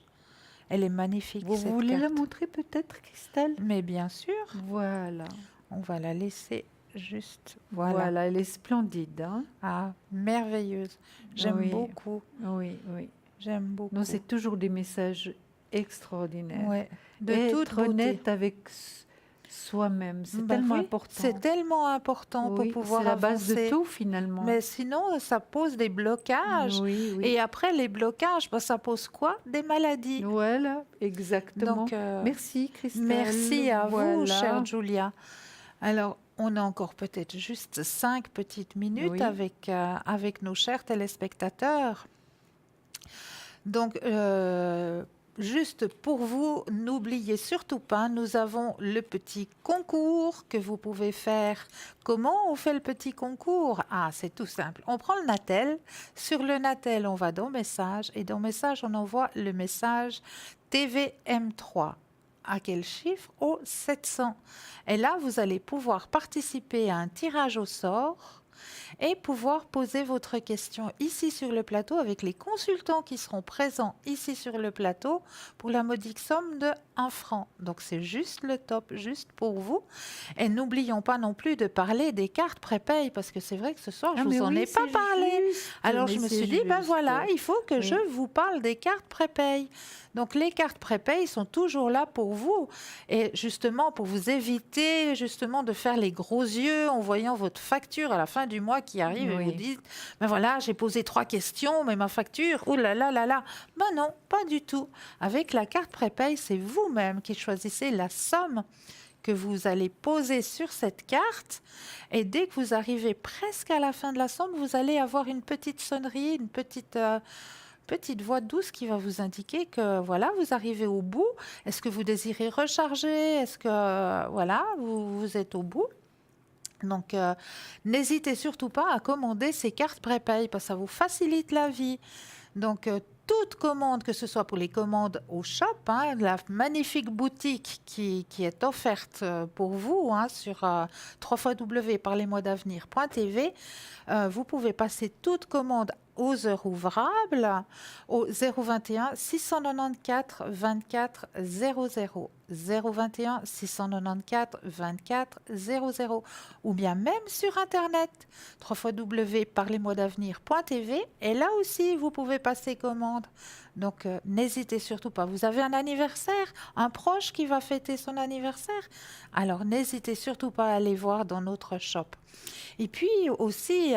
Elle est magnifique, Vous cette voulez la carte. montrer peut-être, Christelle? Mais bien sûr, Voilà. on va la laisser juste. Voilà, elle est splendide. Hein? Ah, merveilleuse. J'aime Oui. beaucoup. Oui, oui. J'aime beaucoup. Non, c'est toujours des messages extraordinaires. Ouais, de Être toute beauté. honnête avec soi-même, c'est Bah tellement oui, important. C'est tellement important Oui, pour pouvoir c'est la base avancer. de tout finalement. Mais sinon, ça pose des blocages. Oui, oui. Et après les blocages, ça pose quoi? Des maladies. Voilà, exactement. Donc, Merci Christelle. merci à vous, Voilà. chère Julia. Alors, on a encore peut-être juste 5 petites minutes Oui. avec nos chers téléspectateurs. Donc, juste pour vous, n'oubliez surtout pas, nous avons le petit concours que vous pouvez faire. Comment on fait le petit concours? Ah, c'est tout simple. On prend le Natel. Sur le Natel, on va dans Messages. Et dans Messages, on envoie le message TVM3. À quel chiffre? Au 700. Et là, vous allez pouvoir participer à un tirage au sort et pouvoir poser votre question ici sur le plateau avec les consultants qui seront présents ici sur le plateau pour la modique somme de 1 franc. Donc c'est juste le top, juste pour vous. Et n'oublions pas non plus de parler des cartes prépay parce que c'est vrai que ce soir, je Ah, vous mais en oui, ai pas c'est parlé. juste, Alors mais je me c'est suis dit, ben juste. voilà, il faut que Oui. je vous parle des cartes prépay. Donc les cartes prépay sont toujours là pour vous et justement pour vous éviter justement de faire les gros yeux en voyant votre facture à la fin du mois qui arrive et Oui. vous dites, ben voilà, j'ai posé 3 questions, mais ma facture, oh là là là là. Ben non, pas du tout. Avec la carte prépay, c'est vous-même qui choisissez la somme que vous allez poser sur cette carte et dès que vous arrivez presque à la fin de la somme, vous allez avoir une petite sonnerie, une petite voix douce qui va vous indiquer que voilà, vous arrivez au bout. Est-ce que vous désirez recharger? Est-ce que voilà, vous êtes au bout? Donc, n'hésitez surtout pas à commander ces cartes prépay parce que ça vous facilite la vie. Donc, toute commande, que ce soit pour les commandes au shop, la magnifique boutique qui est offerte pour vous sur www.parlezmoi-d'avenir.tv, vous pouvez passer toute commande aux heures ouvrables au 021 694 24 00 021 694 24 00 ou bien même sur internet www.parlezmoi-d'avenir.tv et là aussi vous pouvez passer commande. Donc n'hésitez surtout pas. Vous avez un anniversaire, un proche qui va fêter son anniversaire, alors n'hésitez surtout pas à aller voir dans notre shop. Et puis aussi,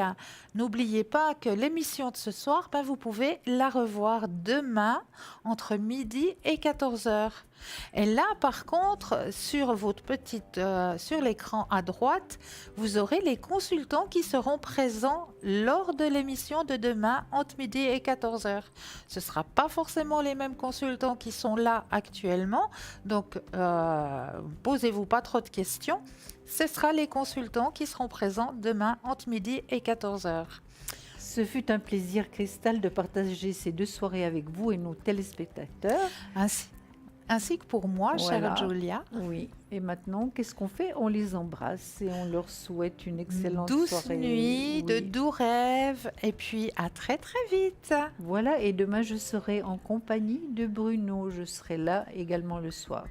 n'oubliez pas que l'émission de ce soir, vous pouvez la revoir demain entre midi et 14h. Et là, par contre, sur sur l'écran à droite, vous aurez les consultants qui seront présents lors de l'émission de demain entre midi et 14h. Ce ne sera pas forcément les mêmes consultants qui sont là actuellement, donc posez-vous pas trop de questions. Ce sera les consultants qui seront présents demain entre midi et 14h. Ce fut un plaisir, Christelle, de partager ces 2 soirées avec vous et nos téléspectateurs. Ainsi que pour moi, Voilà. chère Julia. Oui. Et maintenant, qu'est-ce qu'on fait? On les embrasse et on leur souhaite une excellente Douce soirée. nuit, de Oui. doux rêves, et puis à très très vite. Voilà, et demain je serai en compagnie de Bruno. Je serai là également le soir.